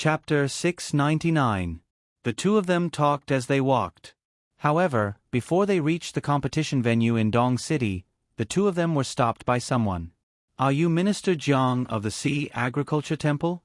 Chapter 699. The two of them talked as they walked. However, before they reached the competition venue in Dong City, the two of them were stopped by someone. "Are you Minister Jiang of the Sea Agriculture Temple?"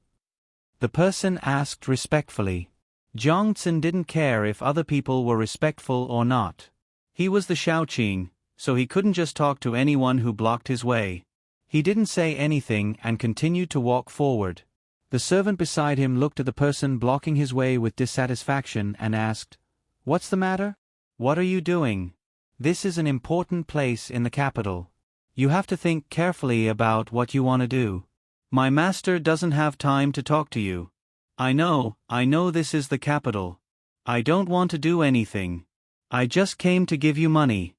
the person asked respectfully. Jiang Tsin didn't care if other people were respectful or not. He was the Shaoqing, so he couldn't just talk to anyone who blocked his way. He didn't say anything and continued to walk forward. The servant beside him looked at the person blocking his way with dissatisfaction and asked, "What's the matter? What are you doing? This is an important place in the capital. You have to think carefully about what you want to do. My master doesn't have time to talk to you. I know this is the capital. I don't want to do anything. I just came to give you money."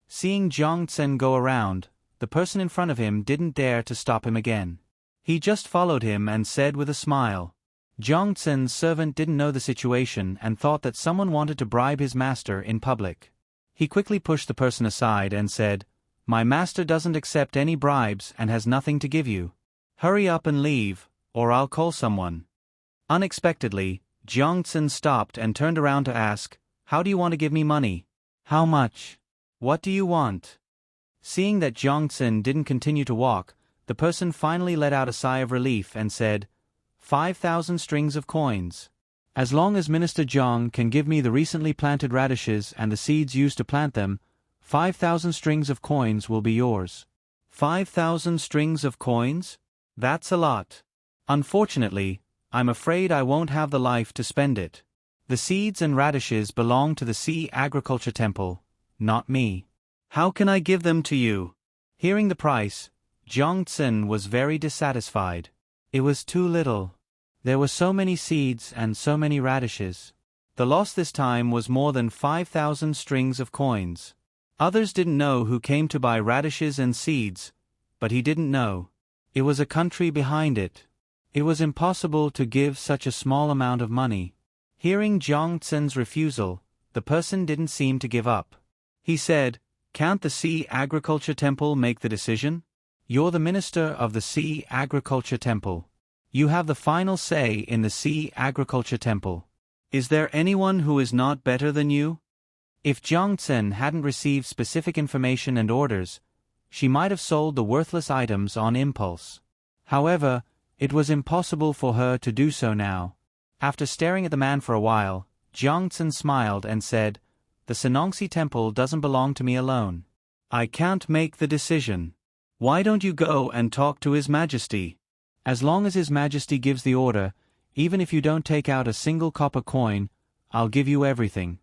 Seeing Jiang Tsen go around, the person in front of him didn't dare to stop him again. He just followed him and said with a smile. Jiang Tsen's servant didn't know the situation and thought that someone wanted to bribe his master in public. He quickly pushed the person aside and said, "My master doesn't accept any bribes and has nothing to give you. Hurry up and leave, or I'll call someone." Unexpectedly, Jiang Tsen stopped and turned around to ask, "How do you want to give me money? How much? What do you want?" Seeing that Jiang Tsen didn't continue to walk, the person finally let out a sigh of relief and said, 5,000 strings of coins. As long as Minister Jiang can give me the recently planted radishes and the seeds used to plant them, 5,000 strings of coins will be yours." 5,000 strings of coins? That's a lot. Unfortunately, I'm afraid I won't have the life to spend it. The seeds and radishes belong to the Sea Agriculture Temple, not me. How can I give them to you? Hearing the price, Jiang Tsen was very dissatisfied. It was too little. There were so many seeds and so many radishes. The loss this time was more than 5,000 strings of coins. Others didn't know who came to buy radishes and seeds, but he didn't know. It was a country behind it. It was impossible to give such a small amount of money. Hearing Jiang Tsen's refusal, the person didn't seem to give up. He said, "Can't the Sea Agriculture Temple make the decision? You're the minister of the Sea Agriculture Temple. You have the final say in the Sea Agriculture Temple. Is there anyone who is not better than you?" If Jiang Tsen hadn't received specific information and orders, she might have sold the worthless items on impulse. However, it was impossible for her to do so now. After staring at the man for a while, Jiang Tsen smiled and said, "The Senongsi Temple doesn't belong to me alone. I can't make the decision. Why don't you go and talk to His Majesty? As long as His Majesty gives the order, even if you don't take out a single copper coin, I'll give you everything."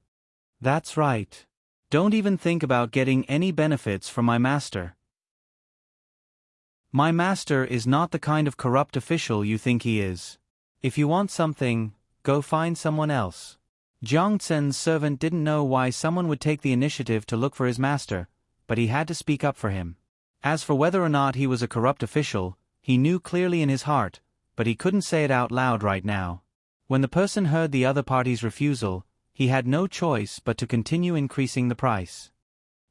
"That's right. Don't even think about getting any benefits from my master. My master is not the kind of corrupt official you think he is. If you want something, go find someone else." Jiang Tsen's servant didn't know why someone would take the initiative to look for his master, but he had to speak up for him. As for whether or not he was a corrupt official, he knew clearly in his heart, but he couldn't say it out loud right now. When the person heard the other party's refusal, he had no choice but to continue increasing the price.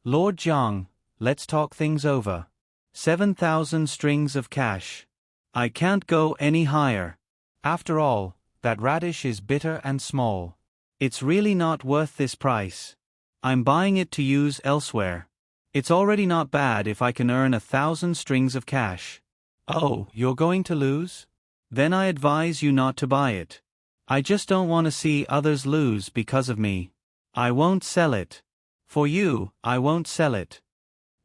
"Lord Jiang, let's talk things over. 7,000 strings of cash. I can't go any higher. After all, that radish is bitter and small. It's really not worth this price. I'm buying it to use elsewhere. It's already not bad if I can earn 1,000 strings of cash." "Oh, you're going to lose? Then I advise you not to buy it. I just don't want to see others lose because of me. I won't sell it. For you, I won't sell it."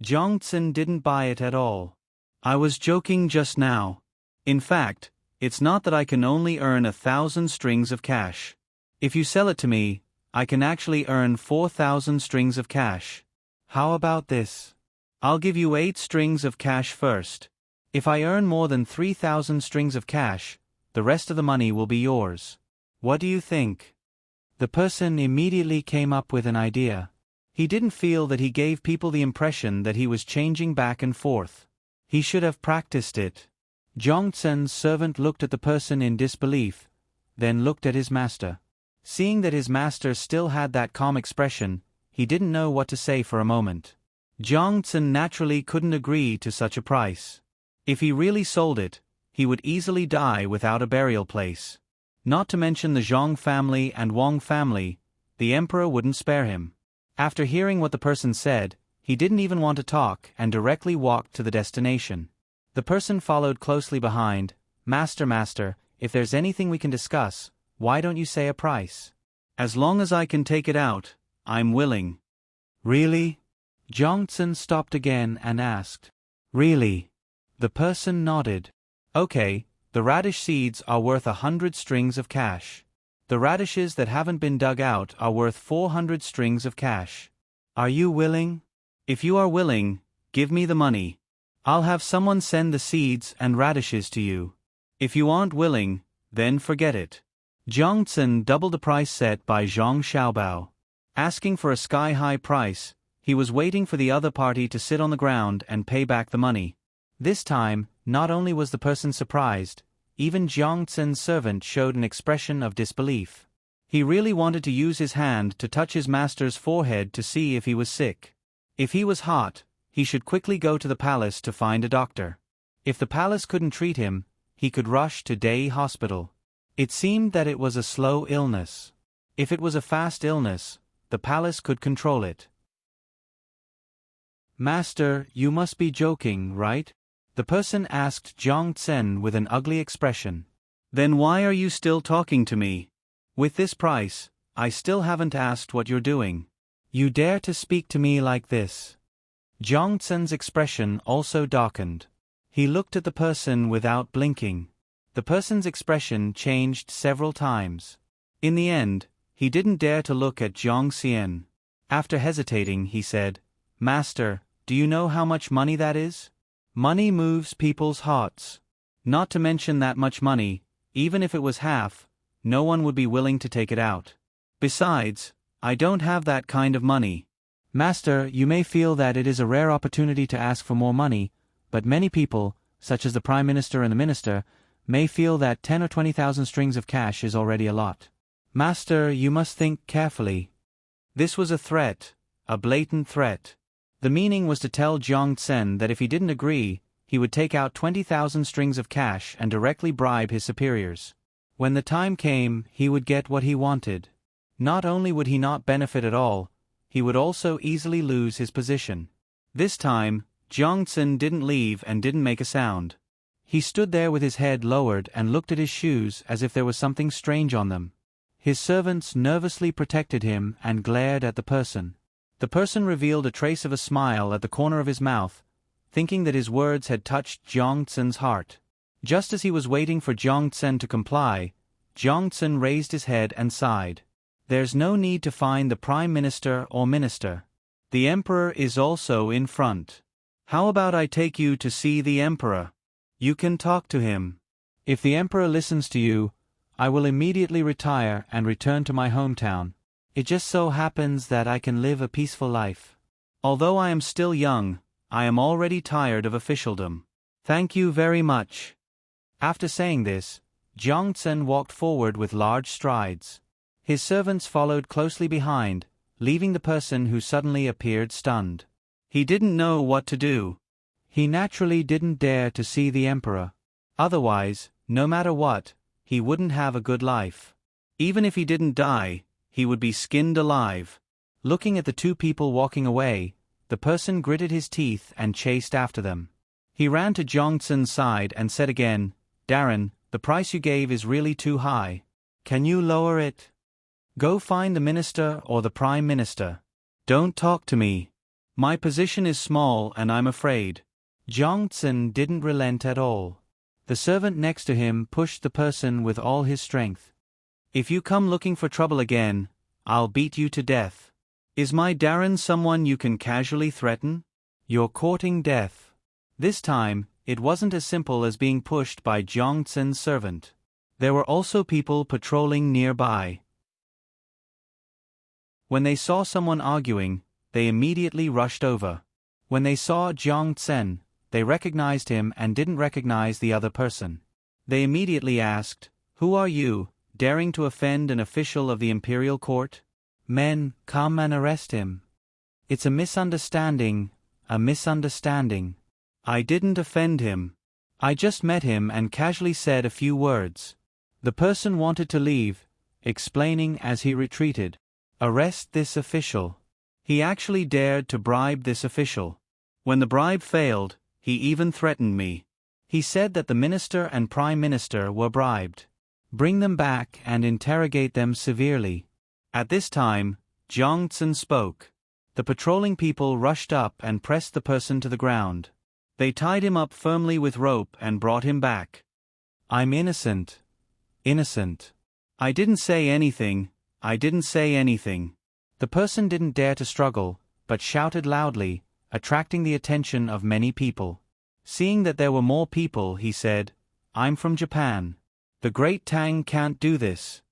Jiang Tsen didn't buy it at all. "I was joking just now. In fact, it's not that I can only earn 1,000 strings of cash. If you sell it to me, I can actually earn 4,000 strings of cash. How about this? I'll give you 8 strings of cash first. If I earn more than 3,000 strings of cash, the rest of the money will be yours. What do you think?" The person immediately came up with an idea. He didn't feel that he gave people the impression that he was changing back and forth. He should have practiced it. Jiang Tsen's servant looked at the person in disbelief, then looked at his master. Seeing that his master still had that calm expression, he didn't know what to say for a moment. Jiang Tsen naturally couldn't agree to such a price. If he really sold it, he would easily die without a burial place. Not to mention the Zhong family and Wang family, the emperor wouldn't spare him. After hearing what the person said, he didn't even want to talk and directly walked to the destination. The person followed closely behind. Master, if there's anything we can discuss, why don't you say a price? As long as I can take it out, I'm willing. Really? Jiang Tsun stopped again and asked. Really? The person nodded. Okay, the radish seeds are worth 100 strings of cash. The radishes that haven't been dug out are worth 400 strings of cash. Are you willing? If you are willing, give me the money. I'll have someone send the seeds and radishes to you. If you aren't willing, then forget it. Jiang Tsun doubled the price set by Zhang Xiaobao. Asking for a sky-high price, he was waiting for the other party to sit on the ground and pay back the money. This time, not only was the person surprised, even Jiang Tsun's servant showed an expression of disbelief. He really wanted to use his hand to touch his master's forehead to see if he was sick. If he was hot, he should quickly go to the palace to find a doctor. If the palace couldn't treat him, he could rush to Dei Hospital. It seemed that it was a slow illness. If it was a fast illness, the palace could control it. Master, you must be joking, right? The person asked Jiang Tsun with an ugly expression. Then why are you still talking to me? With this price, I still haven't asked what you're doing. You dare to speak to me like this? Jiang Tsun's expression also darkened. He looked at the person without blinking. The person's expression changed several times. In the end, he didn't dare to look at Jiang Xian. After hesitating, he said, Master, do you know how much money that is? Money moves people's hearts. Not to mention that much money, even if it was half, no one would be willing to take it out. Besides, I don't have that kind of money. Master, you may feel that it is a rare opportunity to ask for more money, but many people, such as the Prime Minister and the Minister, may feel that 10 or 20,000 strings of cash is already a lot. Master, you must think carefully. This was a threat, a blatant threat. The meaning was to tell Jiang Tsun that if he didn't agree, he would take out 20,000 strings of cash and directly bribe his superiors. When the time came, he would get what he wanted. Not only would he not benefit at all, he would also easily lose his position. This time, Jiang Tsun didn't leave and didn't make a sound. He stood there with his head lowered and looked at his shoes as if there was something strange on them. His servants nervously protected him and glared at the person. The person revealed a trace of a smile at the corner of his mouth, thinking that his words had touched Jiang Tsun's heart. Just as he was waiting for Jiang Tsun to comply, Jiang Tsun raised his head and sighed. There's no need to find the Prime Minister or Minister. The Emperor is also in front. How about I take you to see the Emperor? You can talk to him. If the Emperor listens to you, I will immediately retire and return to my hometown. It just so happens that I can live a peaceful life. Although I am still young, I am already tired of officialdom. Thank you very much. After saying this, Jiang Tsun walked forward with large strides. His servants followed closely behind, leaving the person who suddenly appeared stunned. He didn't know what to do. He naturally didn't dare to see the Emperor. Otherwise, no matter what, he wouldn't have a good life. Even if he didn't die, he would be skinned alive. Looking at the two people walking away, the person gritted his teeth and chased after them. He ran to Jiang Tsun's side and said again, Darren, the price you gave is really too high. Can you lower it? Go find the Minister or the Prime Minister. Don't talk to me. My position is small and I'm afraid. Jiang Tsun didn't relent at all. The servant next to him pushed the person with all his strength. If you come looking for trouble again, I'll beat you to death. Is my Darren someone you can casually threaten? You're courting death. This time, it wasn't as simple as being pushed by Jiang Tsun's servant. There were also people patrolling nearby. When they saw someone arguing, they immediately rushed over. When they saw Jiang Tsun, they recognized him and didn't recognize the other person. They immediately asked, Who are you, daring to offend an official of the imperial court? Men, come and arrest him. It's a misunderstanding, a misunderstanding. I didn't offend him. I just met him and casually said a few words. The person wanted to leave, explaining as he retreated. Arrest this official. He actually dared to bribe this official. When the bribe failed, he even threatened me. He said that the minister and prime minister were bribed. Bring them back and interrogate them severely. At this time, Jiang Tsun spoke. The patrolling people rushed up and pressed the person to the ground. They tied him up firmly with rope and brought him back. I'm innocent. Innocent. I didn't say anything. I didn't say anything. The person didn't dare to struggle, but shouted loudly, attracting the attention of many people. Seeing that there were more people, he said, I'm from Japan. The great Tang can't do this.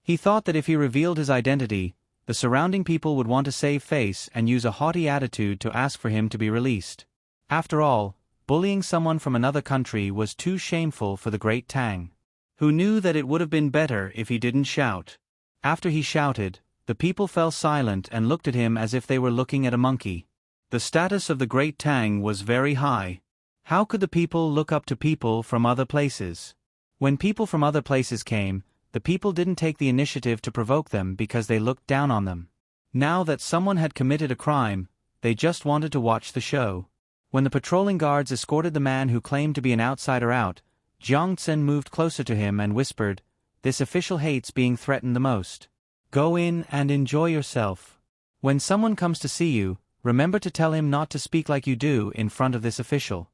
He thought that if he revealed his identity, the surrounding people would want to save face and use a haughty attitude to ask for him to be released. After all, bullying someone from another country was too shameful for the great Tang, who knew that it would have been better if he didn't shout. After he shouted, the people fell silent and looked at him as if they were looking at a monkey. The status of the great Tang was very high. How could the people look up to people from other places? When people from other places came, the people didn't take the initiative to provoke them because they looked down on them. Now that someone had committed a crime, they just wanted to watch the show. When the patrolling guards escorted the man who claimed to be an outsider out, Jiang Tsun moved closer to him and whispered, "This official hates being threatened the most. Go in and enjoy yourself. When someone comes to see you, remember to tell him not to speak like you do in front of this official."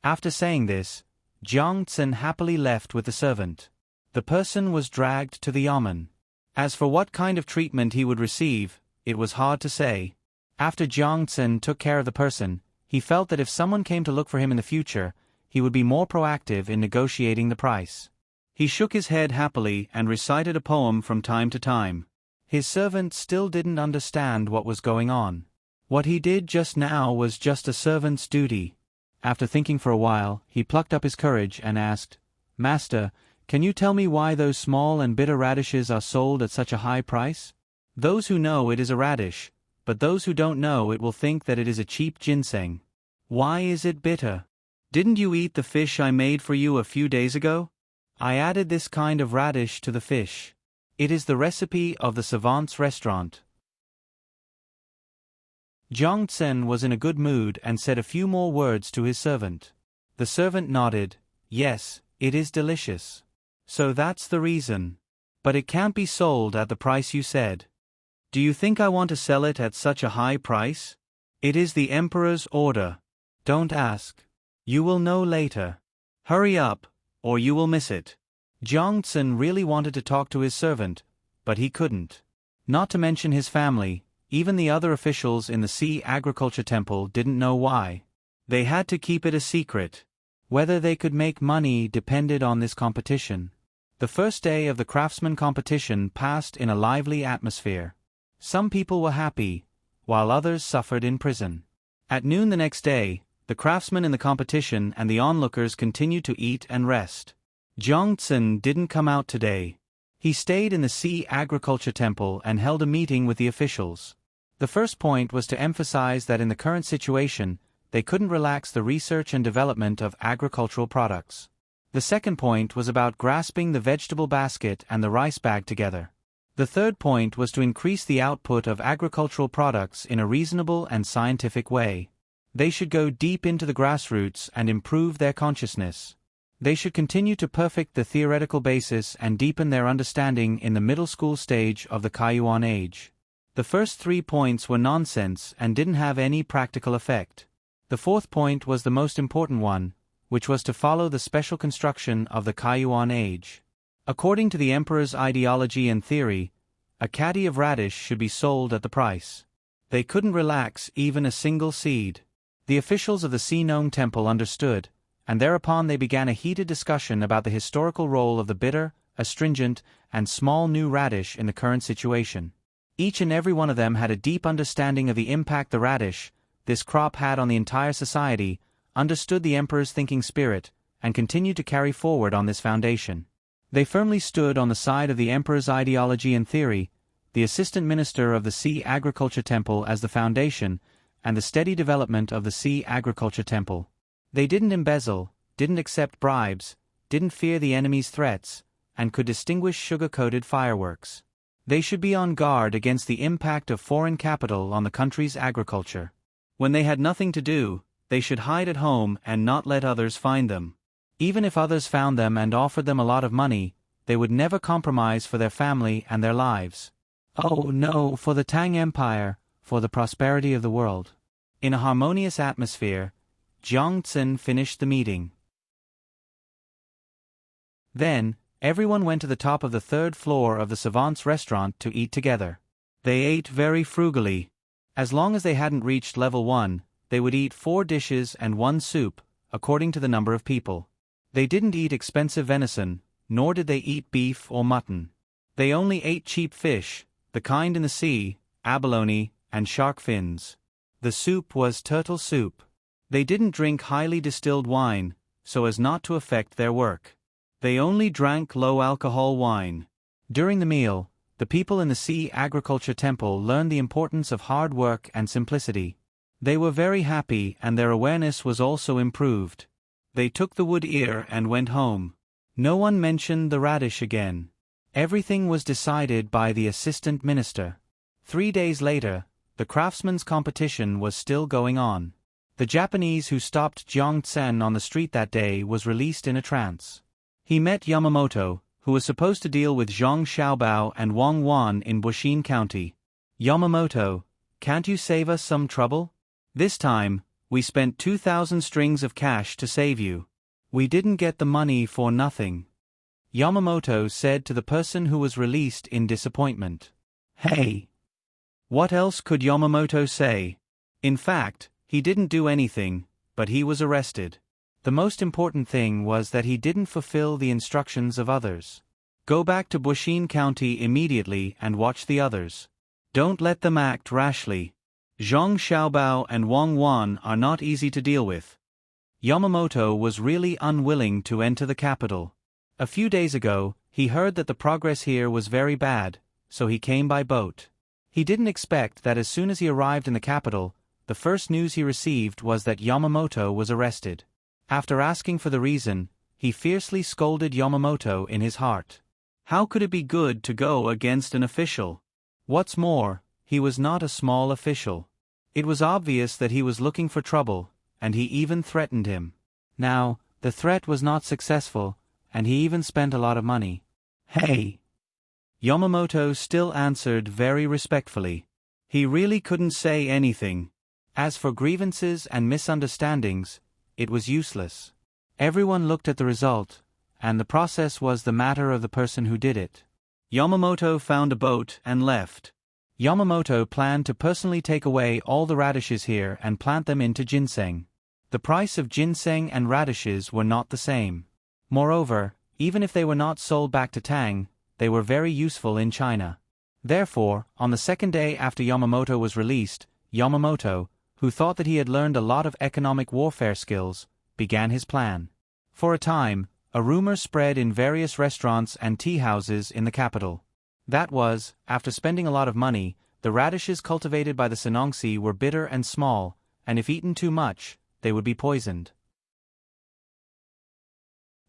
After saying this, Jiang Tsun happily left with the servant. The person was dragged to the yamen. As for what kind of treatment he would receive, it was hard to say. After Jiang Tsun took care of the person, he felt that if someone came to look for him in the future, he would be more proactive in negotiating the price. He shook his head happily and recited a poem from time to time. His servant still didn't understand what was going on. What he did just now was just a servant's duty. After thinking for a while, he plucked up his courage and asked, "Master, can you tell me why those small and bitter radishes are sold at such a high price? Those who know it is a radish, but those who don't know it will think that it is a cheap ginseng. Why is it bitter? Didn't you eat the fish I made for you a few days ago? I added this kind of radish to the fish. It is the recipe of the savant's restaurant." Jiang Tsun was in a good mood and said a few more words to his servant. The servant nodded, "Yes, it is delicious. So that's the reason. But it can't be sold at the price you said. Do you think I want to sell it at such a high price? It is the emperor's order. Don't ask. You will know later. Hurry up, or you will miss it." Jiang Tsun really wanted to talk to his servant, but he couldn't. Not to mention his family, even the other officials in the Sea Agriculture Temple didn't know why. They had to keep it a secret. Whether they could make money depended on this competition. The first day of the craftsman competition passed in a lively atmosphere. Some people were happy, while others suffered in prison. At noon the next day, the craftsmen in the competition and the onlookers continued to eat and rest. Jiang Tsun didn't come out today. He stayed in the Sea Agriculture Temple and held a meeting with the officials. The first point was to emphasize that in the current situation, they couldn't relax the research and development of agricultural products. The second point was about grasping the vegetable basket and the rice bag together. The third point was to increase the output of agricultural products in a reasonable and scientific way. They should go deep into the grassroots and improve their consciousness. They should continue to perfect the theoretical basis and deepen their understanding in the middle school stage of the Kaiyuan age. The first 3 points were nonsense and didn't have any practical effect. The fourth point was the most important one, which was to follow the special construction of the Kaiyuan age. According to the emperor's ideology and theory, a caddy of radish should be sold at the price. They couldn't relax even a single seed. The officials of the Sea Gnome Temple understood, and thereupon they began a heated discussion about the historical role of the bitter, astringent, and small new radish in the current situation. Each and every one of them had a deep understanding of the impact the radish, this crop, had on the entire society, understood the emperor's thinking spirit, and continued to carry forward on this foundation. They firmly stood on the side of the emperor's ideology and theory, the assistant minister of the Sea Agriculture Temple as the foundation, and the steady development of the Sea Agriculture Temple. They didn't embezzle, didn't accept bribes, didn't fear the enemy's threats, and could distinguish sugar-coated fireworks. They should be on guard against the impact of foreign capital on the country's agriculture. When they had nothing to do, they should hide at home and not let others find them. Even if others found them and offered them a lot of money, they would never compromise for their family and their lives. Oh no, for the Tang Empire, for the prosperity of the world. In a harmonious atmosphere, Jiang Tsin finished the meeting. Then, everyone went to the top of the third floor of the savant's restaurant to eat together. They ate very frugally. As long as they hadn't reached level 1, they would eat 4 dishes and 1 soup, according to the number of people. They didn't eat expensive venison, nor did they eat beef or mutton. They only ate cheap fish, the kind in the sea, abalone, and shark fins. The soup was turtle soup. They didn't drink highly distilled wine, so as not to affect their work. They only drank low-alcohol wine. During the meal, the people in the Sea Agriculture Temple learned the importance of hard work and simplicity. They were very happy and their awareness was also improved. They took the wood ear and went home. No one mentioned the radish again. Everything was decided by the assistant minister. 3 days later, the craftsman's competition was still going on. The Japanese who stopped Jiang Tsin on the street that day was released in a trance. He met Yamamoto, who was supposed to deal with Zhang Xiaobao and Wang Wan in Bushin County. Yamamoto, can't you save us some trouble? This time, we spent 2,000 strings of cash to save you. We didn't get the money for nothing. Yamamoto said to the person who was released in disappointment. Hey! What else could Yamamoto say? In fact, he didn't do anything, but he was arrested. The most important thing was that he didn't fulfill the instructions of others. Go back to Bushin County immediately and watch the others. Don't let them act rashly. Zhang Xiaobao and Wang Wan are not easy to deal with. Yamamoto was really unwilling to enter the capital. A few days ago, he heard that the progress here was very bad, so he came by boat. He didn't expect that as soon as he arrived in the capital, the first news he received was that Yamamoto was arrested. After asking for the reason, he fiercely scolded Yamamoto in his heart. How could it be good to go against an official? What's more, he was not a small official. It was obvious that he was looking for trouble, and he even threatened him. Now, the threat was not successful, and he even spent a lot of money. Hey! Yamamoto still answered very respectfully. He really couldn't say anything. As for grievances and misunderstandings, it was useless. Everyone looked at the result, and the process was the matter of the person who did it. Yamamoto found a boat and left. Yamamoto planned to personally take away all the radishes here and plant them into ginseng. The price of ginseng and radishes were not the same. Moreover, even if they were not sold back to Tang, they were very useful in China. Therefore, on the second day after Yamamoto was released, Yamamoto, who thought that he had learned a lot of economic warfare skills, began his plan. For a time, a rumor spread in various restaurants and tea houses in the capital. That was, after spending a lot of money, the radishes cultivated by the Senongsi were bitter and small, and if eaten too much, they would be poisoned.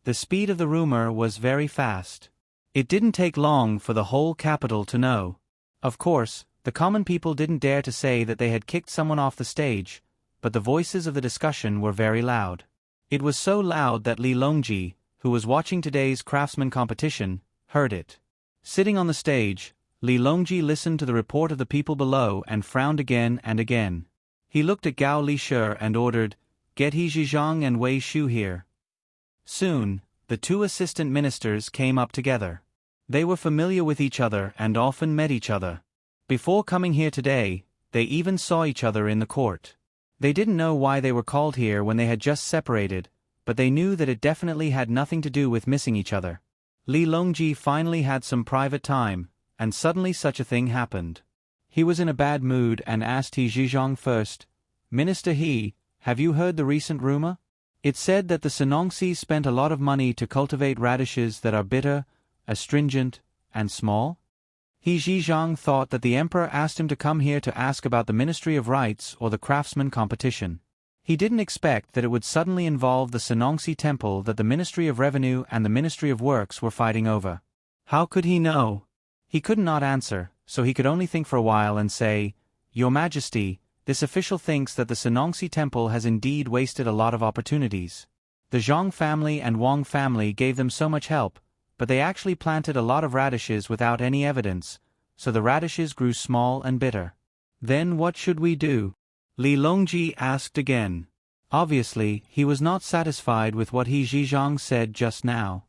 The speed of the rumor was very fast. It didn't take long for the whole capital to know. Of course, the common people didn't dare to say that they had kicked someone off the stage, but the voices of the discussion were very loud. It was so loud that Li Longji, who was watching today's craftsman competition, heard it. Sitting on the stage, Li Longji listened to the report of the people below and frowned again and again. He looked at Gao Li-shi and ordered, "Get He Zhizhang and Wei Shu here." Soon, the two assistant ministers came up together. They were familiar with each other and often met each other. Before coming here today, they even saw each other in the court. They didn't know why they were called here when they had just separated, but they knew that it definitely had nothing to do with missing each other. Li Longji finally had some private time, and suddenly such a thing happened. He was in a bad mood and asked He Zhizhang first, "Minister He, have you heard the recent rumor? It said that the Senongsi spent a lot of money to cultivate radishes that are bitter, astringent, and small?" He Zhizhang thought that the emperor asked him to come here to ask about the Ministry of Rights or the craftsman competition. He didn't expect that it would suddenly involve the Senongsi temple that the Ministry of Revenue and the Ministry of Works were fighting over. How could he know? He could not answer, so he could only think for a while and say, "Your Majesty, this official thinks that the Senongsi temple has indeed wasted a lot of opportunities. The Zhang family and Wang family gave them so much help, but they actually planted a lot of radishes without any evidence, so the radishes grew small and bitter. Then what should we do?" Li Longji asked again. Obviously, he was not satisfied with what He Zhizhang said just now.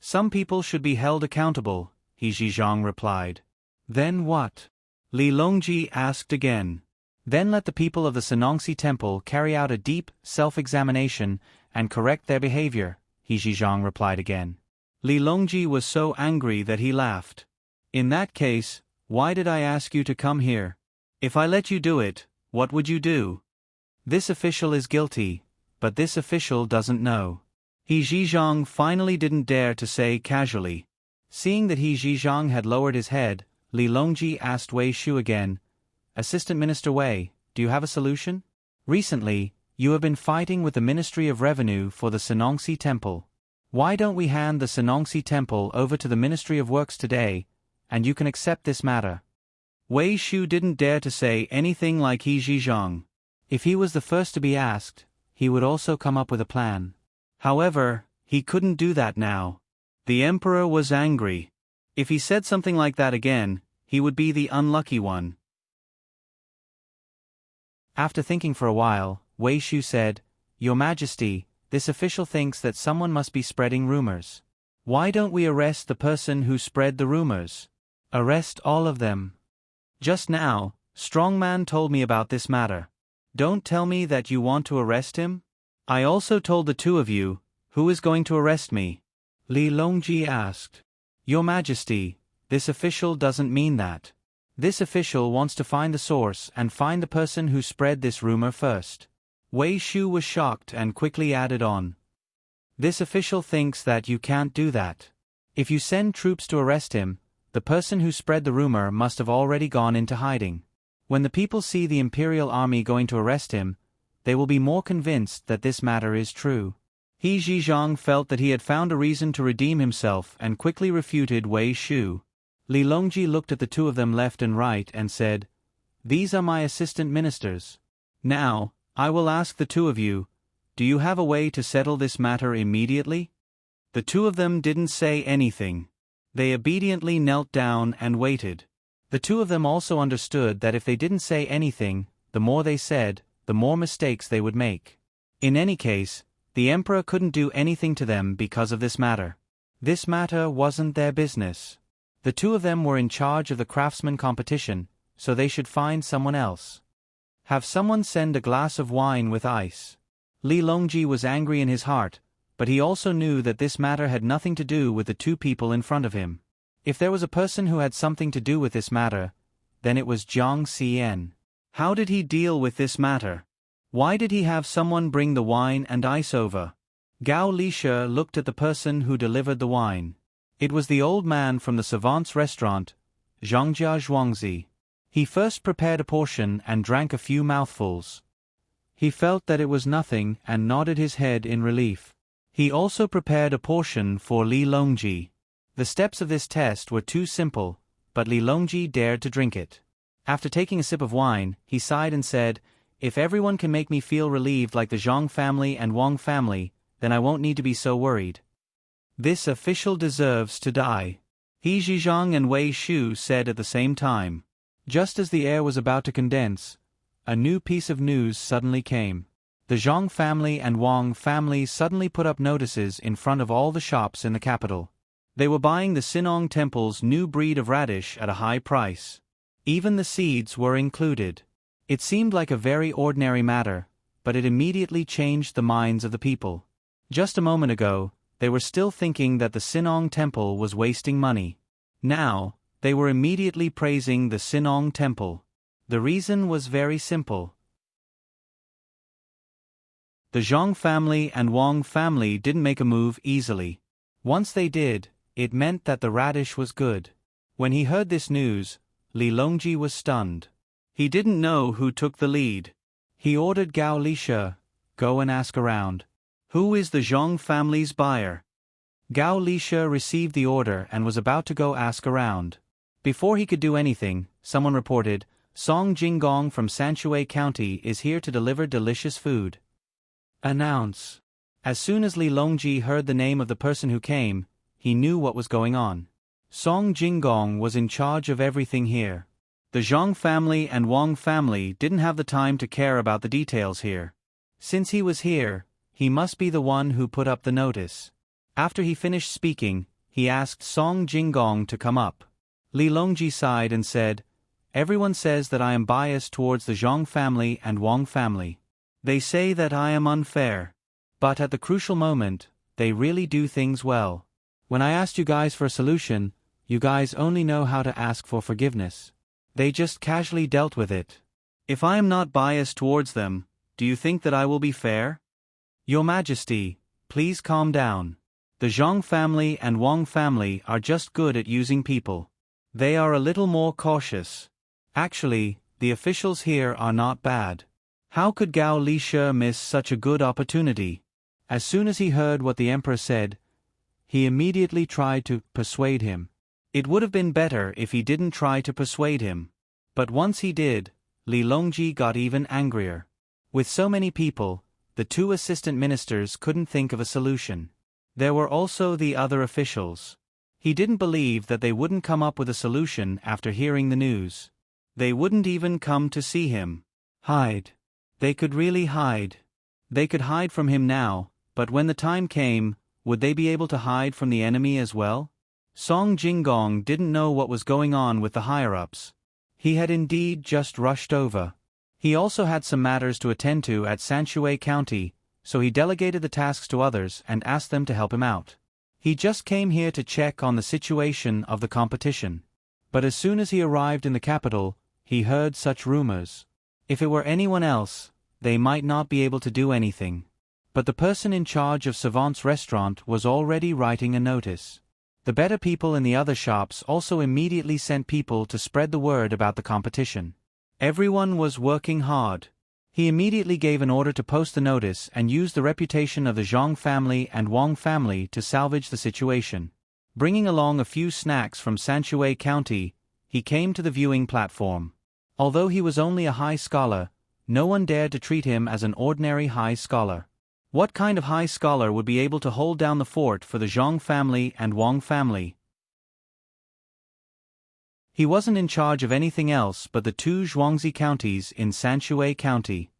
"Some people should be held accountable," He Zhizhang replied. "Then what?" Li Longji asked again. "Then let the people of the Senongsi temple carry out a deep self-examination and correct their behavior," He Zhizhang replied again. Li Longji was so angry that he laughed. "In that case, why did I ask you to come here? If I let you do it, what would you do? This official is guilty, but this official doesn't know." He Zhizhang finally didn't dare to say casually. Seeing that He Zhizhang had lowered his head, Li Longji asked Wei Shu again, "Assistant Minister Wei, do you have a solution? Recently, you have been fighting with the Ministry of Revenue for the Senongsi temple. Why don't we hand the Senongsi temple over to the Ministry of Works today, and you can accept this matter?" Wei Shu didn't dare to say anything like He Zhizhang. If he was the first to be asked, he would also come up with a plan. However, he couldn't do that now. The emperor was angry. If he said something like that again, he would be the unlucky one. After thinking for a while, Wei Shu said, "Your Majesty, this official thinks that someone must be spreading rumors. Why don't we arrest the person who spread the rumors? Arrest all of them. Just now, Strongman told me about this matter. Don't tell me that you want to arrest him? I also told the two of you, who is going to arrest me?" Li Longji asked. "Your Majesty, this official doesn't mean that. This official wants to find the source and find the person who spread this rumor first." Wei Shu was shocked and quickly added on. "This official thinks that you can't do that. If you send troops to arrest him, the person who spread the rumor must have already gone into hiding. When the people see the imperial army going to arrest him, they will be more convinced that this matter is true." He Zhizhang felt that he had found a reason to redeem himself and quickly refuted Wei Shu. Li Longji looked at the two of them left and right and said, "These are my assistant ministers. Now, I will ask the two of you, do you have a way to settle this matter immediately?" The two of them didn't say anything. They obediently knelt down and waited. The two of them also understood that if they didn't say anything, the more they said, the more mistakes they would make. In any case, the emperor couldn't do anything to them because of this matter. This matter wasn't their business. The two of them were in charge of the craftsman competition, so they should find someone else. Have someone send a glass of wine with ice. Li Longji was angry in his heart, but he also knew that this matter had nothing to do with the two people in front of him. If there was a person who had something to do with this matter, then it was Jiang Xian. How did he deal with this matter? Why did he have someone bring the wine and ice over? Gao Lisha looked at the person who delivered the wine. It was the old man from the savant's restaurant, Zhangjia Zhuangzi. He first prepared a portion and drank a few mouthfuls. He felt that it was nothing and nodded his head in relief. He also prepared a portion for Li Longji. The steps of this test were too simple, but Li Longji dared to drink it. After taking a sip of wine, he sighed and said, "If everyone can make me feel relieved like the Zhang family and Wang family, then I won't need to be so worried. This official deserves to die." He Zhizhang and Wei Shu said at the same time. Just as the air was about to condense, a new piece of news suddenly came. The Zhang family and Wang family suddenly put up notices in front of all the shops in the capital. They were buying the Sinong Temple's new breed of radish at a high price. Even the seeds were included. It seemed like a very ordinary matter, but it immediately changed the minds of the people. Just a moment ago, they were still thinking that the Sinong Temple was wasting money. Now, they were immediately praising the Sinong Temple. The reason was very simple. The Zhang family and Wang family didn't make a move easily. Once they did, it meant that the radish was good. When he heard this news, Li Longji was stunned. He didn't know who took the lead. He ordered Gao Lisha, Go and ask around. Who is the Zhong family's buyer? Gao Lishe received the order and was about to go ask around. Before he could do anything, someone reported, Song Jinggong from Sanshui County is here to deliver delicious food. Announce. As soon as Li Longji heard the name of the person who came, he knew what was going on. Song Jinggong was in charge of everything here. The Zhong family and Wang family didn't have the time to care about the details here. Since he was here, he must be the one who put up the notice. After he finished speaking, he asked Song Jinggong to come up. Li Longji sighed and said, Everyone says that I am biased towards the Zhong family and Wang family. They say that I am unfair. But at the crucial moment, they really do things well. When I asked you guys for a solution, you guys only know how to ask for forgiveness. They just casually dealt with it. If I am not biased towards them, do you think that I will be fair? Your Majesty, please calm down. The Zhong family and Wang family are just good at using people. They are a little more cautious. Actually, the officials here are not bad. How could Gao Lishe miss such a good opportunity? As soon as he heard what the emperor said, he immediately tried to persuade him. It would have been better if he didn't try to persuade him. But once he did, Li Longji got even angrier. With so many people, the two assistant ministers couldn't think of a solution. There were also the other officials. He didn't believe that they wouldn't come up with a solution after hearing the news. They wouldn't even come to see him. Hide. They could really hide. They could hide from him now, but when the time came, would they be able to hide from the enemy as well? Song Jinggong didn't know what was going on with the higher-ups. He had indeed just rushed over. He also had some matters to attend to at Sanshui County, so he delegated the tasks to others and asked them to help him out. He just came here to check on the situation of the competition. But as soon as he arrived in the capital, he heard such rumors. If it were anyone else, they might not be able to do anything. But the person in charge of Savant's restaurant was already writing a notice. The better people in the other shops also immediately sent people to spread the word about the competition. Everyone was working hard. He immediately gave an order to post the notice and used the reputation of the Zhong family and Wang family to salvage the situation. Bringing along a few snacks from Sanshui County, he came to the viewing platform. Although he was only a high scholar, no one dared to treat him as an ordinary high scholar. What kind of high scholar would be able to hold down the fort for the Zhong family and Wang family? He wasn't in charge of anything else but the two Zhuangzi counties in Sanshui County.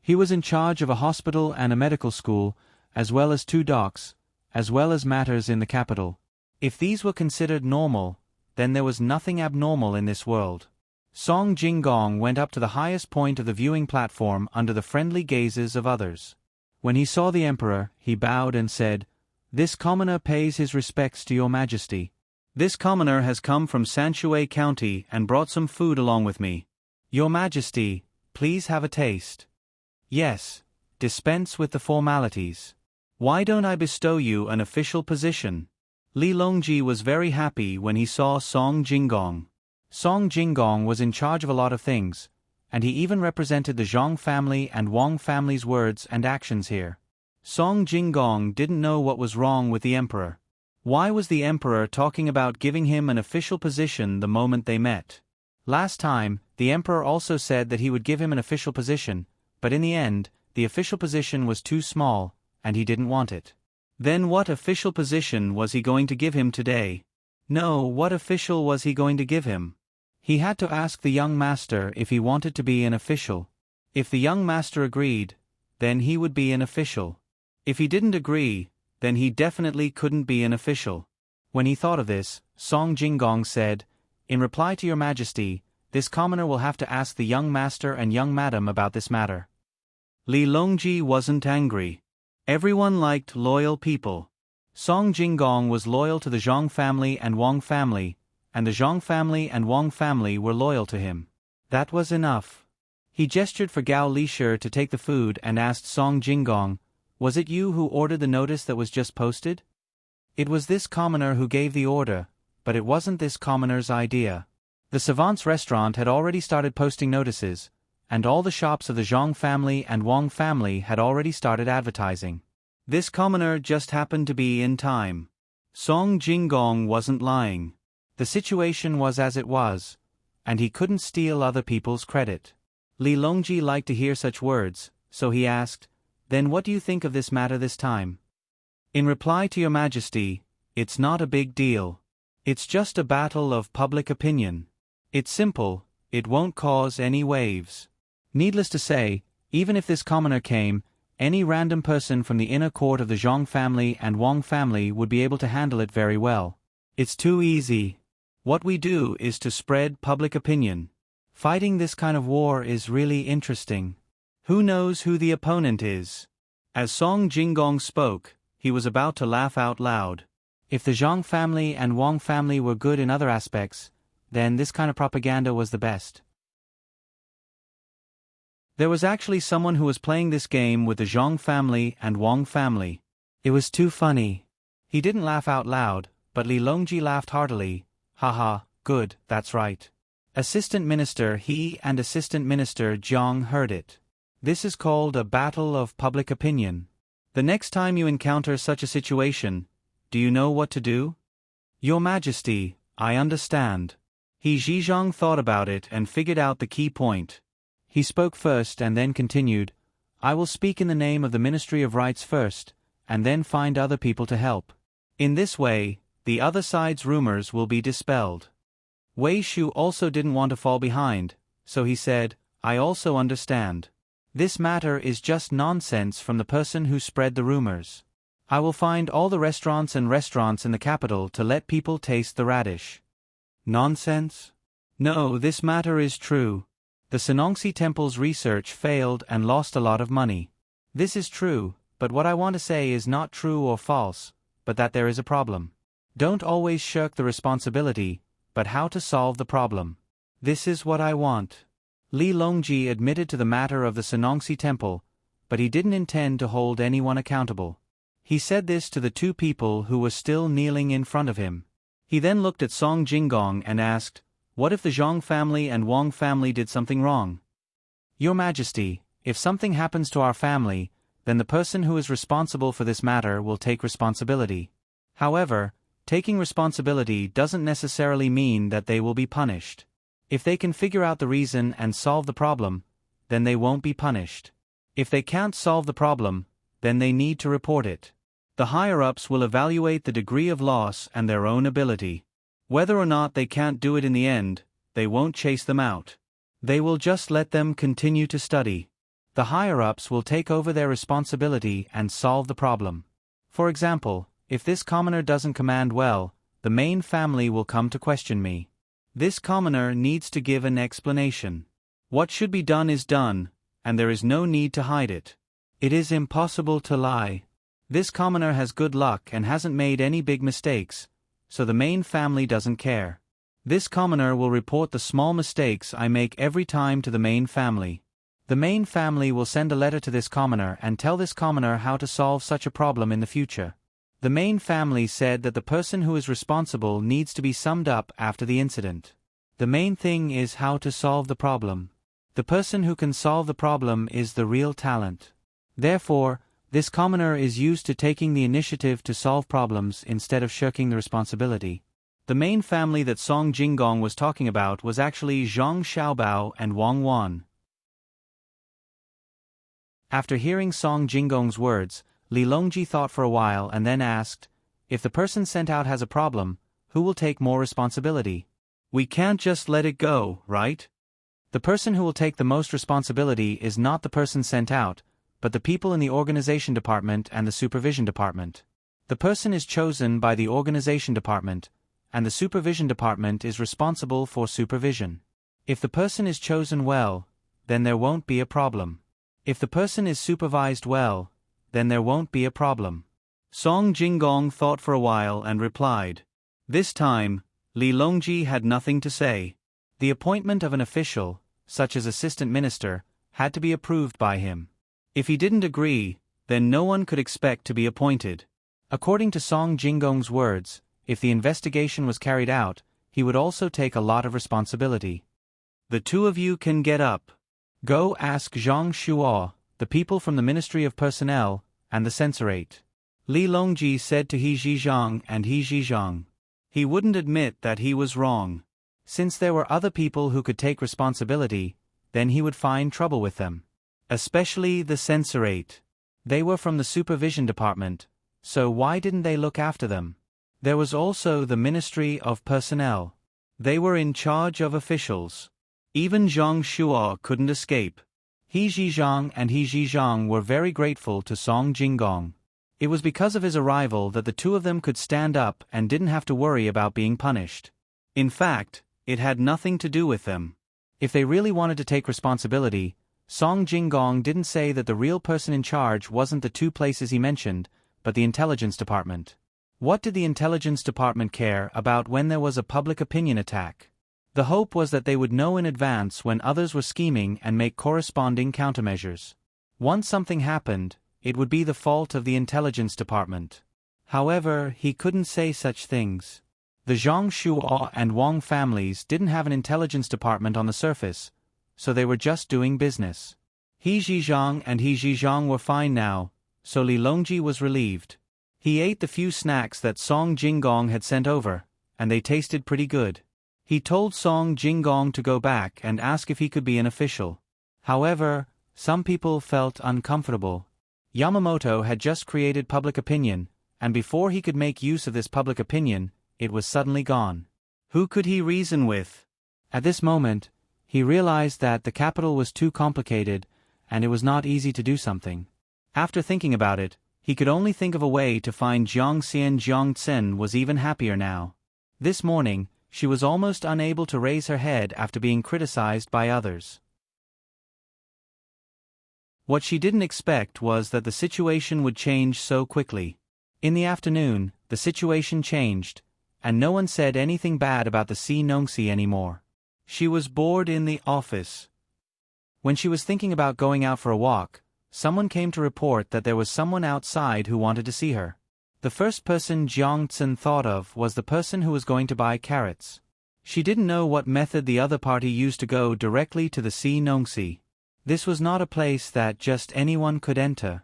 He was in charge of a hospital and a medical school, as well as 2 docks, as well as matters in the capital. If these were considered normal, then there was nothing abnormal in this world. Song Jinggong went up to the highest point of the viewing platform under the friendly gazes of others. When he saw the emperor, he bowed and said, "This commoner pays his respects to your majesty. This commoner has come from Sanshui County and brought some food along with me. Your majesty, please have a taste." "Yes, dispense with the formalities. Why don't I bestow you an official position?" Li Longji was very happy when he saw Song Jinggong. Song Jinggong was in charge of a lot of things, and he even represented the Zhong family and Wang family's words and actions here. Song Jinggong didn't know what was wrong with the emperor. Why was the emperor talking about giving him an official position the moment they met? Last time, the emperor also said that he would give him an official position, but in the end, the official position was too small, and he didn't want it. Then what official position was he going to give him today? No, what official was he going to give him? He had to ask the young master if he wanted to be an official. If the young master agreed, then he would be an official. If he didn't agree, then he definitely couldn't be an official. When he thought of this, Song Jinggong said, "In reply to your majesty, this commoner will have to ask the young master and young madam about this matter." Li Longji wasn't angry. Everyone liked loyal people. Song Jinggong was loyal to the Zhong family and Wang family, and the Zhong family and Wang family were loyal to him. That was enough. He gestured for Gao Lishe to take the food and asked Song Jinggong, "Was it you who ordered the notice that was just posted?" It was this commoner who gave the order, but it wasn't this commoner's idea. The savant's restaurant had already started posting notices, and all the shops of the Zhang family and Wang family had already started advertising. This commoner just happened to be in time. Song Jinggong wasn't lying. The situation was as it was, and he couldn't steal other people's credit. Li Longji liked to hear such words, so he asked, "Then what do you think of this matter this time?" "In reply to your majesty, it's not a big deal. It's just a battle of public opinion. It's simple, it won't cause any waves." Needless to say, even if this commoner came, any random person from the inner court of the Zhang family and Wang family would be able to handle it very well. It's too easy. What we do is to spread public opinion. Fighting this kind of war is really interesting. Who knows who the opponent is? As Song Jinggong spoke, he was about to laugh out loud. If the Zhang family and Wang family were good in other aspects, then this kind of propaganda was the best. There was actually someone who was playing this game with the Zhang family and Wang family. It was too funny. He didn't laugh out loud, but Li Longji laughed heartily. Haha, good, that's right. Assistant Minister He and Assistant Minister Jiang heard it. This is called a battle of public opinion. The next time you encounter such a situation, do you know what to do? Your Majesty, I understand. He Zhizhong thought about it and figured out the key point. He spoke first and then continued, "I will speak in the name of the Ministry of Rights first, and then find other people to help. In this way, the other side's rumors will be dispelled." Wei Shu also didn't want to fall behind, so he said, "I also understand. This matter is just nonsense from the person who spread the rumors. I will find all the restaurants in the capital to let people taste the radish." Nonsense? No, this matter is true. The Senongsi Temple's research failed and lost a lot of money. This is true, but what I want to say is not true or false, but that there is a problem. Don't always shirk the responsibility, but how to solve the problem. This is what I want. Li Longji admitted to the matter of the Senongsi Temple, but he didn't intend to hold anyone accountable. He said this to the two people who were still kneeling in front of him. He then looked at Song Jinggong and asked, "What if the Zhang family and Wang family did something wrong?" "Your Majesty, if something happens to our family, then the person who is responsible for this matter will take responsibility. However, taking responsibility doesn't necessarily mean that they will be punished. If they can figure out the reason and solve the problem, then they won't be punished. If they can't solve the problem, then they need to report it. The higher-ups will evaluate the degree of loss and their own ability. Whether or not they can't do it in the end, they won't chase them out. They will just let them continue to study. The higher-ups will take over their responsibility and solve the problem. For example, if this commoner doesn't command well, the main family will come to question me. This commoner needs to give an explanation. What should be done is done, and there is no need to hide it. It is impossible to lie. This commoner has good luck and hasn't made any big mistakes, so the main family doesn't care. This commoner will report the small mistakes I make every time to the main family. The main family will send a letter to this commoner and tell this commoner how to solve such a problem in the future. The main family said that the person who is responsible needs to be summed up after the incident. The main thing is how to solve the problem. The person who can solve the problem is the real talent. Therefore, this commoner is used to taking the initiative to solve problems instead of shirking the responsibility. The main family that Song Jinggong was talking about was actually Zhang Xiaobao and Wang Wan. After hearing Song Jinggong's words, Li Longji thought for a while and then asked, "If the person sent out has a problem, who will take more responsibility? We can't just let it go, right? The person who will take the most responsibility is not the person sent out, but the people in the organization department and the supervision department. The person is chosen by the organization department, and the supervision department is responsible for supervision. If the person is chosen well, then there won't be a problem. If the person is supervised well, then there won't be a problem." Song Jinggong thought for a while and replied. This time, Li Longji had nothing to say. The appointment of an official, such as assistant minister, had to be approved by him. If he didn't agree, then no one could expect to be appointed. According to Song Jinggong's words, if the investigation was carried out, he would also take a lot of responsibility. "The two of you can get up." Go ask Zhang Shuo, the people from the Ministry of Personnel, and the Censorate. Li Longji said to He Zhizhang and He Zhizhang. He wouldn't admit that he was wrong. Since there were other people who could take responsibility, then he would find trouble with them. Especially the Censorate. They were from the Supervision Department, so why didn't they look after them? There was also the Ministry of Personnel. They were in charge of officials. Even Zhang Shuo couldn't escape. He Zhizhang and He Zhizhang were very grateful to Song Jinggong. It was because of his arrival that the two of them could stand up and didn't have to worry about being punished. In fact, it had nothing to do with them. If they really wanted to take responsibility, Song Jinggong didn't say that the real person in charge wasn't the two places he mentioned, but the intelligence department. What did the intelligence department care about when there was a public opinion attack? The hope was that they would know in advance when others were scheming and make corresponding countermeasures. Once something happened, it would be the fault of the intelligence department. However, he couldn't say such things. The Zhang Shuo and Wang families didn't have an intelligence department on the surface, so they were just doing business. He Zhizhang and He Zhizhang were fine now, so Li Longji was relieved. He ate the few snacks that Song Jinggong had sent over, and they tasted pretty good. He told Song Jinggong to go back and ask if he could be an official. However, some people felt uncomfortable. Yamamoto had just created public opinion, and before he could make use of this public opinion, it was suddenly gone. Who could he reason with? At this moment, he realized that the capital was too complicated, and it was not easy to do something. After thinking about it, he could only think of a way to find Jiang Xian. Jiang Tsen was even happier now. This morning, she was almost unable to raise her head after being criticized by others. What she didn't expect was that the situation would change so quickly. In the afternoon, the situation changed, and no one said anything bad about the Si Nongxi anymore. She was bored in the office. When she was thinking about going out for a walk, someone came to report that there was someone outside who wanted to see her. The first person Jiang Tsen thought of was the person who was going to buy carrots. She didn't know what method the other party used to go directly to the Si Nongxi. This was not a place that just anyone could enter.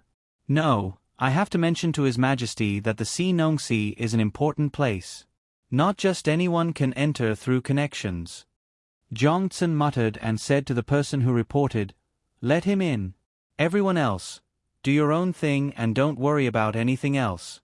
No, I have to mention to His Majesty that the Si Nongxi is an important place. Not just anyone can enter through connections. Jiang Tsen muttered and said to the person who reported, "Let him in. Everyone else, do your own thing and don't worry about anything else."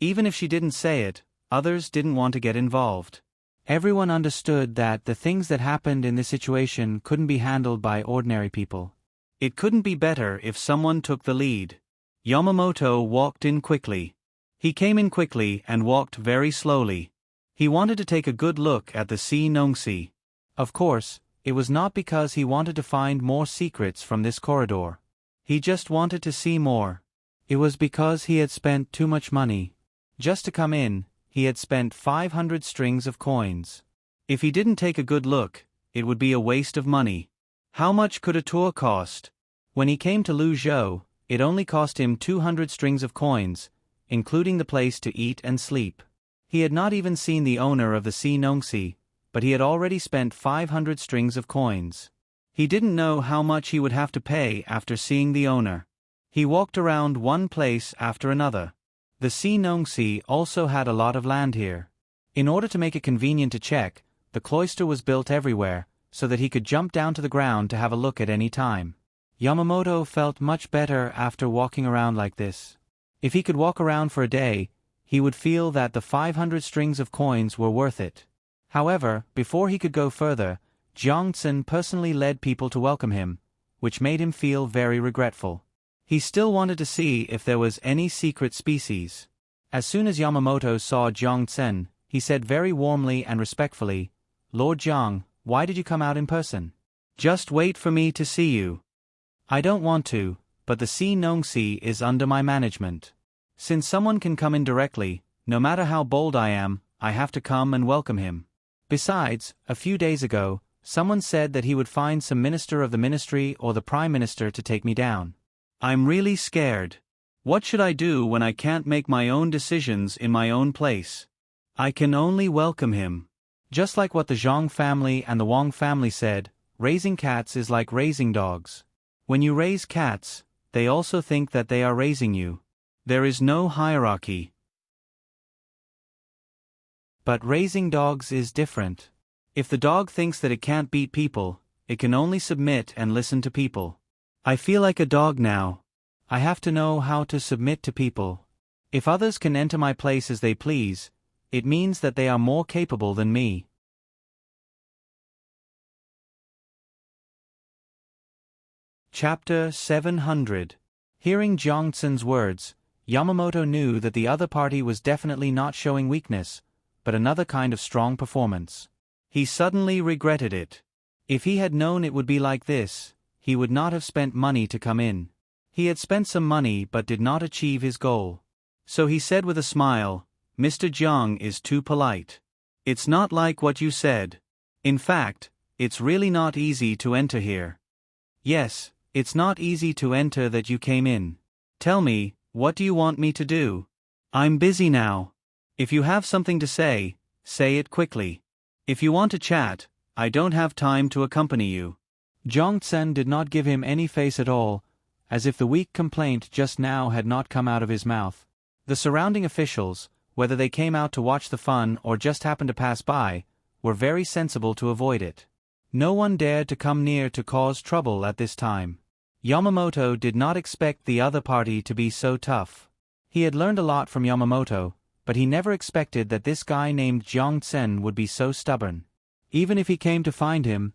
Even if she didn't say it, others didn't want to get involved. Everyone understood that the things that happened in this situation couldn't be handled by ordinary people. It couldn't be better if someone took the lead. Yamamoto walked in quickly. He came in quickly and walked very slowly. He wanted to take a good look at the Si Nongxi. Of course, it was not because he wanted to find more secrets from this corridor. He just wanted to see more. It was because he had spent too much money. Just to come in, he had spent 500 strings of coins. If he didn't take a good look, it would be a waste of money. How much could a tour cost? When he came to Luzhou, it only cost him 200 strings of coins, including the place to eat and sleep. He had not even seen the owner of the Si Nongxi, but he had already spent 500 strings of coins. He didn't know how much he would have to pay after seeing the owner. He walked around one place after another. The Si Nongxi also had a lot of land here. In order to make it convenient to check, the cloister was built everywhere, so that he could jump down to the ground to have a look at any time. Yamamoto felt much better after walking around like this. If he could walk around for a day, he would feel that the 500 strings of coins were worth it. However, before he could go further, Jiang Tsen personally led people to welcome him, which made him feel very regretful. He still wanted to see if there was any secret species. As soon as Yamamoto saw Jiang Tsen, he said very warmly and respectfully, "Lord Jiang, why did you come out in person? Just wait for me to see you." "I don't want to, but the Si Nongxi is under my management. Since someone can come in directly, no matter how bold I am, I have to come and welcome him. Besides, a few days ago, someone said that he would find some minister of the ministry or the prime minister to take me down. I'm really scared. What should I do when I can't make my own decisions in my own place? I can only welcome him." Just like what the Zhang family and the Wang family said, raising cats is like raising dogs. When you raise cats, they also think that they are raising you. There is no hierarchy. But raising dogs is different. If the dog thinks that it can't beat people, it can only submit and listen to people. I feel like a dog now. I have to know how to submit to people. If others can enter my place as they please, it means that they are more capable than me. Chapter 700. Hearing Jiang Tsun's words, Yamamoto knew that the other party was definitely not showing weakness, but another kind of strong performance. He suddenly regretted it. If he had known it would be like this, he would not have spent money to come in. He had spent some money but did not achieve his goal. So he said with a smile, "Mr. Jiang is too polite. It's not like what you said. In fact, it's really not easy to enter here." "Yes, it's not easy to enter that you came in. Tell me, what do you want me to do? I'm busy now. If you have something to say it quickly. If you want to chat, I don't have time to accompany you." Jiang Tsun did not give him any face at all, as if the weak complaint just now had not come out of his mouth. The surrounding officials, whether they came out to watch the fun or just happened to pass by, were very sensible to avoid it. No one dared to come near to cause trouble at this time. Yamamoto did not expect the other party to be so tough. He had learned a lot from Yamamoto, but he never expected that this guy named Jiang Tsun would be so stubborn. Even if he came to find him,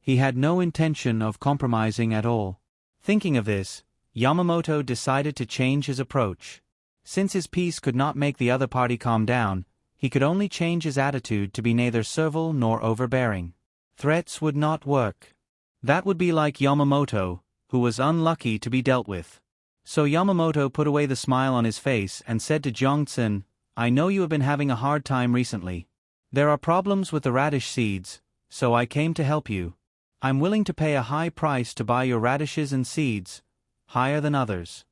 he had no intention of compromising at all. Thinking of this, Yamamoto decided to change his approach. Since his peace could not make the other party calm down, he could only change his attitude to be neither servile nor overbearing. Threats would not work. That would be like Yamamoto, who was unlucky to be dealt with. So Yamamoto put away the smile on his face and said to Jiang Tsun, "I know you have been having a hard time recently. There are problems with the radish seeds, so I came to help you. I'm willing to pay a high price to buy your radishes and seeds, higher than others."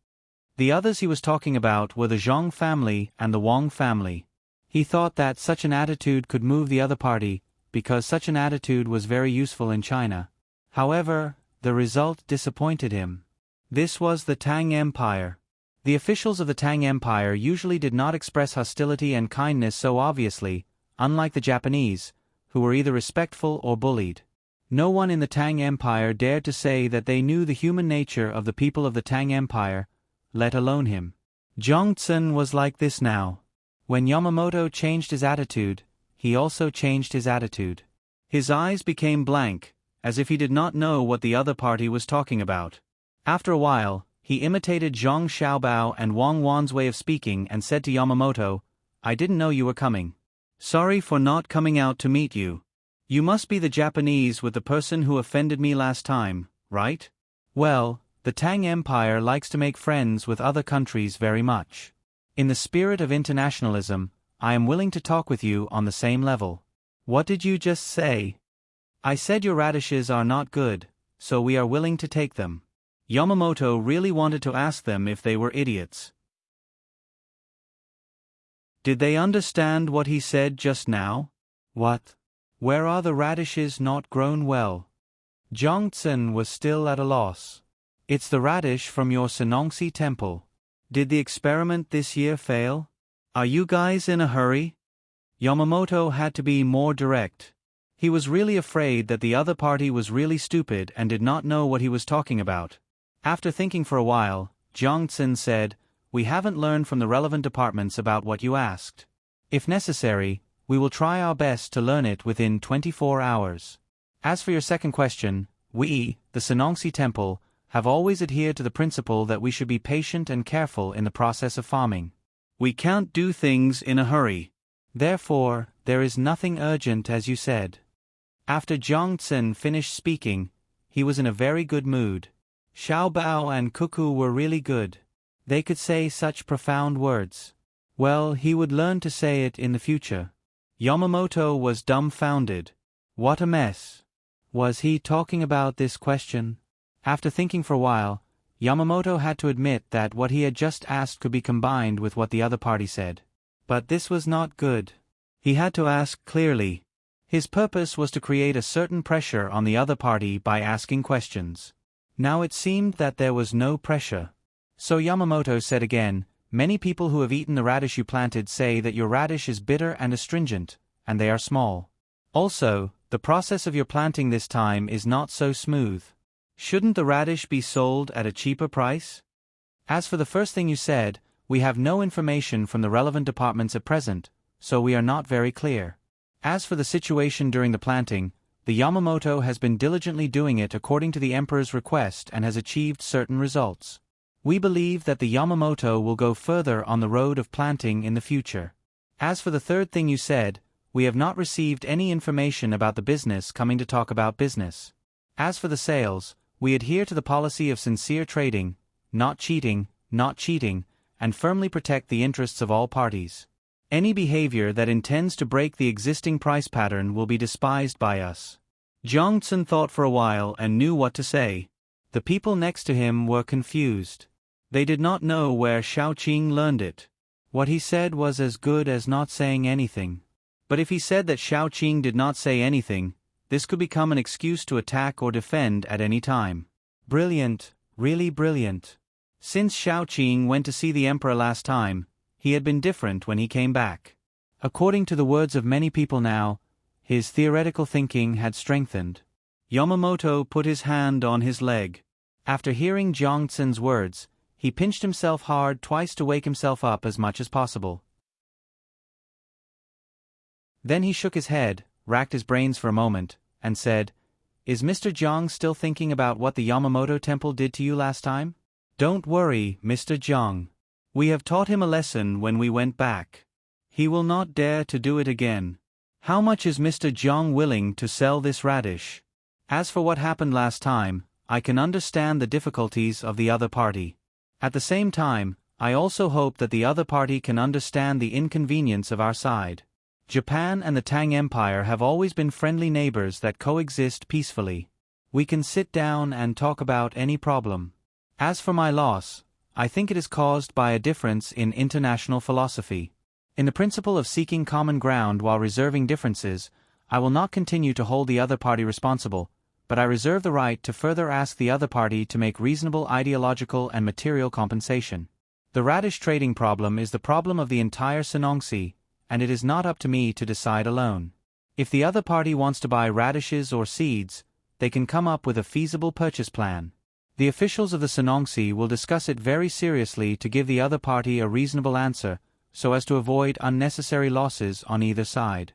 The others he was talking about were the Zhang family and the Wang family. He thought that such an attitude could move the other party, because such an attitude was very useful in China. However, the result disappointed him. This was the Tang Empire. The officials of the Tang Empire usually did not express hostility and kindness so obviously, unlike the Japanese, who were either respectful or bullied. No one in the Tang Empire dared to say that they knew the human nature of the people of the Tang Empire, let alone him. Jiang Tsun was like this now. When Yamamoto changed his attitude, he also changed his attitude. His eyes became blank, as if he did not know what the other party was talking about. After a while, he imitated Zhang Xiaobao and Wang Wan's way of speaking and said to Yamamoto, "I didn't know you were coming. Sorry for not coming out to meet you. You must be the Japanese with the person who offended me last time, right? Well, the Tang Empire likes to make friends with other countries very much. In the spirit of internationalism, I am willing to talk with you on the same level." "What did you just say?" "I said your radishes are not good, so we are willing to take them." Yamamoto really wanted to ask them if they were idiots. Did they understand what he said just now? What? Where are the radishes not grown well? Jiang Tsun was still at a loss. "It's the radish from your Senongsi temple. Did the experiment this year fail? Are you guys in a hurry?" Yamamoto had to be more direct. He was really afraid that the other party was really stupid and did not know what he was talking about. After thinking for a while, Jiang Tsun said, "We haven't learned from the relevant departments about what you asked. If necessary, we will try our best to learn it within 24 hours. As for your second question, we, the Senongsi Temple, have always adhered to the principle that we should be patient and careful in the process of farming. We can't do things in a hurry. Therefore, there is nothing urgent as you said." After Jiang Tsun finished speaking, he was in a very good mood. Xiao Bao and Cuckoo were really good. They could say such profound words. Well, he would learn to say it in the future. Yamamoto was dumbfounded. What a mess. Was he talking about this question? After thinking for a while, Yamamoto had to admit that what he had just asked could be combined with what the other party said. But this was not good. He had to ask clearly. His purpose was to create a certain pressure on the other party by asking questions. Now it seemed that there was no pressure. So Yamamoto said again, "Many people who have eaten the radish you planted say that your radish is bitter and astringent, and they are small. Also, the process of your planting this time is not so smooth. Shouldn't the radish be sold at a cheaper price? As for the first thing you said, we have no information from the relevant departments at present, so we are not very clear. As for the situation during the planting, the Yamamoto has been diligently doing it according to the Emperor's request and has achieved certain results. We believe that the Yamamoto will go further on the road of planting in the future. As for the third thing you said, we have not received any information about the business coming to talk about business. As for the sales, we adhere to the policy of sincere trading, not cheating, and firmly protect the interests of all parties. Any behavior that intends to break the existing price pattern will be despised by us." Jiang Tsun thought for a while and knew what to say. The people next to him were confused. They did not know where Shaoqing learned it. What he said was as good as not saying anything. But if he said that Shaoqing did not say anything, this could become an excuse to attack or defend at any time. Brilliant, really brilliant. Since Shaoqing went to see the Emperor last time, he had been different when he came back. According to the words of many people now, his theoretical thinking had strengthened. Yamamoto put his hand on his leg. After hearing Jiang Tsun's words, he pinched himself hard twice to wake himself up as much as possible. Then he shook his head, racked his brains for a moment, and said, "Is Mr. Jiang still thinking about what the Yamamoto temple did to you last time? Don't worry, Mr. Jiang. We have taught him a lesson when we went back. He will not dare to do it again. How much is Mr. Jiang willing to sell this radish? As for what happened last time, I can understand the difficulties of the other party. At the same time, I also hope that the other party can understand the inconvenience of our side. Japan and the Tang Empire have always been friendly neighbors that coexist peacefully. We can sit down and talk about any problem. As for my loss, I think it is caused by a difference in international philosophy. In the principle of seeking common ground while reserving differences, I will not continue to hold the other party responsible, but I reserve the right to further ask the other party to make reasonable ideological and material compensation. The radish trading problem is the problem of the entire Senongsi, and it is not up to me to decide alone. If the other party wants to buy radishes or seeds, they can come up with a feasible purchase plan. The officials of the Senongsi will discuss it very seriously to give the other party a reasonable answer, so as to avoid unnecessary losses on either side."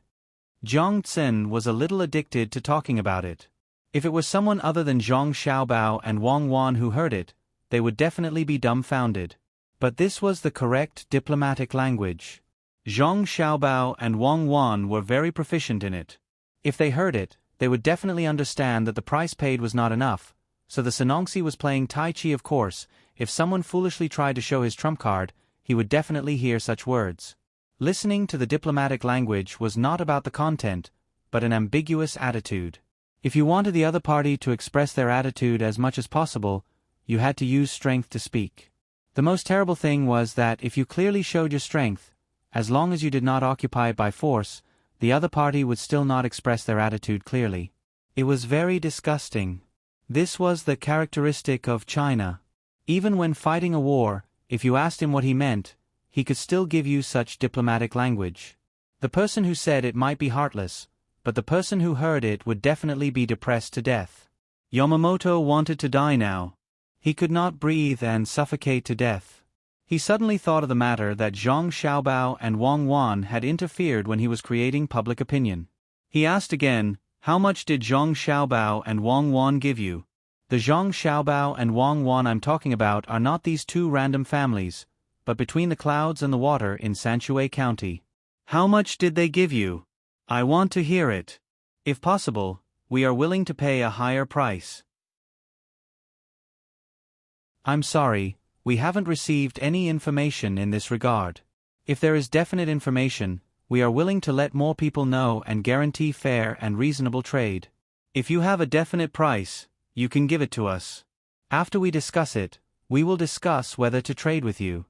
Jiang Tsun was a little addicted to talking about it. If it was someone other than Zhang Xiaobao and Wang Wan who heard it, they would definitely be dumbfounded. But this was the correct diplomatic language. Zhang Xiaobao and Wang Wan were very proficient in it. If they heard it, they would definitely understand that the price paid was not enough, so the Senongsi was playing Tai Chi. Of course, if someone foolishly tried to show his trump card, he would definitely hear such words. Listening to the diplomatic language was not about the content, but an ambiguous attitude. If you wanted the other party to express their attitude as much as possible, you had to use strength to speak. The most terrible thing was that if you clearly showed your strength, as long as you did not occupy it by force, the other party would still not express their attitude clearly. It was very disgusting. This was the characteristic of China. Even when fighting a war, if you asked him what he meant, he could still give you such diplomatic language. The person who said it might be heartless, but the person who heard it would definitely be depressed to death. Yamamoto wanted to die now. He could not breathe and suffocate to death. He suddenly thought of the matter that Zhang Xiaobao and Wang Wan had interfered when he was creating public opinion. He asked again, "How much did Zhang Xiaobao and Wang Wan give you?" The Zhang Xiaobao and Wang Wan I'm talking about are not these two random families, but between the clouds and the water in Sanshui County. How much did they give you? I want to hear it. If possible, we are willing to pay a higher price. I'm sorry, we haven't received any information in this regard. If there is definite information, we are willing to let more people know and guarantee fair and reasonable trade. If you have a definite price, you can give it to us. After we discuss it, we will discuss whether to trade with you.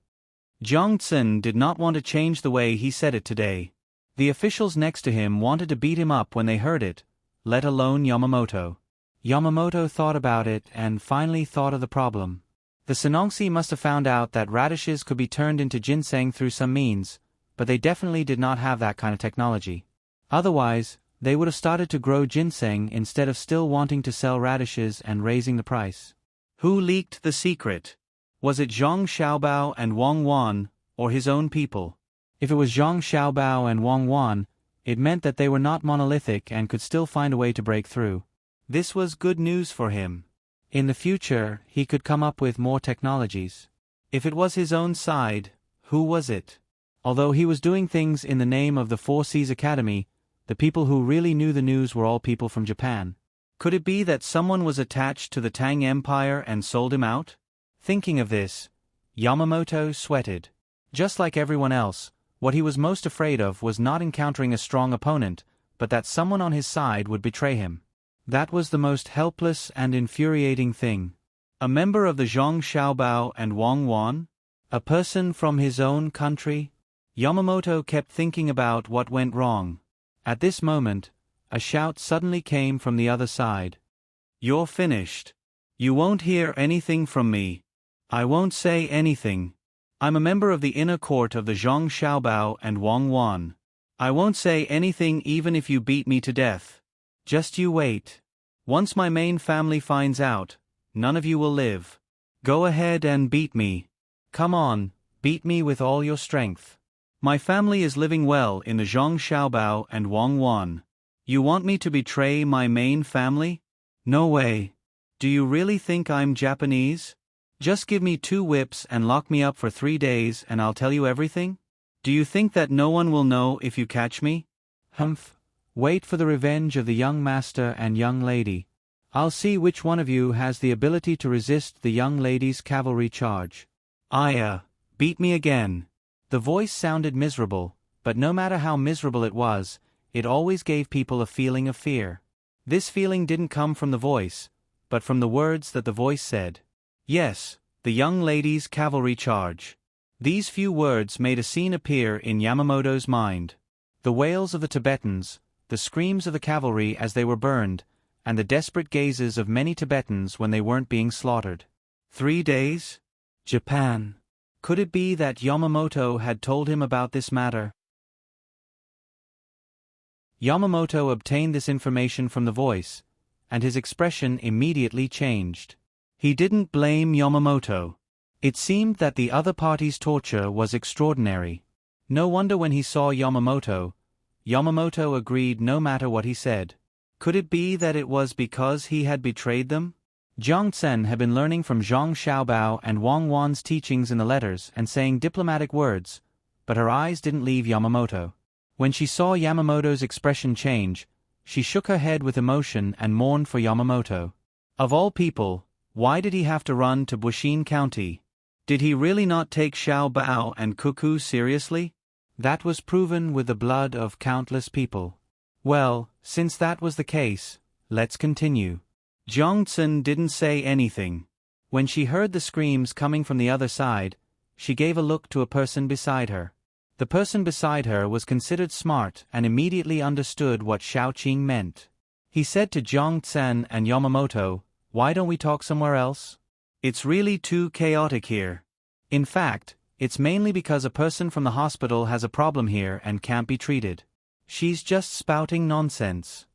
Jiang Tsun did not want to change the way he said it today. The officials next to him wanted to beat him up when they heard it, let alone Yamamoto. Yamamoto thought about it and finally thought of the problem. The Senongsi must have found out that radishes could be turned into ginseng through some means, but they definitely did not have that kind of technology. Otherwise, they would have started to grow ginseng instead of still wanting to sell radishes and raising the price. Who leaked the secret? Was it Zhang Xiaobao and Wang Wan, or his own people? If it was Zhang Xiaobao and Wang Wan, it meant that they were not monolithic and could still find a way to break through. This was good news for him. In the future, he could come up with more technologies. If it was his own side, who was it? Although he was doing things in the name of the Four Seas Academy, the people who really knew the news were all people from Japan. Could it be that someone was attached to the Tang Empire and sold him out? Thinking of this, Yamamoto sweated. Just like everyone else, what he was most afraid of was not encountering a strong opponent, but that someone on his side would betray him. That was the most helpless and infuriating thing. A member of the Zhang Xiaobao and Wang Wan? A person from his own country? Yamamoto kept thinking about what went wrong. At this moment, a shout suddenly came from the other side. "You're finished. You won't hear anything from me. I won't say anything. I'm a member of the inner court of the Zhang Xiaobao and Wang Wan. I won't say anything even if you beat me to death. Just you wait. Once my main family finds out, none of you will live. Go ahead and beat me. Come on, beat me with all your strength. My family is living well in the Zhang Xiaobao and Wang Wan. You want me to betray my main family? No way. Do you really think I'm Japanese? Just give me 2 whips and lock me up for 3 days and I'll tell you everything? Do you think that no one will know if you catch me? Humph. Wait for the revenge of the young master and young lady. I'll see which one of you has the ability to resist the young lady's cavalry charge. Beat me again." The voice sounded miserable, but no matter how miserable it was, it always gave people a feeling of fear. This feeling didn't come from the voice, but from the words that the voice said. Yes, the young lady's cavalry charge. These few words made a scene appear in Yamamoto's mind. The wails of the Tibetans, the screams of the cavalry as they were burned, and the desperate gazes of many Tibetans when they weren't being slaughtered. 3 days? Japan. Could it be that Yamamoto had told him about this matter? Yamamoto obtained this information from the voice, and his expression immediately changed. He didn't blame Yamamoto. It seemed that the other party's torture was extraordinary. No wonder when he saw Yamamoto agreed no matter what he said. Could it be that it was because he had betrayed them? Jiang Tsen had been learning from Zhang Xiaobao and Wang Wan's teachings in the letters and saying diplomatic words, but her eyes didn't leave Yamamoto. When she saw Yamamoto's expression change, she shook her head with emotion and mourned for Yamamoto. Of all people, why did he have to run to Bushin County? Did he really not take Xiaobao and Cuckoo seriously? That was proven with the blood of countless people. Well, since that was the case, let's continue. Jiang Tsen didn't say anything. When she heard the screams coming from the other side, she gave a look to a person beside her. The person beside her was considered smart and immediately understood what Shaoqing meant. He said to Jiang Tsen and Yamamoto, "Why don't we talk somewhere else? It's really too chaotic here. In fact, it's mainly because a person from the hospital has a problem here and can't be treated. She's just spouting nonsense."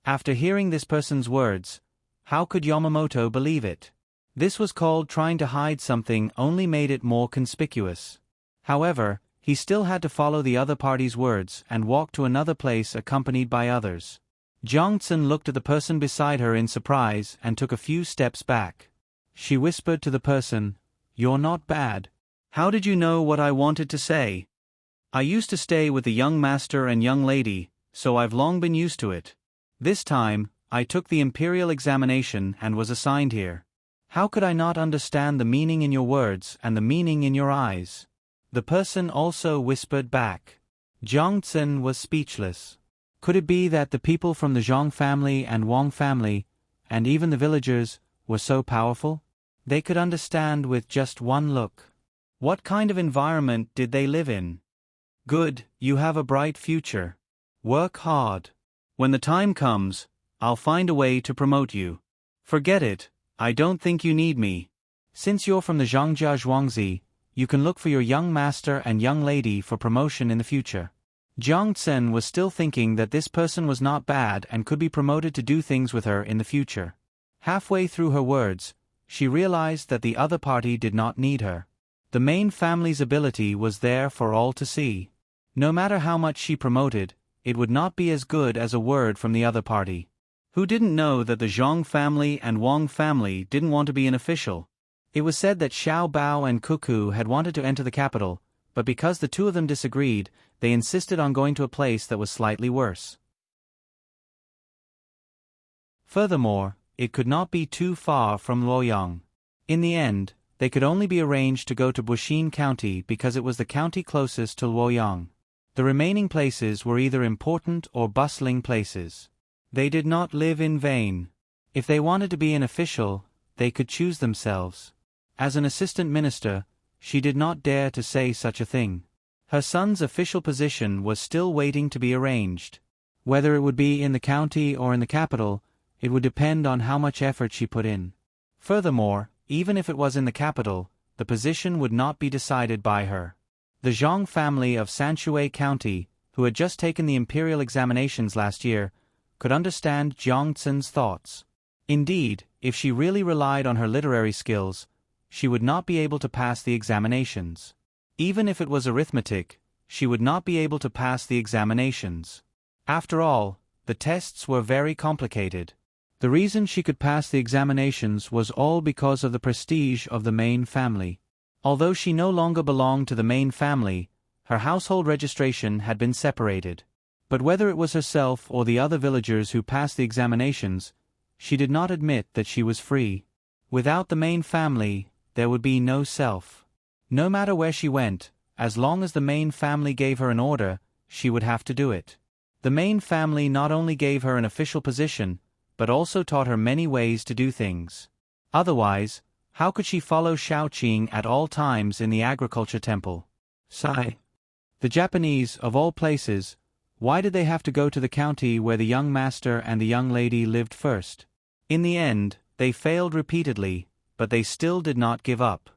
After hearing this person's words, how could Yamamoto believe it? This was called trying to hide something only made it more conspicuous. However, he still had to follow the other party's words and walk to another place accompanied by others. Jiang Tsen looked at the person beside her in surprise and took a few steps back. She whispered to the person, "You're not bad. How did you know what I wanted to say? I used to stay with the young master and young lady, so I've long been used to it. This time, I took the imperial examination and was assigned here. How could I not understand the meaning in your words and the meaning in your eyes?" The person also whispered back. Jiang Tsen was speechless. Could it be that the people from the Zhang family and Wang family, and even the villagers, were so powerful? They could understand with just one look. What kind of environment did they live in? Good, you have a bright future. Work hard. When the time comes, I'll find a way to promote you. Forget it, I don't think you need me. Since you're from the Zhangjia Zhuangzi, you can look for your young master and young lady for promotion in the future. Jiang Tsen was still thinking that this person was not bad and could be promoted to do things with her in the future. Halfway through her words, she realized that the other party did not need her. The main family's ability was there for all to see. No matter how much she promoted, it would not be as good as a word from the other party. Who didn't know that the Zhang family and Wang family didn't want to be an official? It was said that Xiao Bao and Cuckoo had wanted to enter the capital, but because the two of them disagreed, they insisted on going to a place that was slightly worse. Furthermore, it could not be too far from Luoyang. In the end, they could only be arranged to go to Buxin County because it was the county closest to Luoyang. The remaining places were either important or bustling places. They did not live in vain. If they wanted to be an official, they could choose themselves. As an assistant minister, she did not dare to say such a thing. Her son's official position was still waiting to be arranged. Whether it would be in the county or in the capital, it would depend on how much effort she put in. Furthermore, even if it was in the capital, the position would not be decided by her. The Zhang family of Sanshui County, who had just taken the imperial examinations last year, could understand Jiang Tsen's thoughts. Indeed, if she really relied on her literary skills, she would not be able to pass the examinations. Even if it was arithmetic, she would not be able to pass the examinations. After all, the tests were very complicated. The reason she could pass the examinations was all because of the prestige of the main family. Although she no longer belonged to the main family, her household registration had been separated. But whether it was herself or the other villagers who passed the examinations, she did not admit that she was free. Without the main family, there would be no self. No matter where she went, as long as the main family gave her an order, she would have to do it. The main family not only gave her an official position, but also taught her many ways to do things. Otherwise, how could she follow Shaoqing at all times in the agriculture temple? Sigh. The Japanese, of all places, why did they have to go to the county where the young master and the young lady lived first? In the end, they failed repeatedly, but they still did not give up.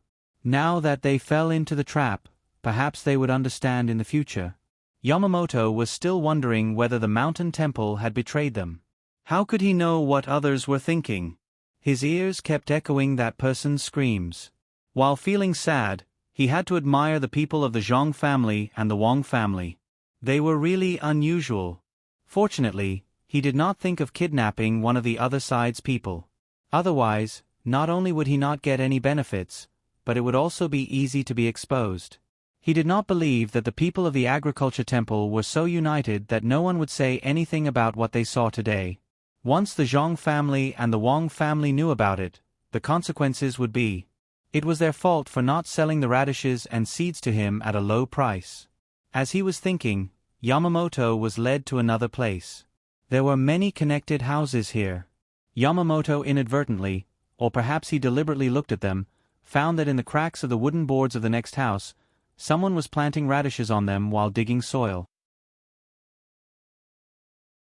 Now that they fell into the trap, perhaps they would understand in the future. Yamamoto was still wondering whether the mountain temple had betrayed them. How could he know what others were thinking? His ears kept echoing that person's screams. While feeling sad, he had to admire the people of the Zhang family and the Wang family. They were really unusual. Fortunately, he did not think of kidnapping one of the other side's people. Otherwise, not only would he not get any benefits, but it would also be easy to be exposed. He did not believe that the people of the agriculture temple were so united that no one would say anything about what they saw today. Once the Zhang family and the Wang family knew about it, the consequences would be. It was their fault for not selling the radishes and seeds to him at a low price. As he was thinking, Yamamoto was led to another place. There were many connected houses here. Yamamoto inadvertently, or perhaps he deliberately looked at them, found that in the cracks of the wooden boards of the next house, someone was planting radishes on them while digging soil.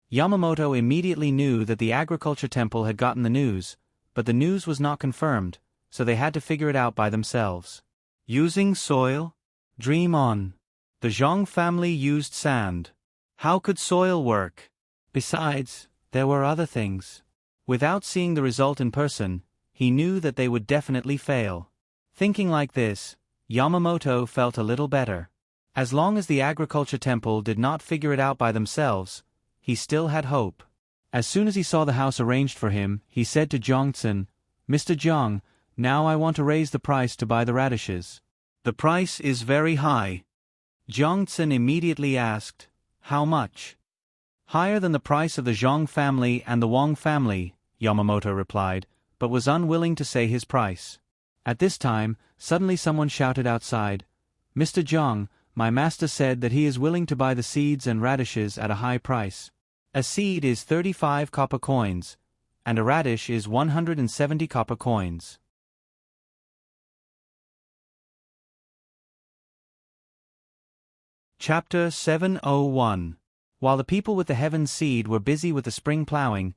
Yamamoto immediately knew that the agriculture temple had gotten the news, but the news was not confirmed, so they had to figure it out by themselves. Using soil? Dream on. The Zhang family used sand. How could soil work? Besides, there were other things. Without seeing the result in person, he knew that they would definitely fail. Thinking like this, Yamamoto felt a little better. As long as the agriculture temple did not figure it out by themselves, he still had hope. As soon as he saw the house arranged for him, he said to Jiang Tsen, "Mr. Jiang, now I want to raise the price to buy the radishes." "The price is very high." Jiang Tsen immediately asked, "How much?" "Higher than the price of the Zhang family and the Wang family," Yamamoto replied, but was unwilling to say his price. At this time, suddenly someone shouted outside, "Mr. Jiang, my master said that he is willing to buy the seeds and radishes at a high price. A seed is 35 copper coins, and a radish is 170 copper coins. Chapter 701. While the people with the Heaven Seed were busy with the spring plowing,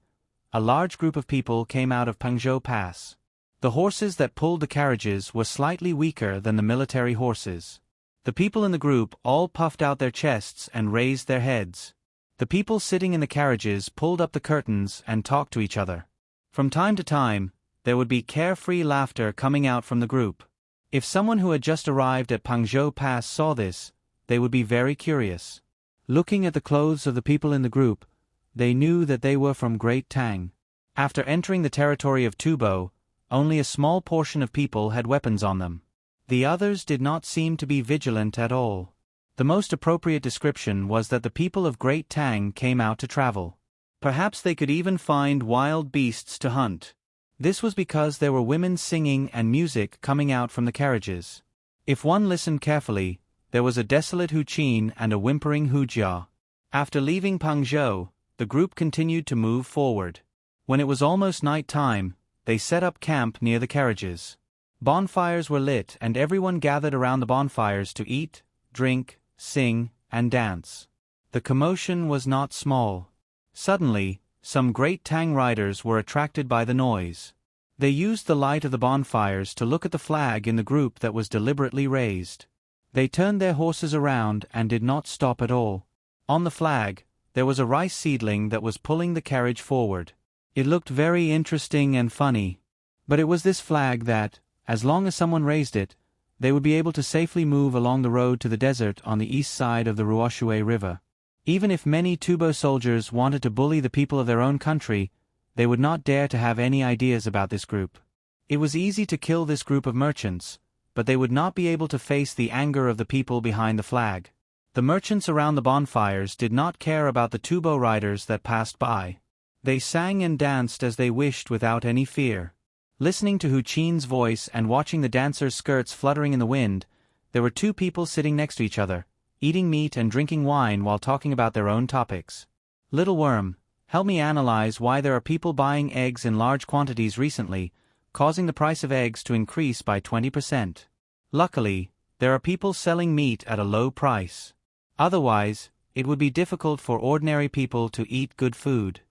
a large group of people came out of Pangzhou Pass. The horses that pulled the carriages were slightly weaker than the military horses. The people in the group all puffed out their chests and raised their heads. The people sitting in the carriages pulled up the curtains and talked to each other. From time to time, there would be carefree laughter coming out from the group. If someone who had just arrived at Pangzhou Pass saw this, they would be very curious. Looking at the clothes of the people in the group, they knew that they were from Great Tang. After entering the territory of Tubo, only a small portion of people had weapons on them. The others did not seem to be vigilant at all. The most appropriate description was that the people of Great Tang came out to travel. Perhaps they could even find wild beasts to hunt. This was because there were women singing and music coming out from the carriages. If one listened carefully, there was a desolate Huqin and a whimpering Hujia. After leaving Pangzhou, the group continued to move forward. When it was almost night time, they set up camp near the carriages. Bonfires were lit and everyone gathered around the bonfires to eat, drink, sing, and dance. The commotion was not small. Suddenly, some Great Tang riders were attracted by the noise. They used the light of the bonfires to look at the flag in the group that was deliberately raised. They turned their horses around and did not stop at all. On the flag, there was a rice seedling that was pulling the carriage forward. It looked very interesting and funny. But it was this flag that, as long as someone raised it, they would be able to safely move along the road to the desert on the east side of the Ruoshui River. Even if many Tubo soldiers wanted to bully the people of their own country, they would not dare to have any ideas about this group. It was easy to kill this group of merchants, but they would not be able to face the anger of the people behind the flag. The merchants around the bonfires did not care about the Tubo riders that passed by. They sang and danced as they wished without any fear. Listening to Huqin's voice and watching the dancers' skirts fluttering in the wind, there were two people sitting next to each other, eating meat and drinking wine while talking about their own topics. Little Worm, help me analyze why there are people buying eggs in large quantities recently, causing the price of eggs to increase by 20%. Luckily, there are people selling meat at a low price. Otherwise, it would be difficult for ordinary people to eat good food.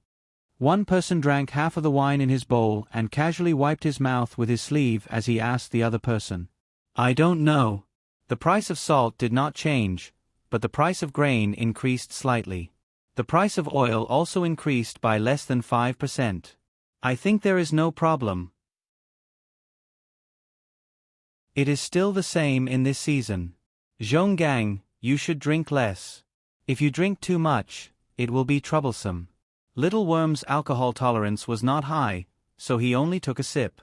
One person drank half of the wine in his bowl and casually wiped his mouth with his sleeve as he asked the other person, "I don't know." The price of salt did not change, but the price of grain increased slightly. The price of oil also increased by less than 5%. I think there is no problem. It is still the same in this season. Zhonggang, you should drink less. If you drink too much, it will be troublesome. Little Worm's alcohol tolerance was not high, so he only took a sip.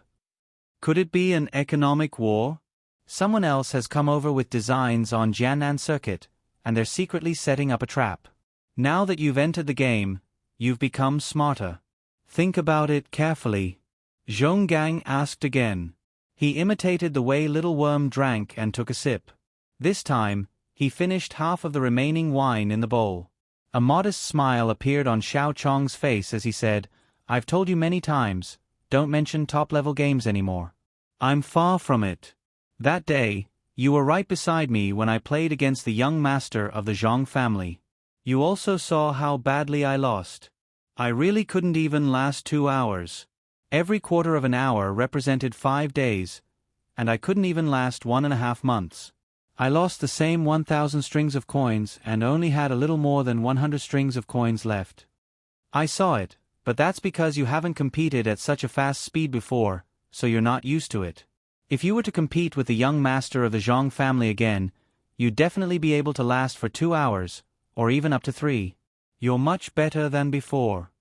Could it be an economic war? Someone else has come over with designs on Jiannan Circuit, and they're secretly setting up a trap. Now that you've entered the game, you've become smarter. Think about it carefully. Zhonggang asked again. He imitated the way Little Worm drank and took a sip. This time, he finished half of the remaining wine in the bowl. A modest smile appeared on Xiao Chong's face as he said, "I've told you many times, don't mention top-level games anymore. I'm far from it. That day, you were right beside me when I played against the young master of the Zhang family. You also saw how badly I lost. I really couldn't even last 2 hours. Every quarter of an hour represented 5 days, and I couldn't even last 1.5 months. I lost the same 1,000 strings of coins and only had a little more than 100 strings of coins left. I saw it, but that's because you haven't competed at such a fast speed before, so you're not used to it. If you were to compete with the young master of the Zhang family again, you'd definitely be able to last for 2 hours, or even up to 3. You're much better than before."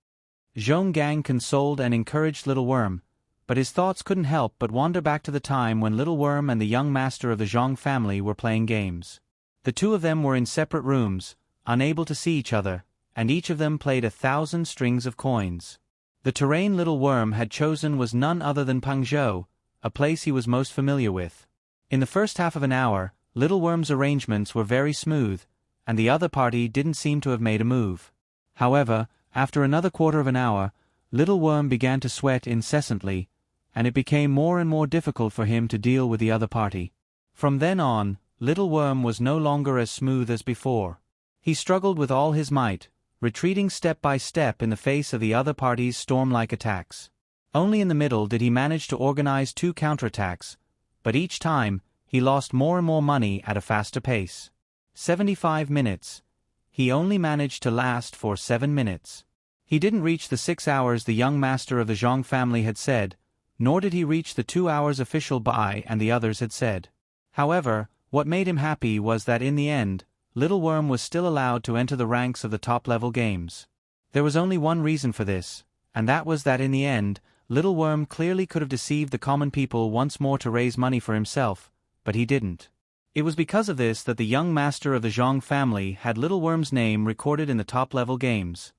Zhonggang consoled and encouraged Little Worm, but his thoughts couldn't help but wander back to the time when Little Worm and the young master of the Zhang family were playing games. The two of them were in separate rooms, unable to see each other, and each of them played 1,000 strings of coins. The terrain Little Worm had chosen was none other than Pangzhou, a place he was most familiar with. In the first half of an hour, Little Worm's arrangements were very smooth, and the other party didn't seem to have made a move. However, after another quarter of an hour, Little Worm began to sweat incessantly, and it became more and more difficult for him to deal with the other party. From then on, Little Worm was no longer as smooth as before. He struggled with all his might, retreating step by step in the face of the other party's storm-like attacks. Only in the middle did he manage to organize 2 counterattacks, but each time, he lost more and more money at a faster pace. 75 minutes. He only managed to last for 7 minutes. He didn't reach the 6 hours the young master of the Zhang family had said, nor did he reach the 2 hours official Bai and the others had said. However, what made him happy was that in the end, Little Worm was still allowed to enter the ranks of the top-level games. There was only one reason for this, and that was that in the end, Little Worm clearly could have deceived the common people once more to raise money for himself, but he didn't. It was because of this that the young master of the Zhang family had Little Worm's name recorded in the top-level games.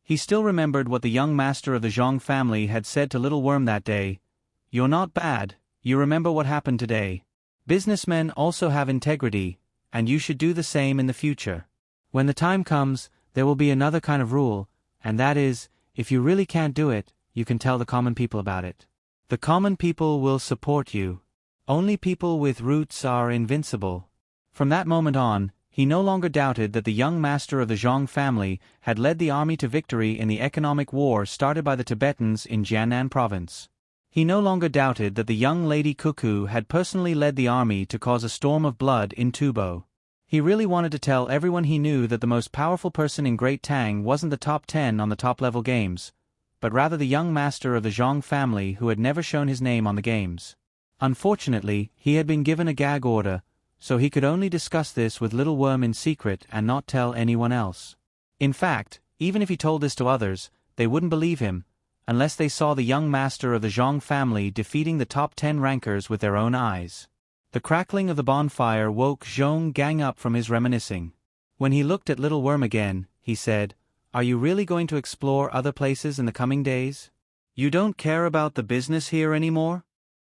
He still remembered what the young master of the Zhang family had said to Little Worm that day. "You're not bad, you remember what happened today. Businessmen also have integrity, and you should do the same in the future. When the time comes, there will be another kind of rule, and that is, if you really can't do it, you can tell the common people about it. The common people will support you. Only people with roots are invincible." From that moment on, he no longer doubted that the young master of the Zhang family had led the army to victory in the economic war started by the Tibetans in Jiannan province. He no longer doubted that the young lady Cuckoo had personally led the army to cause a storm of blood in Tubo. He really wanted to tell everyone he knew that the most powerful person in Great Tang wasn't the top 10 on the top-level games, but rather the young master of the Zhang family who had never shown his name on the games. Unfortunately, he had been given a gag order, so he could only discuss this with Little Worm in secret and not tell anyone else. In fact, even if he told this to others, they wouldn't believe him, unless they saw the young master of the Zhang family defeating the top 10 rankers with their own eyes. The crackling of the bonfire woke Zhong Gang up from his reminiscing. When he looked at Little Worm again, he said, "Are you really going to explore other places in the coming days? You don't care about the business here anymore?"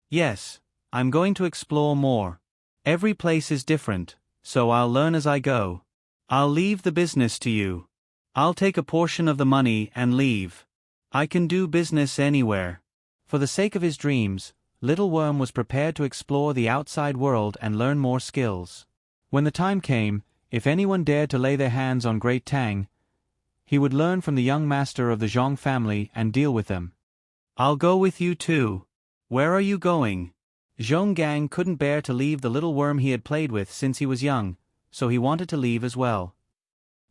"Yes, I'm going to explore more. Every place is different, so I'll learn as I go. I'll leave the business to you. I'll take a portion of the money and leave. I can do business anywhere." For the sake of his dreams, Little Worm was prepared to explore the outside world and learn more skills. When the time came, if anyone dared to lay their hands on Great Tang, he would learn from the young master of the Zhang family and deal with them. "I'll go with you too." "Where are you going?" Zhong Gang couldn't bear to leave the little worm he had played with since he was young, so he wanted to leave as well.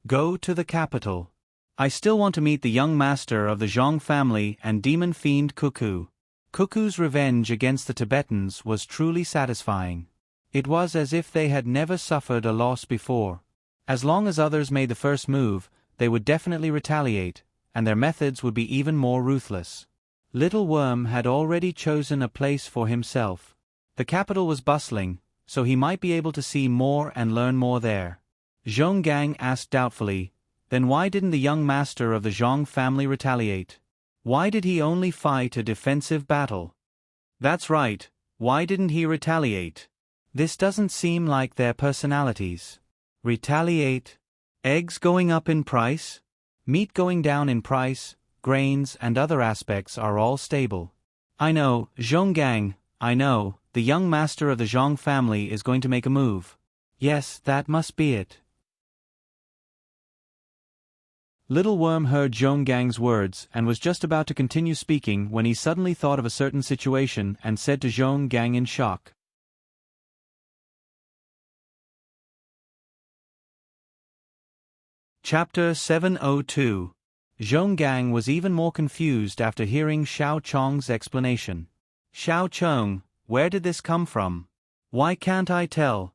"Go to the capital. I still want to meet the young master of the Zhang family and demon fiend Cuckoo." Cuckoo's revenge against the Tibetans was truly satisfying. It was as if they had never suffered a loss before. As long as others made the first move, they would definitely retaliate, and their methods would be even more ruthless. Little Worm had already chosen a place for himself. The capital was bustling, so he might be able to see more and learn more there. Zhong Gang asked doubtfully, "Then why didn't the young master of the Zhang family retaliate? Why did he only fight a defensive battle?" "That's right, why didn't he retaliate? This doesn't seem like their personalities." "Retaliate? Eggs going up in price? Meat going down in price, grains and other aspects are all stable." "I know, Zhong Gang, I know, the young master of the Zhang family is going to make a move." "Yes, that must be it." Little Worm heard Zhong Gang's words and was just about to continue speaking when he suddenly thought of a certain situation and said to Zhong Gang in shock, Chapter 702. Zhong Gang was even more confused after hearing Xiao Chong's explanation. "Xiao Chong, where did this come from? Why can't I tell?"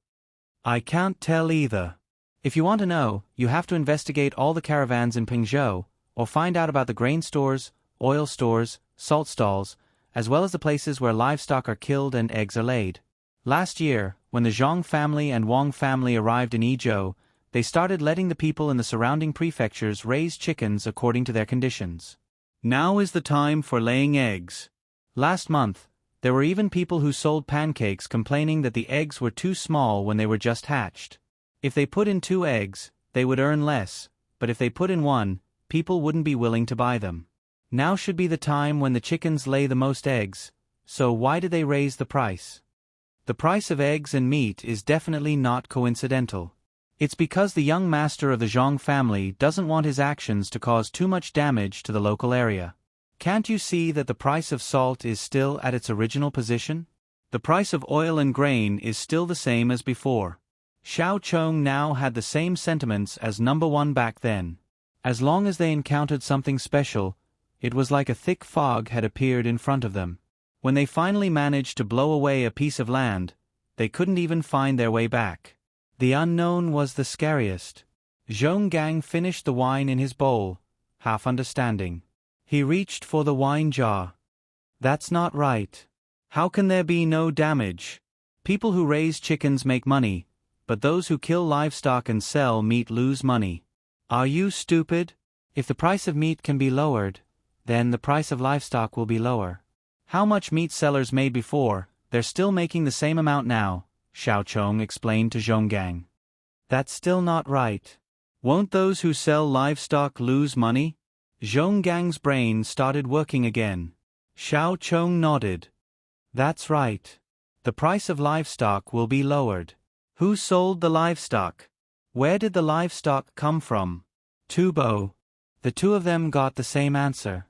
"I can't tell either. If you want to know, you have to investigate all the caravans in Pingzhou, or find out about the grain stores, oil stores, salt stalls, as well as the places where livestock are killed and eggs are laid." Last year, when the Zhang family and Wang family arrived in Yizhou, they started letting the people in the surrounding prefectures raise chickens according to their conditions. Now is the time for laying eggs. Last month, there were even people who sold pancakes complaining that the eggs were too small when they were just hatched. If they put in 2 eggs, they would earn less, but if they put in 1, people wouldn't be willing to buy them. Now should be the time when the chickens lay the most eggs, so why did they raise the price? The price of eggs and meat is definitely not coincidental. It's because the young master of the Zhang family doesn't want his actions to cause too much damage to the local area. Can't you see that the price of salt is still at its original position? The price of oil and grain is still the same as before. Xiao Chong now had the same sentiments as number one back then. As long as they encountered something special, it was like a thick fog had appeared in front of them. When they finally managed to blow away a piece of land, they couldn't even find their way back. The unknown was the scariest. Zhonggang finished the wine in his bowl, half understanding. He reached for the wine jar. That's not right. How can there be no damage? People who raise chickens make money, but those who kill livestock and sell meat lose money. Are you stupid? If the price of meat can be lowered, then the price of livestock will be lower. How much meat sellers made before, they're still making the same amount now, Xiao Chong explained to Zhonggang. That's still not right. Won't those who sell livestock lose money? Zhonggang's brain started working again. Xiao Chong nodded. That's right. The price of livestock will be lowered. Who sold the livestock? Where did the livestock come from? Tubo. The two of them got the same answer.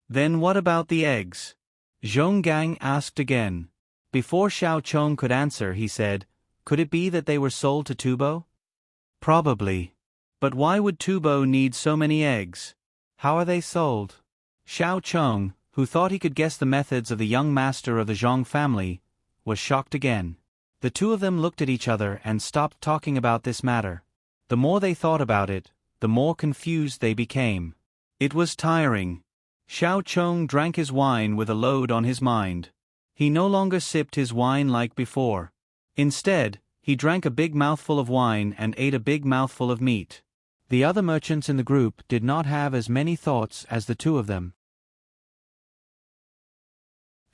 Then what about the eggs? Zhonggang asked again. Before Xiao Chong could answer, he said, could it be that they were sold to Tubo? Probably. But why would Tubo need so many eggs? How are they sold? Xiao Chong, who thought he could guess the methods of the young master of the Zhang family, was shocked again. The two of them looked at each other and stopped talking about this matter. The more they thought about it, the more confused they became. It was tiring. Xiao Chong drank his wine with a load on his mind. He no longer sipped his wine like before. Instead, he drank a big mouthful of wine and ate a big mouthful of meat. The other merchants in the group did not have as many thoughts as the two of them.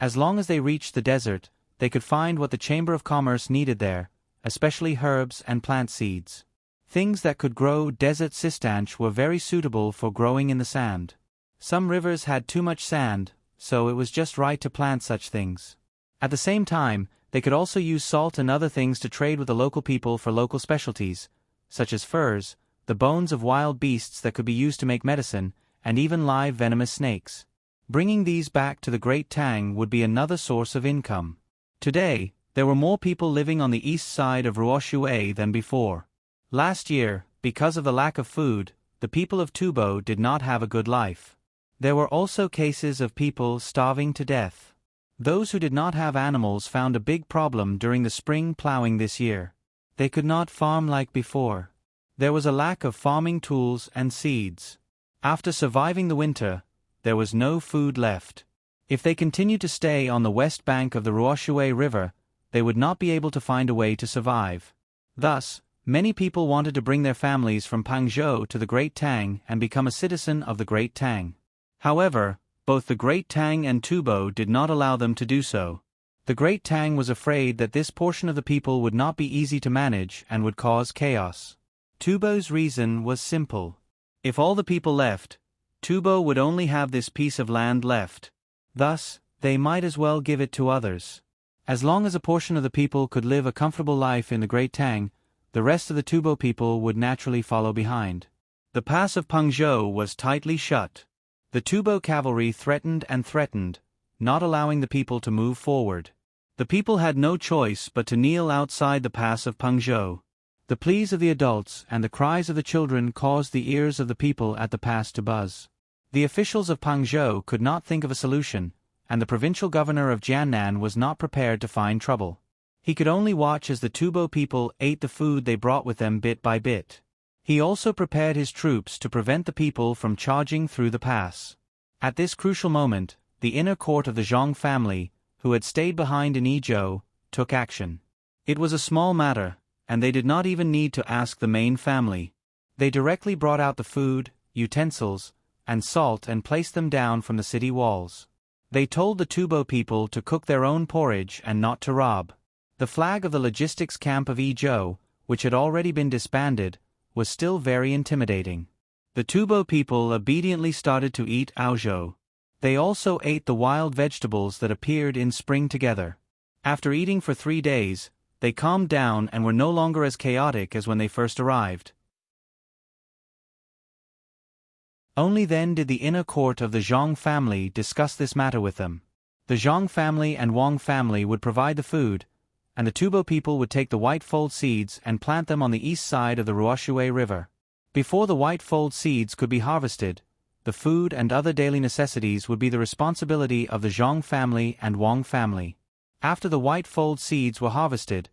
As long as they reached the desert, they could find what the Chamber of Commerce needed there, especially herbs and plant seeds. Things that could grow desert cistanche were very suitable for growing in the sand. Some rivers had too much sand, so it was just right to plant such things. At the same time, they could also use salt and other things to trade with the local people for local specialties, such as furs, the bones of wild beasts that could be used to make medicine, and even live venomous snakes. Bringing these back to the Great Tang would be another source of income. Today, there were more people living on the east side of Ruoshui than before. Last year, because of the lack of food, the people of Tubo did not have a good life. There were also cases of people starving to death. Those who did not have animals found a big problem during the spring plowing this year. They could not farm like before. There was a lack of farming tools and seeds. After surviving the winter, there was no food left. If they continued to stay on the west bank of the Ruoshui River, they would not be able to find a way to survive. Thus, many people wanted to bring their families from Pangzhou to the Great Tang and become a citizen of the Great Tang. However, both the Great Tang and Tubo did not allow them to do so. The Great Tang was afraid that this portion of the people would not be easy to manage and would cause chaos. Tubo's reason was simple. If all the people left, Tubo would only have this piece of land left. Thus, they might as well give it to others. As long as a portion of the people could live a comfortable life in the Great Tang, the rest of the Tubo people would naturally follow behind. The pass of Pangzhou was tightly shut. The Tubo cavalry threatened and threatened, not allowing the people to move forward. The people had no choice but to kneel outside the pass of Pangzhou. The pleas of the adults and the cries of the children caused the ears of the people at the pass to buzz. The officials of Pangzhou could not think of a solution, and the provincial governor of Jiannan was not prepared to find trouble. He could only watch as the Tubo people ate the food they brought with them bit by bit. He also prepared his troops to prevent the people from charging through the pass. At this crucial moment, the inner court of the Zhang family, who had stayed behind in Yizhou, took action. It was a small matter, and they did not even need to ask the main family. They directly brought out the food, utensils, and salt and placed them down from the city walls. They told the Tubo people to cook their own porridge and not to rob. The flag of the logistics camp of Yizhou, which had already been disbanded, was still very intimidating. The Tubo people obediently started to eat aozhou. They also ate the wild vegetables that appeared in spring together. After eating for 3 days, they calmed down and were no longer as chaotic as when they first arrived. Only then did the inner court of the Zhang family discuss this matter with them. The Zhang family and Wang family would provide the food, and the Tubo people would take the white fold seeds and plant them on the east side of the Ruoshui River. Before the white fold seeds could be harvested, the food and other daily necessities would be the responsibility of the Zhang family and Wang family. After the white fold seeds were harvested,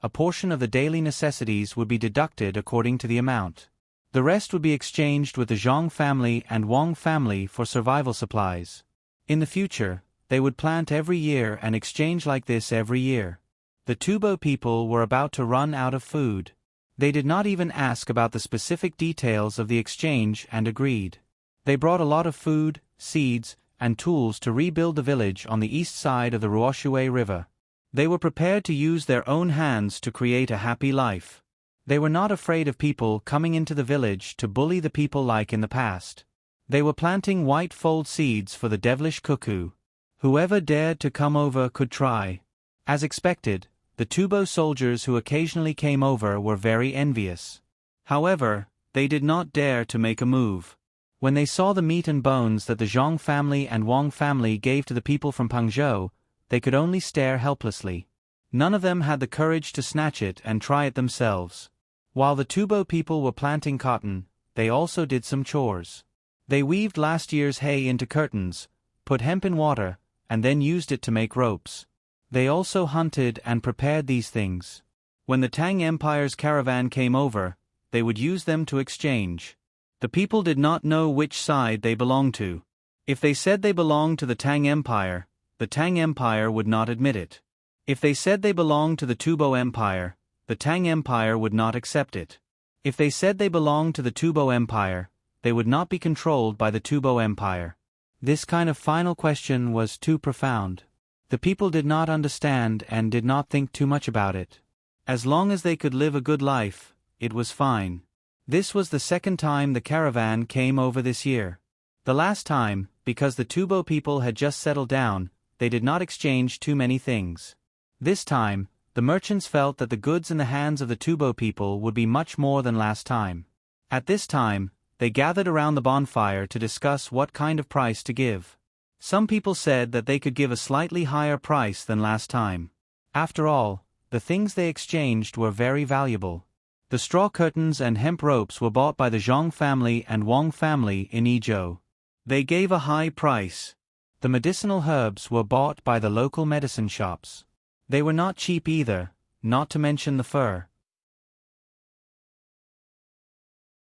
a portion of the daily necessities would be deducted according to the amount. The rest would be exchanged with the Zhang family and Wang family for survival supplies. In the future, they would plant every year and exchange like this every year. The Tubo people were about to run out of food. They did not even ask about the specific details of the exchange and agreed. They brought a lot of food, seeds, and tools to rebuild the village on the east side of the Ruoshui River. They were prepared to use their own hands to create a happy life. They were not afraid of people coming into the village to bully the people like in the past. They were planting white fold seeds for the devilish cuckoo. Whoever dared to come over could try. As expected, the Tubo soldiers who occasionally came over were very envious. However, they did not dare to make a move. When they saw the meat and bones that the Zhang family and Wang family gave to the people from Pangzhou, they could only stare helplessly. None of them had the courage to snatch it and try it themselves. While the Tubo people were planting cotton, they also did some chores. They weaved last year's hay into curtains, put hemp in water, and then used it to make ropes. They also hunted and prepared these things. When the Tang Empire's caravan came over, they would use them to exchange. The people did not know which side they belonged to. If they said they belonged to the Tang Empire, the Tang Empire would not admit it. If they said they belonged to the Tubo Empire, the Tang Empire would not accept it. If they said they belonged to the Tubo Empire, they would not be controlled by the Tubo Empire. This kind of final question was too profound. The people did not understand and did not think too much about it. As long as they could live a good life, it was fine. This was the second time the caravan came over this year. The last time, because the Tubo people had just settled down, they did not exchange too many things. This time, the merchants felt that the goods in the hands of the Tubo people would be much more than last time. At this time, they gathered around the bonfire to discuss what kind of price to give. Some people said that they could give a slightly higher price than last time. After all, the things they exchanged were very valuable. The straw curtains and hemp ropes were bought by the Zhang family and Wang family in Yizhou. They gave a high price. The medicinal herbs were bought by the local medicine shops. They were not cheap either, not to mention the fur.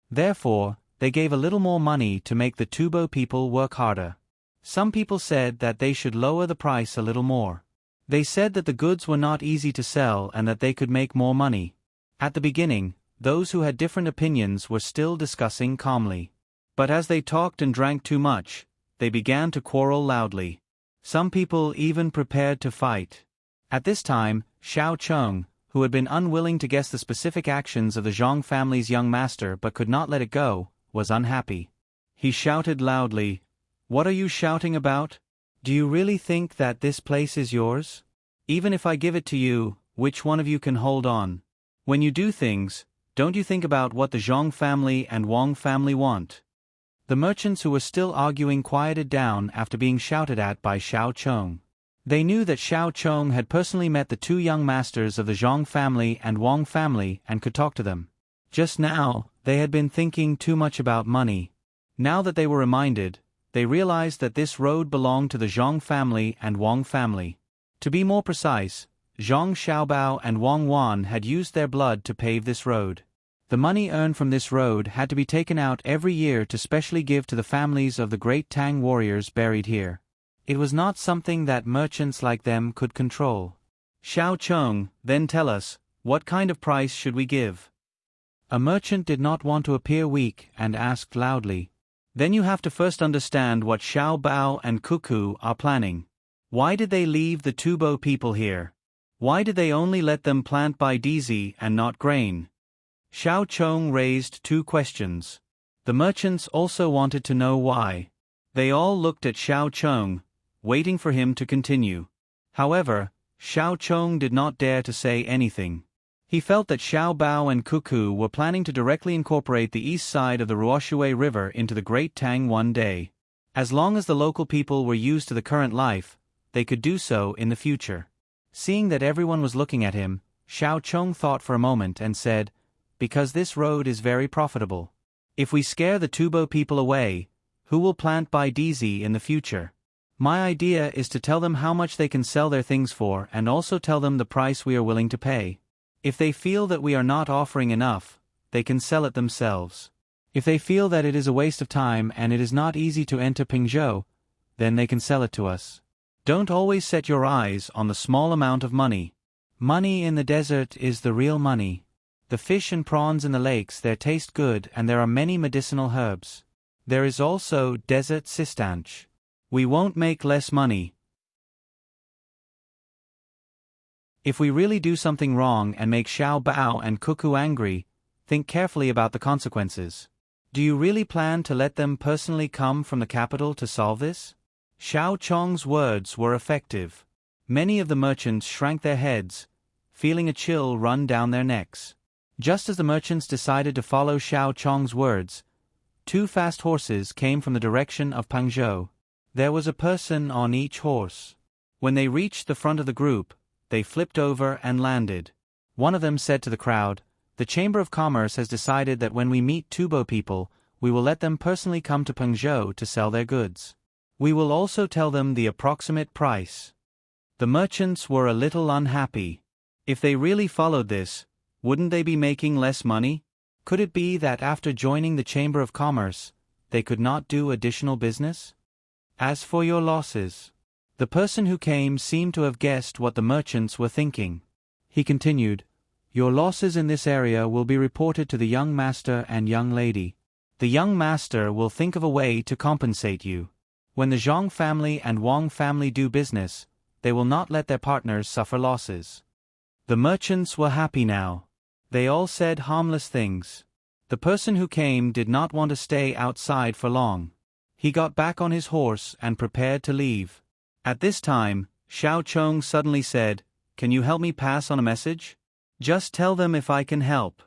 Therefore, they gave a little more money to make the Tubo people work harder. Some people said that they should lower the price a little more. They said that the goods were not easy to sell and that they could make more money. At the beginning, those who had different opinions were still discussing calmly. But as they talked and drank too much, they began to quarrel loudly. Some people even prepared to fight. At this time, Xiao Cheng, who had been unwilling to guess the specific actions of the Zhang family's young master but could not let it go, was unhappy. He shouted loudly, "What are you shouting about? Do you really think that this place is yours? Even if I give it to you, which one of you can hold on? When you do things, don't you think about what the Zhang family and Wang family want?" The merchants who were still arguing quieted down after being shouted at by Xiao Cheng. They knew that Xiao Cheng had personally met the two young masters of the Zhang family and Wang family and could talk to them. Just now, they had been thinking too much about money. Now that they were reminded, they realized that this road belonged to the Zhang family and Wang family. To be more precise, Zhang Xiaobao and Wang Wan had used their blood to pave this road. The money earned from this road had to be taken out every year to specially give to the families of the great Tang warriors buried here. It was not something that merchants like them could control. Xiao Cheng, then tell us, what kind of price should we give? A merchant did not want to appear weak and asked loudly. Then you have to first understand what Xiao Bao and Cuckoo are planning. Why did they leave the Tubo people here? Why did they only let them plant by DZ and not grain? Xiao Cheng raised two questions. The merchants also wanted to know why. They all looked at Xiao Cheng, waiting for him to continue. However, Xiao Chong did not dare to say anything. He felt that Xiao Bao and Cuckoo were planning to directly incorporate the east side of the Ruoshui River into the Great Tang one day. As long as the local people were used to the current life, they could do so in the future. Seeing that everyone was looking at him, Xiao Chong thought for a moment and said, "Because this road is very profitable. If we scare the Tubo people away, who will plant Bai Dizi in the future? My idea is to tell them how much they can sell their things for and also tell them the price we are willing to pay. If they feel that we are not offering enough, they can sell it themselves. If they feel that it is a waste of time and it is not easy to enter Pingzhou, then they can sell it to us. Don't always set your eyes on the small amount of money. Money in the desert is the real money. The fish and prawns in the lakes there taste good and there are many medicinal herbs. There is also desert sistanch. We won't make less money. If we really do something wrong and make Xiao Bao and Cuckoo angry, think carefully about the consequences. Do you really plan to let them personally come from the capital to solve this?" Xiao Chong's words were effective. Many of the merchants shrank their heads, feeling a chill run down their necks. Just as the merchants decided to follow Xiao Chong's words, 2 fast horses came from the direction of Pangzhou. There was a person on each horse. When they reached the front of the group, they flipped over and landed. One of them said to the crowd, "The Chamber of Commerce has decided that when we meet Tubo people, we will let them personally come to Pengzhou to sell their goods. We will also tell them the approximate price." The merchants were a little unhappy. If they really followed this, wouldn't they be making less money? Could it be that after joining the Chamber of Commerce, they could not do additional business? As for your losses, the person who came seemed to have guessed what the merchants were thinking. He continued, "Your losses in this area will be reported to the young master and young lady. The young master will think of a way to compensate you. When the Zhang family and Wang family do business, they will not let their partners suffer losses." The merchants were happy now. They all said harmless things. The person who came did not want to stay outside for long. He got back on his horse and prepared to leave. At this time, Xiao Chong suddenly said, "Can you help me pass on a message? Just tell them if I can help."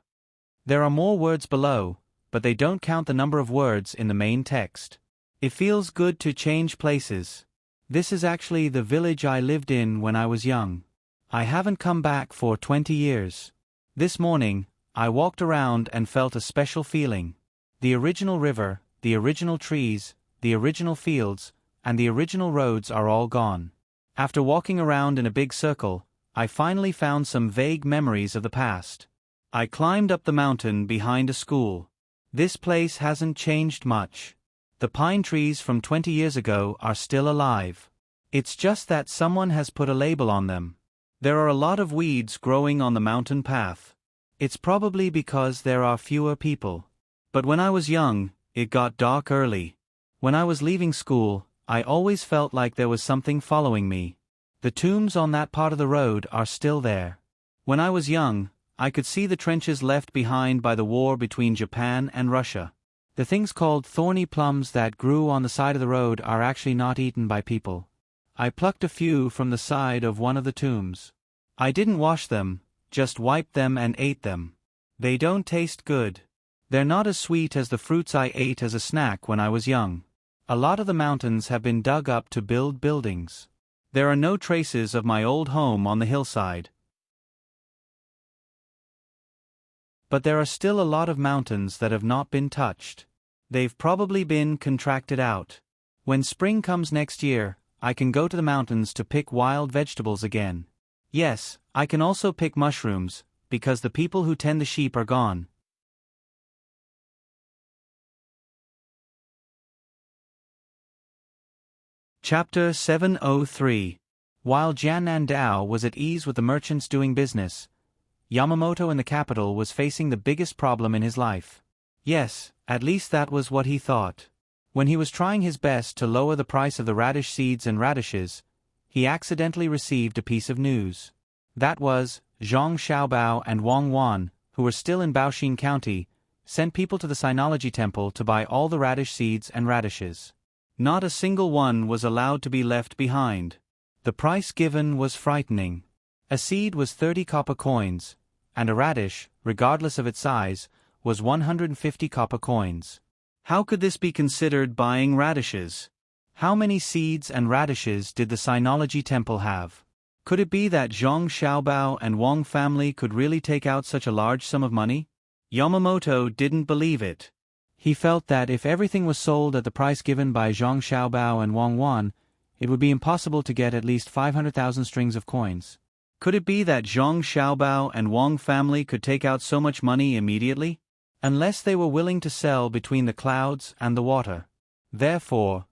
There are more words below, but they don't count the number of words in the main text. It feels good to change places. This is actually the village I lived in when I was young. I haven't come back for 20 years. This morning, I walked around and felt a special feeling. The original river, the original trees, the original fields, and the original roads are all gone. After walking around in a big circle, I finally found some vague memories of the past. I climbed up the mountain behind a school. This place hasn't changed much. The pine trees from 20 years ago are still alive. It's just that someone has put a label on them. There are a lot of weeds growing on the mountain path. It's probably because there are fewer people. But when I was young, it got dark early. When I was leaving school, I always felt like there was something following me. The tombs on that part of the road are still there. When I was young, I could see the trenches left behind by the war between Japan and Russia. The things called thorny plums that grew on the side of the road are actually not eaten by people. I plucked a few from the side of one of the tombs. I didn't wash them, just wiped them and ate them. They don't taste good. They're not as sweet as the fruits I ate as a snack when I was young. A lot of the mountains have been dug up to build buildings. There are no traces of my old home on the hillside. But there are still a lot of mountains that have not been touched. They've probably been contracted out. When spring comes next year, I can go to the mountains to pick wild vegetables again. Yes, I can also pick mushrooms, because the people who tend the sheep are gone. Chapter 703. While Jian Dao was at ease with the merchants doing business, Yamamoto in the capital was facing the biggest problem in his life. Yes, at least that was what he thought. When he was trying his best to lower the price of the radish seeds and radishes, he accidentally received a piece of news. That was, Zhang Xiaobao and Wang Wan, who were still in Baoxin County, sent people to the Sinology Temple to buy all the radish seeds and radishes. Not a single one was allowed to be left behind. The price given was frightening. A seed was 30 copper coins, and a radish, regardless of its size, was 150 copper coins. How could this be considered buying radishes? How many seeds and radishes did the Sinology Temple have? Could it be that Zhang Xiaobao and Wang family could really take out such a large sum of money? Yamamoto didn't believe it. He felt that if everything was sold at the price given by Zhang Xiaobao and Wang Wan, it would be impossible to get at least 500,000 strings of coins. Could it be that Zhang Xiaobao and Wang family could take out so much money immediately? Unless they were willing to sell between the clouds and the water. Therefore,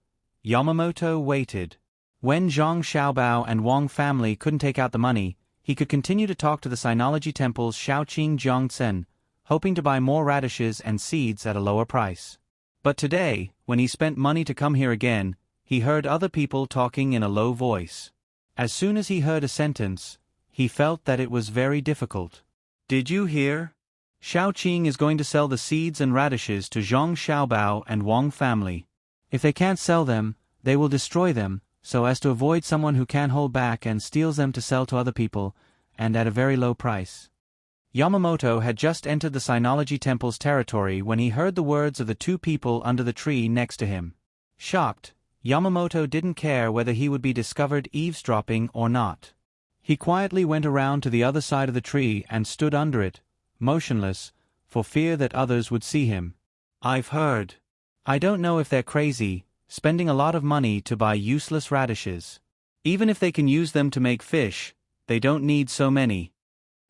Yamamoto waited. When Zhang Xiaobao and Wang family couldn't take out the money, he could continue to talk to the Sinology Temple's Shaoqing Jiangtsen, hoping to buy more radishes and seeds at a lower price. But today, when he spent money to come here again, he heard other people talking in a low voice. As soon as he heard a sentence, he felt that it was very difficult. Did you hear? Shaoqing is going to sell the seeds and radishes to Zhang Xiaobao and Wang family. If they can't sell them, they will destroy them, so as to avoid someone who can hold back and steals them to sell to other people, and at a very low price. Yamamoto had just entered the Sinology Temple's territory when he heard the words of the two people under the tree next to him. Shocked, Yamamoto didn't care whether he would be discovered eavesdropping or not. He quietly went around to the other side of the tree and stood under it, motionless, for fear that others would see him. I've heard. I don't know if they're crazy, spending a lot of money to buy useless radishes. Even if they can use them to make fish, they don't need so many.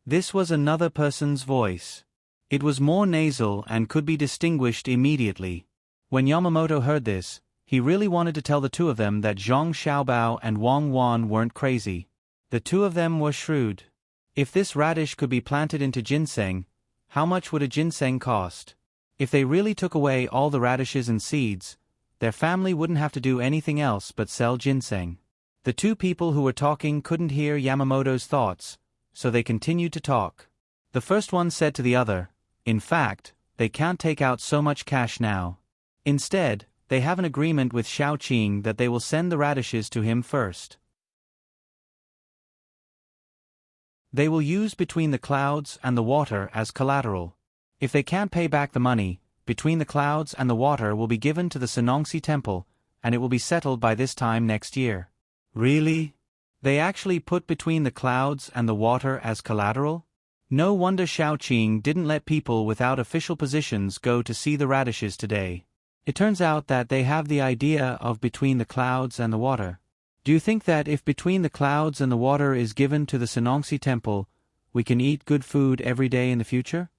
This was another person's voice. It was more nasal and could be distinguished immediately. When Yamamoto heard this, he really wanted to tell the two of them that Zhang Xiaobao and Wang Wan weren't crazy. The two of them were shrewd. If this radish could be planted into ginseng, how much would a ginseng cost? If they really took away all the radishes and seeds, their family wouldn't have to do anything else but sell ginseng. The two people who were talking couldn't hear Yamamoto's thoughts, so they continued to talk. The first one said to the other, in fact, they can't take out so much cash now. Instead, they have an agreement with Shaoqing that they will send the radishes to him first. They will use between the clouds and the water as collateral. If they can't pay back the money, between the clouds and the water will be given to the Senongsi Temple, and it will be settled by this time next year. Really? They actually put between the clouds and the water as collateral? No wonder Shaoqing didn't let people without official positions go to see the radishes today. It turns out that they have the idea of between the clouds and the water. Do you think that if between the clouds and the water is given to the Senongsi Temple, we can eat good food every day in the future?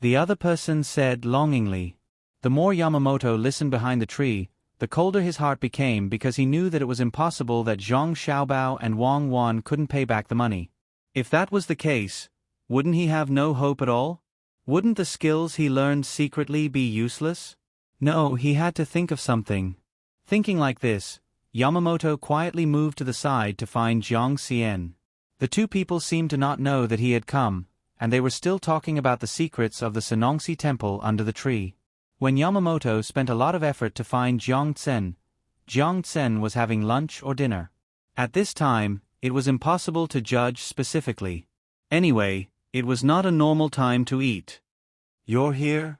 The other person said longingly. The more Yamamoto listened behind the tree, the colder his heart became because he knew that it was impossible that Zhang Xiaobao and Wang Wan couldn't pay back the money. If that was the case, wouldn't he have no hope at all? Wouldn't the skills he learned secretly be useless? No, he had to think of something. Thinking like this, Yamamoto quietly moved to the side to find Jiang Xian. The two people seemed to not know that he had come, and they were still talking about the secrets of the Senongsi Temple under the tree. When Yamamoto spent a lot of effort to find Jiang Tsen was having lunch or dinner. At this time, it was impossible to judge specifically. Anyway, it was not a normal time to eat. You're here?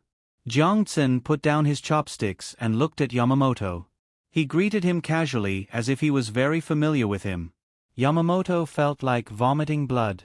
Jiang Tsen put down his chopsticks and looked at Yamamoto. He greeted him casually as if he was very familiar with him. Yamamoto felt like vomiting blood.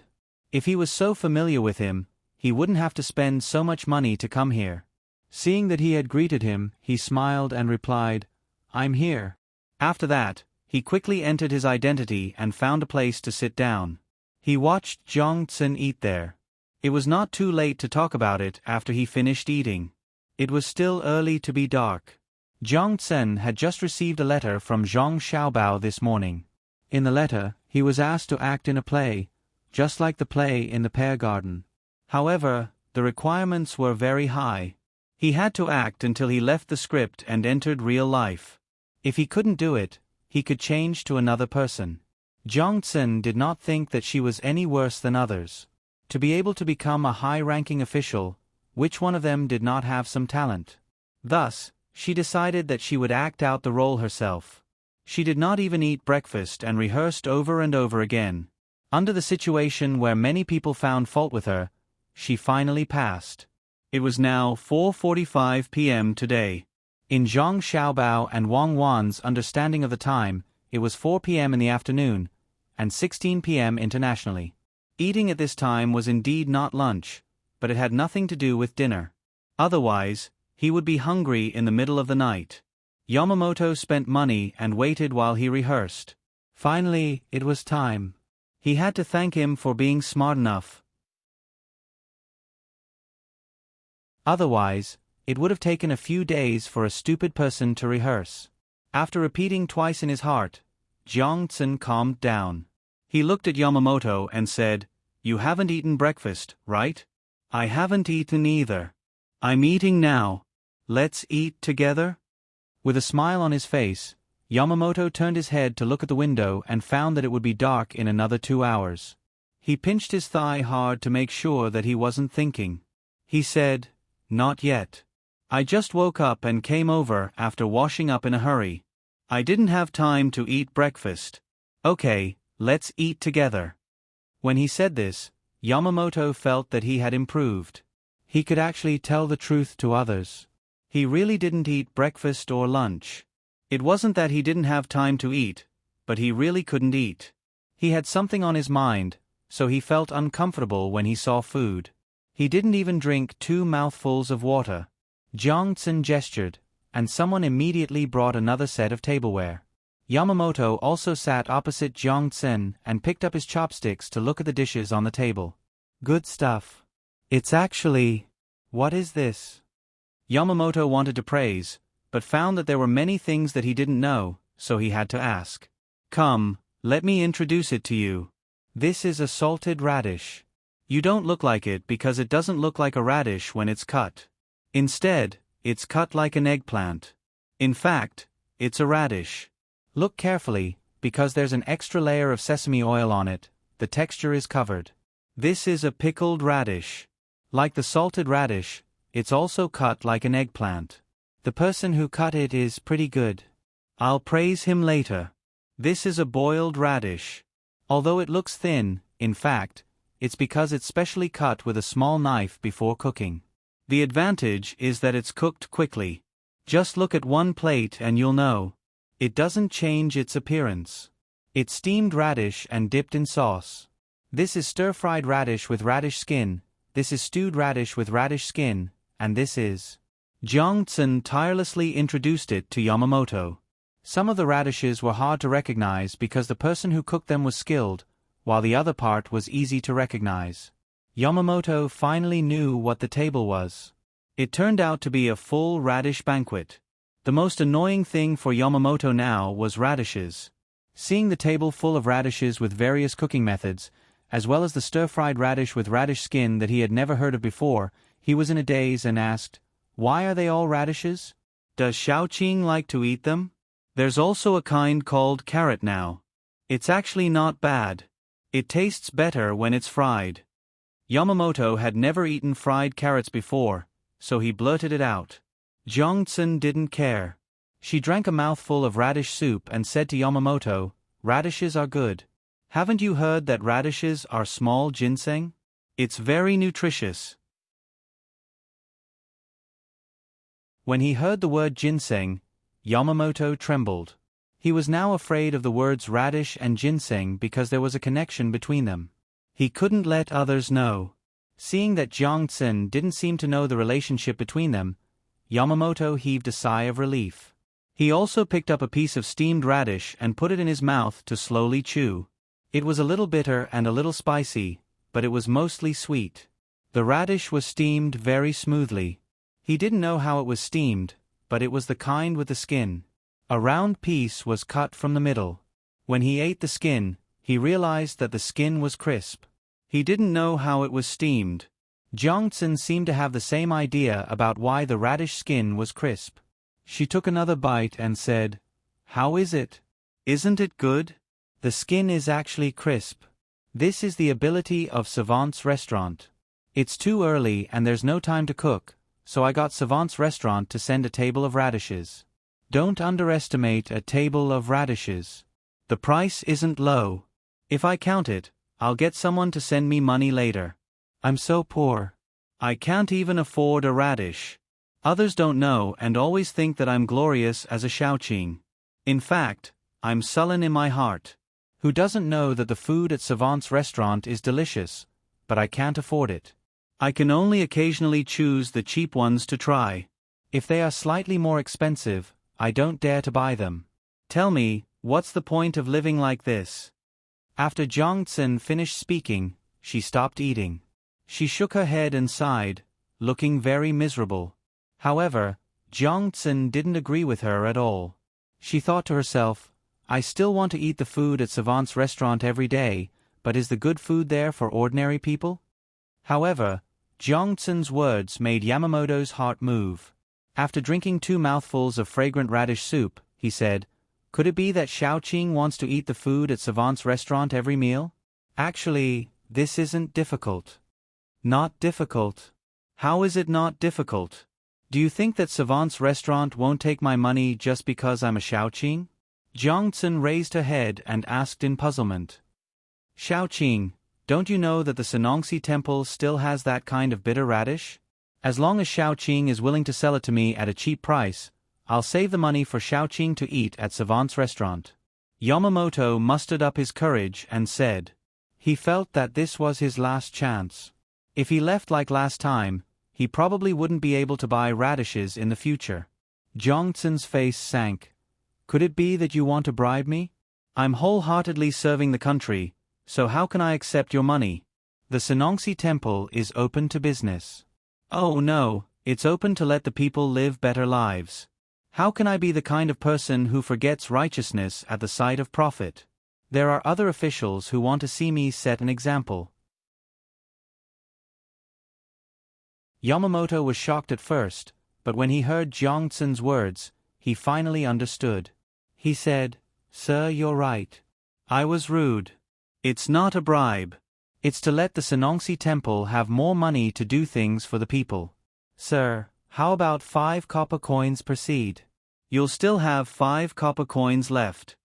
If he was so familiar with him, he wouldn't have to spend so much money to come here. Seeing that he had greeted him, he smiled and replied, "I'm here." After that, he quickly entered his identity and found a place to sit down. He watched Jiang Tsen eat there. It was not too late to talk about it after he finished eating. It was still early to be dark. Jiang Tsen had just received a letter from Zhang Xiaobao this morning. In the letter, he was asked to act in a play, just like the play in the pear garden. However, the requirements were very high. He had to act until he left the script and entered real life. If he couldn't do it, he could change to another person. Jiang Tsen did not think that she was any worse than others. To be able to become a high-ranking official, which one of them did not have some talent? Thus, she decided that she would act out the role herself. She did not even eat breakfast and rehearsed over and over again. Under the situation where many people found fault with her, she finally passed. It was now 4:45 p.m. today. In Zhang Xiaobao and Wang Wan's understanding of the time, it was 4 p.m. in the afternoon, and 16 p.m. internationally. Eating at this time was indeed not lunch, but it had nothing to do with dinner. Otherwise, he would be hungry in the middle of the night. Yamamoto spent money and waited while he rehearsed. Finally, it was time. He had to thank him for being smart enough. Otherwise, it would have taken a few days for a stupid person to rehearse. After repeating twice in his heart, Jiang Tsun calmed down. He looked at Yamamoto and said, "You haven't eaten breakfast, right?" "I haven't eaten either. I'm eating now. Let's eat together?" With a smile on his face, Yamamoto turned his head to look at the window and found that it would be dark in another 2 hours. He pinched his thigh hard to make sure that he wasn't thinking. He said, "Not yet. I just woke up and came over after washing up in a hurry. I didn't have time to eat breakfast. Okay, let's eat together." When he said this, Yamamoto felt that he had improved. He could actually tell the truth to others. He really didn't eat breakfast or lunch. It wasn't that he didn't have time to eat, but he really couldn't eat. He had something on his mind, so he felt uncomfortable when he saw food. He didn't even drink 2 mouthfuls of water. Jiang Tsun gestured, and someone immediately brought another set of tableware. Yamamoto also sat opposite Jiang Tsun and picked up his chopsticks to look at the dishes on the table. "Good stuff. It's actually... What is this?" Yamamoto wanted to praise, but found that there were many things that he didn't know, so he had to ask. "Come, let me introduce it to you. This is a salted radish. You don't look like it because it doesn't look like a radish when it's cut. Instead, it's cut like an eggplant. In fact, it's a radish. Look carefully, because there's an extra layer of sesame oil on it, the texture is covered. This is a pickled radish. Like the salted radish, it's also cut like an eggplant. The person who cut it is pretty good. I'll praise him later. This is a boiled radish. Although it looks thin, in fact, it's because it's specially cut with a small knife before cooking. The advantage is that it's cooked quickly. Just look at one plate and you'll know. It doesn't change its appearance. It's steamed radish and dipped in sauce. This is stir-fried radish with radish skin, this is stewed radish with radish skin, and this is... Jiang Tsun tirelessly introduced it to Yamamoto. Some of the radishes were hard to recognize because the person who cooked them was skilled, while the other part was easy to recognize. Yamamoto finally knew what the table was. It turned out to be a full radish banquet. The most annoying thing for Yamamoto now was radishes. Seeing the table full of radishes with various cooking methods, as well as the stir-fried radish with radish skin that he had never heard of before, he was in a daze and asked, "Why are they all radishes? Does Xiaoqing like to eat them? There's also a kind called carrot now. It's actually not bad. It tastes better when it's fried." Yamamoto had never eaten fried carrots before, so he blurted it out. Jiang Tsun didn't care. She drank a mouthful of radish soup and said to Yamamoto, "Radishes are good. Haven't you heard that radishes are small ginseng? It's very nutritious." When he heard the word ginseng, Yamamoto trembled. He was now afraid of the words radish and ginseng because there was a connection between them. He couldn't let others know. Seeing that Jiang Tsun didn't seem to know the relationship between them, Yamamoto heaved a sigh of relief. He also picked up a piece of steamed radish and put it in his mouth to slowly chew. It was a little bitter and a little spicy, but it was mostly sweet. The radish was steamed very smoothly. He didn't know how it was steamed, but it was the kind with the skin. A round piece was cut from the middle. When he ate the skin, he realized that the skin was crisp. He didn't know how it was steamed. Jiang Tsun seemed to have the same idea about why the radish skin was crisp. She took another bite and said, "How is it? Isn't it good?" "The skin is actually crisp. This is the ability of Savant's restaurant. It's too early and there's no time to cook, so I got Savant's restaurant to send a table of radishes. Don't underestimate a table of radishes. The price isn't low. If I count it, I'll get someone to send me money later. I'm so poor. I can't even afford a radish. Others don't know and always think that I'm glorious as a Shaoqing. In fact, I'm sullen in my heart. Who doesn't know that the food at Savant's restaurant is delicious, but I can't afford it. I can only occasionally choose the cheap ones to try. If they are slightly more expensive, I don't dare to buy them. Tell me, what's the point of living like this? After Jiang Tsin finished speaking, she stopped eating. She shook her head and sighed, looking very miserable. However, Jiang Tsin didn't agree with her at all. She thought to herself, I still want to eat the food at Savant's restaurant every day, but is the good food there for ordinary people? However, Jiang Tsin's words made Yamamoto's heart move. After drinking 2 mouthfuls of fragrant radish soup, he said, Could it be that Shaoqing wants to eat the food at Savant's restaurant every meal? Actually, this isn't difficult. Not difficult? How is it not difficult? Do you think that Savant's restaurant won't take my money just because I'm a Shaoqing? Jiang Tsin raised her head and asked in puzzlement. Shaoqing, don't you know that the Senongsi temple still has that kind of bitter radish? As long as Shaoqing is willing to sell it to me at a cheap price, I'll save the money for Shaoqing to eat at Savant's restaurant. Yamamoto mustered up his courage and said. He felt that this was his last chance. If he left like last time, he probably wouldn't be able to buy radishes in the future. Jiang Tsin's face sank. Could it be that you want to bribe me? I'm wholeheartedly serving the country, so how can I accept your money? The Senongsi temple is open to business. Oh no, it's open to let the people live better lives. How can I be the kind of person who forgets righteousness at the sight of profit? There are other officials who want to see me set an example. Yamamoto was shocked at first, but when he heard Jiang Tsin's words, he finally understood. He said, Sir, you're right. I was rude. It's not a bribe. It's to let the Senongsi temple have more money to do things for the people. Sir, how about 5 copper coins per seed? You'll still have 5 copper coins left.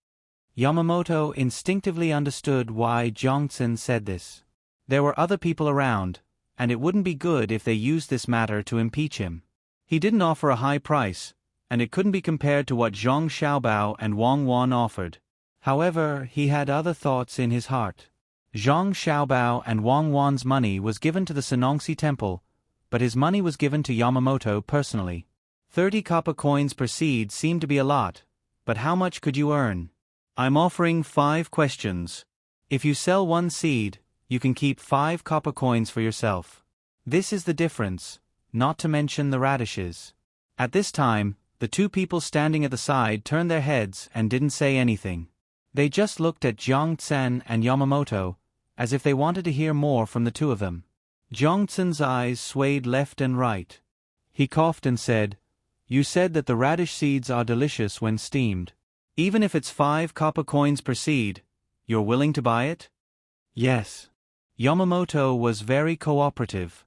Yamamoto instinctively understood why Jiang Tsin said this. There were other people around, and it wouldn't be good if they used this matter to impeach him. He didn't offer a high price, and it couldn't be compared to what Zhang Xiaobao and Wang Wan offered. However, he had other thoughts in his heart. Zhang Xiaobao and Wang Wan's money was given to the Senongsi temple, but his money was given to Yamamoto personally. 30 copper coins per seed seemed to be a lot, but how much could you earn? I'm offering 5 questions. If you sell 1 seed, you can keep 5 copper coins for yourself. This is the difference, not to mention the radishes. At this time, the 2 people standing at the side turned their heads and didn't say anything. They just looked at Jiang Tsin and Yamamoto, as if they wanted to hear more from the 2 of them. Jiang Tsin's eyes swayed left and right. He coughed and said, You said that the radish seeds are delicious when steamed. Even if it's 5 copper coins per seed, you're willing to buy it? Yes. Yamamoto was very cooperative.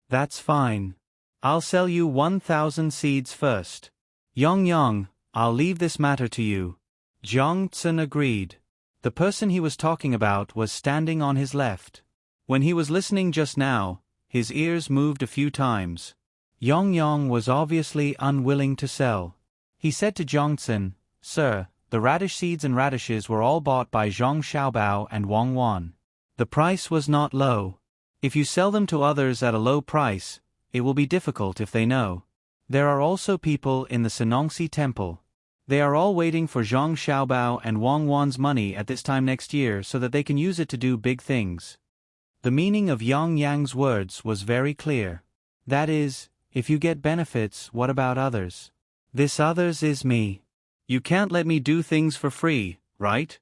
That's fine. I'll sell you 1,000 seeds first. Yang, I'll leave this matter to you. Jiang Tsin agreed. The person he was talking about was standing on his left. When he was listening just now, his ears moved a few times. Yang was obviously unwilling to sell. He said to Jiang Tsin, Sir, the radish seeds and radishes were all bought by Zhang Xiaobao and Wang Wan. The price was not low. If you sell them to others at a low price, it will be difficult if they know. There are also people in the Senongsi temple. They are all waiting for Zhang Xiaobao and Wang Wan's money at this time next year so that they can use it to do big things. The meaning of Yang's words was very clear. That is, if you get benefits, what about others? This others is me. You can't let me do things for free, right?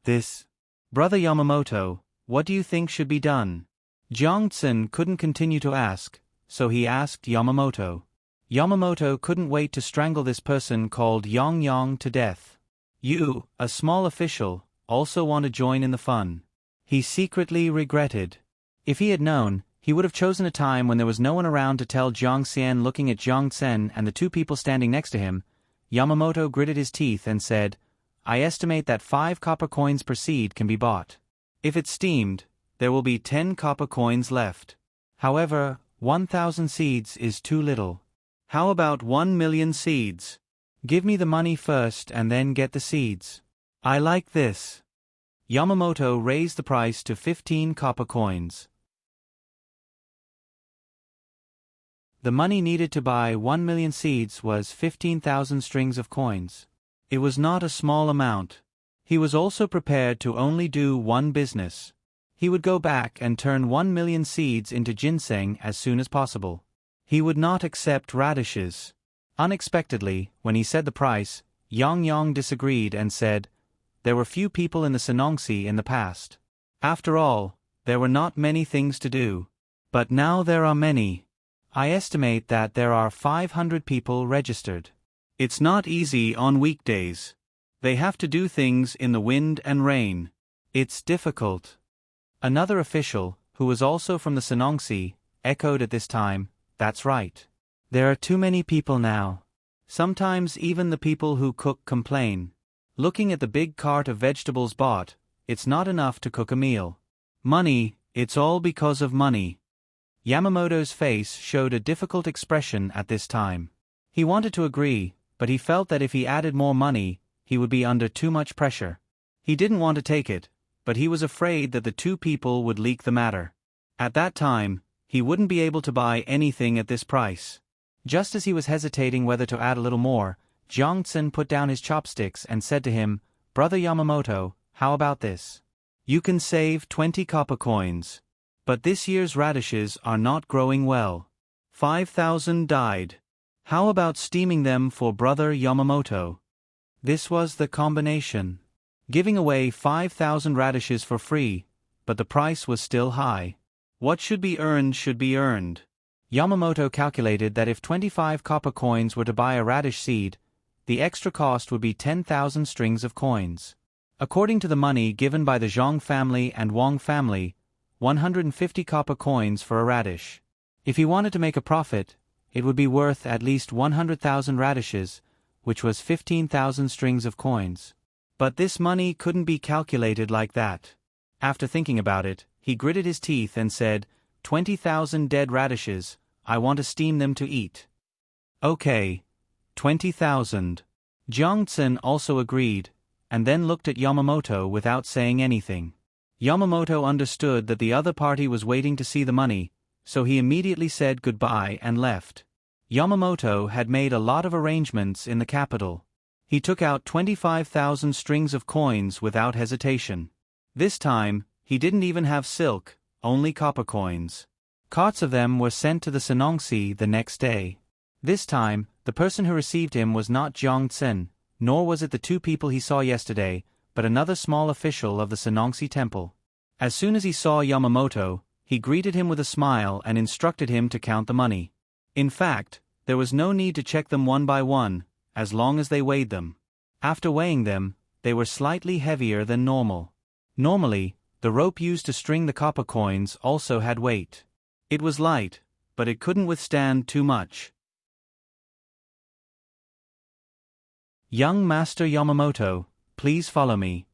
This. Brother Yamamoto, what do you think should be done? Jiang Tsin couldn't continue to ask, so he asked Yamamoto. Yamamoto couldn't wait to strangle this person called Yang to death. You, a small official, also want to join in the fun. He secretly regretted. If he had known, he would have chosen a time when there was no one around to tell Jiang Xian, looking at Jiang Tsin and the 2 people standing next to him, Yamamoto gritted his teeth and said, "I estimate that 5 copper coins per seed can be bought. If it's steamed, there will be 10 copper coins left. However, 1,000 seeds is too little. How about 1,000,000 seeds? Give me the money first and then get the seeds. I like this." Yamamoto raised the price to 15 copper coins. The money needed to buy 1,000,000 seeds was 15,000 strings of coins. It was not a small amount. He was also prepared to only do one business. He would go back and turn 1,000,000 seeds into ginseng as soon as possible. He would not accept radishes. Unexpectedly, when he said the price, Yang disagreed and said, "There were few people in the Senongsi in the past. After all, there were not many things to do. But now there are many. I estimate that there are 500 people registered. It's not easy on weekdays. They have to do things in the wind and rain. It's difficult." Another official, who was also from the Senongsi, echoed at this time, "That's right. There are too many people now. Sometimes even the people who cook complain. Looking at the big cart of vegetables bought, it's not enough to cook a meal. Money, it's all because of money." Yamamoto's face showed a difficult expression at this time. He wanted to agree, but he felt that if he added more money, he would be under too much pressure. He didn't want to take it, but he was afraid that the two people would leak the matter. At that time, he wouldn't be able to buy anything at this price. Just as he was hesitating whether to add a little more, Jiangtsen put down his chopsticks and said to him, "Brother Yamamoto, how about this? You can save 20 copper coins. But this year's radishes are not growing well. 5,000 died. How about steaming them for Brother Yamamoto?" This was the combination. Giving away 5,000 radishes for free, but the price was still high. What should be earned should be earned. Yamamoto calculated that if 25 copper coins were to buy a radish seed, the extra cost would be 10,000 strings of coins. According to the money given by the Zhang family and Wang family, 150 copper coins for a radish. If he wanted to make a profit, it would be worth at least 100,000 radishes, which was 15,000 strings of coins. But this money couldn't be calculated like that. After thinking about it, he gritted his teeth and said, 20,000 dead radishes, I want to steam them to eat." "Okay. 20,000. Jiangtsen also agreed, and then looked at Yamamoto without saying anything. Yamamoto understood that the other party was waiting to see the money, so he immediately said goodbye and left. Yamamoto had made a lot of arrangements in the capital. He took out 25,000 strings of coins without hesitation. This time, he didn't even have silk, only copper coins. Carts of them were sent to the Senongsi the next day. This time, the person who received him was not Jiangtsen, nor was it the two people he saw yesterday, but another small official of the Senongsi temple. As soon as he saw Yamamoto, he greeted him with a smile and instructed him to count the money. In fact, there was no need to check them one by one, as long as they weighed them. After weighing them, they were slightly heavier than normal. Normally, the rope used to string the copper coins also had weight. It was light, but it couldn't withstand too much. "Young Master Yamamoto, please follow me."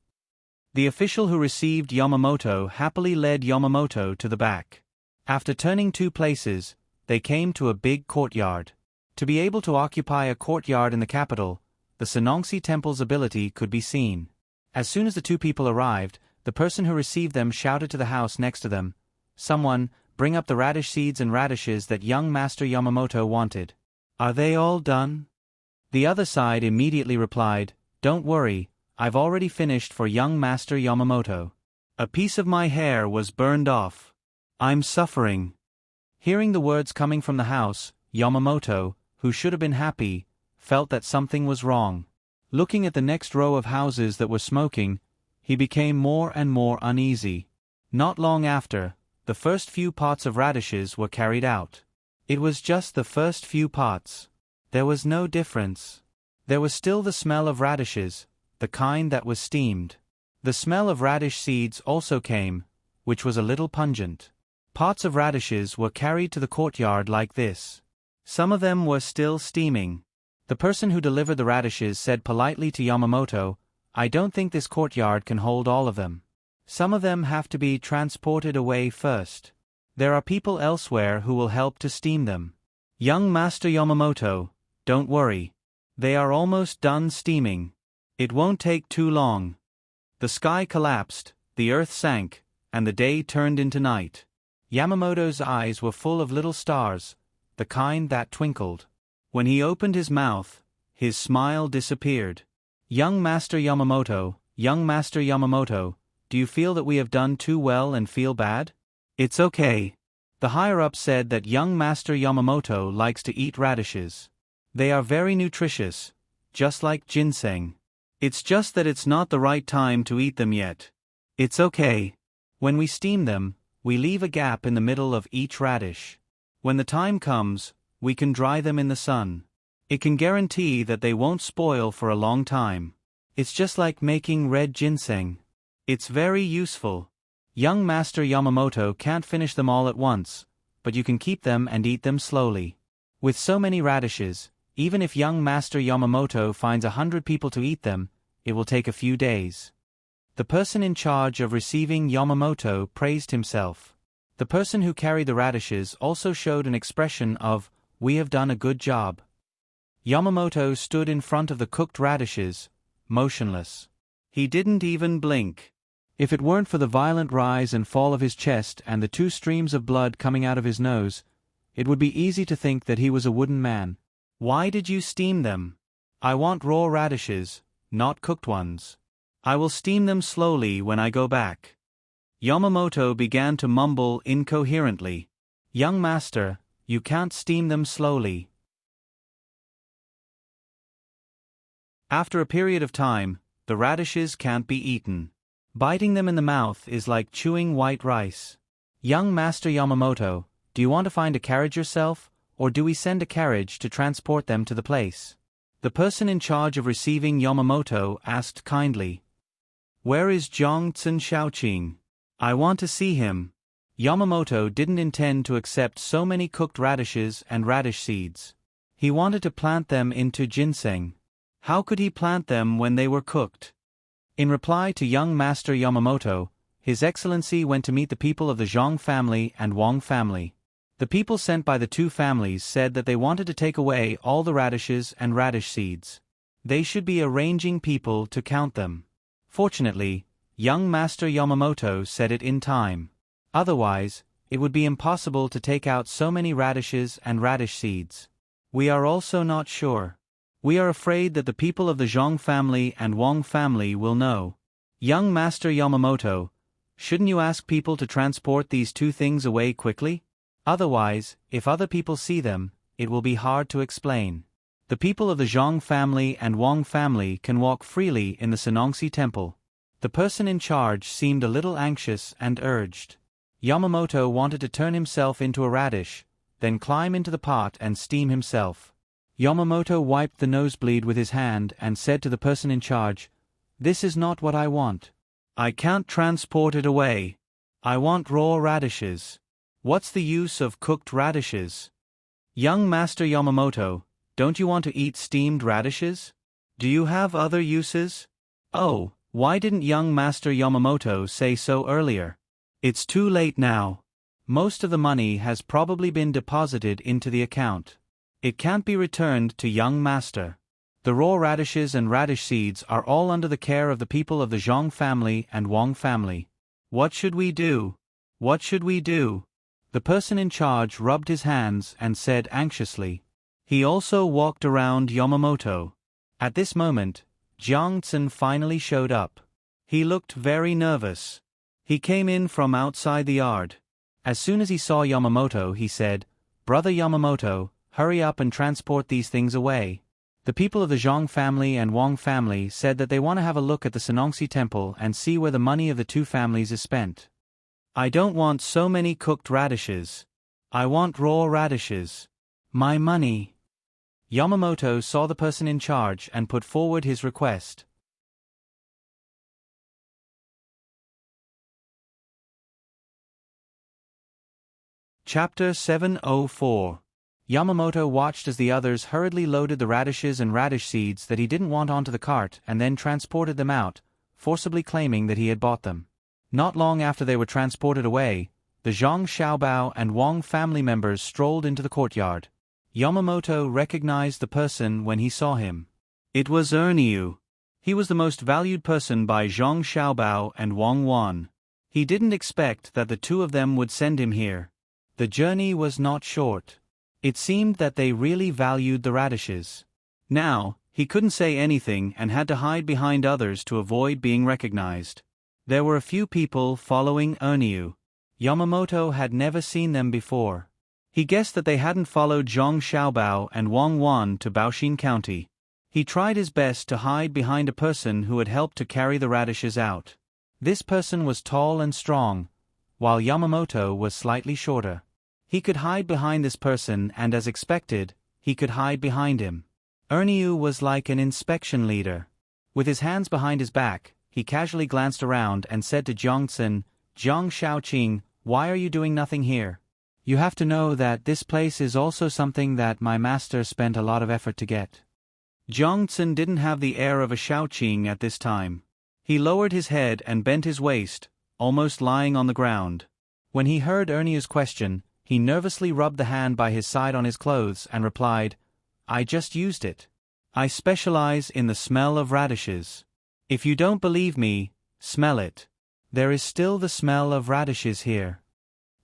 The official who received Yamamoto happily led Yamamoto to the back. After turning 2 places, they came to a big courtyard. To be able to occupy a courtyard in the capital, the Senongsi temple's ability could be seen. As soon as the two people arrived, the person who received them shouted to the house next to them, "Someone, bring up the radish seeds and radishes that young Master Yamamoto wanted." "Are they all done?" The other side immediately replied, "Don't worry, I've already finished for young Master Yamamoto. A piece of my hair was burned off. I'm suffering." Hearing the words coming from the house, Yamamoto, who should have been happy, felt that something was wrong. Looking at the next row of houses that were smoking, he became more and more uneasy. Not long after, the first few pots of radishes were carried out. It was just the first few pots. There was no difference. There was still the smell of radishes, the kind that was steamed. The smell of radish seeds also came, which was a little pungent. Pots of radishes were carried to the courtyard like this. Some of them were still steaming. The person who delivered the radishes said politely to Yamamoto, "I don't think this courtyard can hold all of them. Some of them have to be transported away first. There are people elsewhere who will help to steam them." "Young Master Yamamoto, don't worry. They are almost done steaming. It won't take too long." The sky collapsed, the earth sank, and the day turned into night. Yamamoto's eyes were full of little stars, the kind that twinkled. When he opened his mouth, his smile disappeared. "Young Master Yamamoto, Young Master Yamamoto, do you feel that we have done too well and feel bad?" "It's okay." The higher-up said that young Master Yamamoto likes to eat radishes. "They are very nutritious, just like ginseng. It's just that it's not the right time to eat them yet." "It's okay. When we steam them, we leave a gap in the middle of each radish. When the time comes, we can dry them in the sun. It can guarantee that they won't spoil for a long time. It's just like making red ginseng. It's very useful. Young Master Yamamoto can't finish them all at once, but you can keep them and eat them slowly. With so many radishes, even if young Master Yamamoto finds 100 people to eat them, it will take a few days." The person in charge of receiving Yamamoto praised himself. The person who carried the radishes also showed an expression of, "We have done a good job." Yamamoto stood in front of the cooked radishes, motionless. He didn't even blink. If it weren't for the violent rise and fall of his chest and the 2 streams of blood coming out of his nose, it would be easy to think that he was a wooden man. "Why did you steam them?" "I want raw radishes, not cooked ones. I will steam them slowly when I go back." Yamamoto began to mumble incoherently. "Young master, you can't steam them slowly." After a period of time, the radishes can't be eaten. Biting them in the mouth is like chewing white rice. "Young Master Yamamoto, do you want to find a carriage yourself, or do we send a carriage to transport them to the place?" The person in charge of receiving Yamamoto asked kindly. "Where is Zhongzhen Shaoqing? I want to see him." Yamamoto didn't intend to accept so many cooked radishes and radish seeds. He wanted to plant them into ginseng. How could he plant them when they were cooked? In reply to young Master Yamamoto, His Excellency went to meet the people of the Zhang family and Wang family. The people sent by the 2 families said that they wanted to take away all the radishes and radish seeds. They should be arranging people to count them. Fortunately, young Master Yamamoto said it in time. Otherwise, it would be impossible to take out so many radishes and radish seeds. "We are also not sure. We are afraid that the people of the Zhang family and Wang family will know." "Young Master Yamamoto, shouldn't you ask people to transport these 2 things away quickly? Otherwise, if other people see them, it will be hard to explain." The people of the Zhang family and Wang family can walk freely in the Senongsi temple. The person in charge seemed a little anxious and urged. Yamamoto wanted to turn himself into a radish, then climb into the pot and steam himself. Yamamoto wiped the nosebleed with his hand and said to the person in charge, "This is not what I want. I can't transport it away. I want raw radishes. What's the use of cooked radishes?" "Young Master Yamamoto, don't you want to eat steamed radishes? Do you have other uses?" "Oh, why didn't young Master Yamamoto say so earlier? It's too late now. Most of the money has probably been deposited into the account. It can't be returned to young master. The raw radishes and radish seeds are all under the care of the people of the Zhang family and Wang family. What should we do? What should we do?" The person in charge rubbed his hands and said anxiously. He also walked around Yamamoto. At this moment, Jiangzhen finally showed up. He looked very nervous. He came in from outside the yard. As soon as he saw Yamamoto, he said, "Brother Yamamoto, hurry up and transport these things away." The people of the Zhang family and Wang family said that they want to have a look at the Senongsi temple and see where the money of the 2 families is spent. "I don't want so many cooked radishes. I want raw radishes. My money." Yamamoto saw the person in charge and put forward his request. Chapter 704. Yamamoto watched as the others hurriedly loaded the radishes and radish seeds that he didn't want onto the cart and then transported them out, forcibly claiming that he had bought them. Not long after they were transported away, the Zhang Xiaobao and Wang family members strolled into the courtyard. Yamamoto recognized the person when he saw him. It was Erniu. He was the most valued person by Zhang Xiaobao and Wang Wan. He didn't expect that the two of them would send him here. The journey was not short. It seemed that they really valued the radishes. Now, he couldn't say anything and had to hide behind others to avoid being recognized. There were a few people following Erniu. Yamamoto had never seen them before. He guessed that they hadn't followed Zhang Xiaobao and Wang Wan to Baoshin County. He tried his best to hide behind a person who had helped to carry the radishes out. This person was tall and strong, while Yamamoto was slightly shorter. He could hide behind this person and, as expected, he could hide behind him. Erniu was like an inspection leader. With his hands behind his back, he casually glanced around and said to Jiangxin, "Jiang Shaoqing, why are you doing nothing here? You have to know that this place is also something that my master spent a lot of effort to get." Jiangxin didn't have the air of a Shaoqing at this time. He lowered his head and bent his waist, almost lying on the ground. When he heard Erniu's question, he nervously rubbed the hand by his side on his clothes and replied, "I just used it. I specialize in the smell of radishes. If you don't believe me, smell it. There is still the smell of radishes here."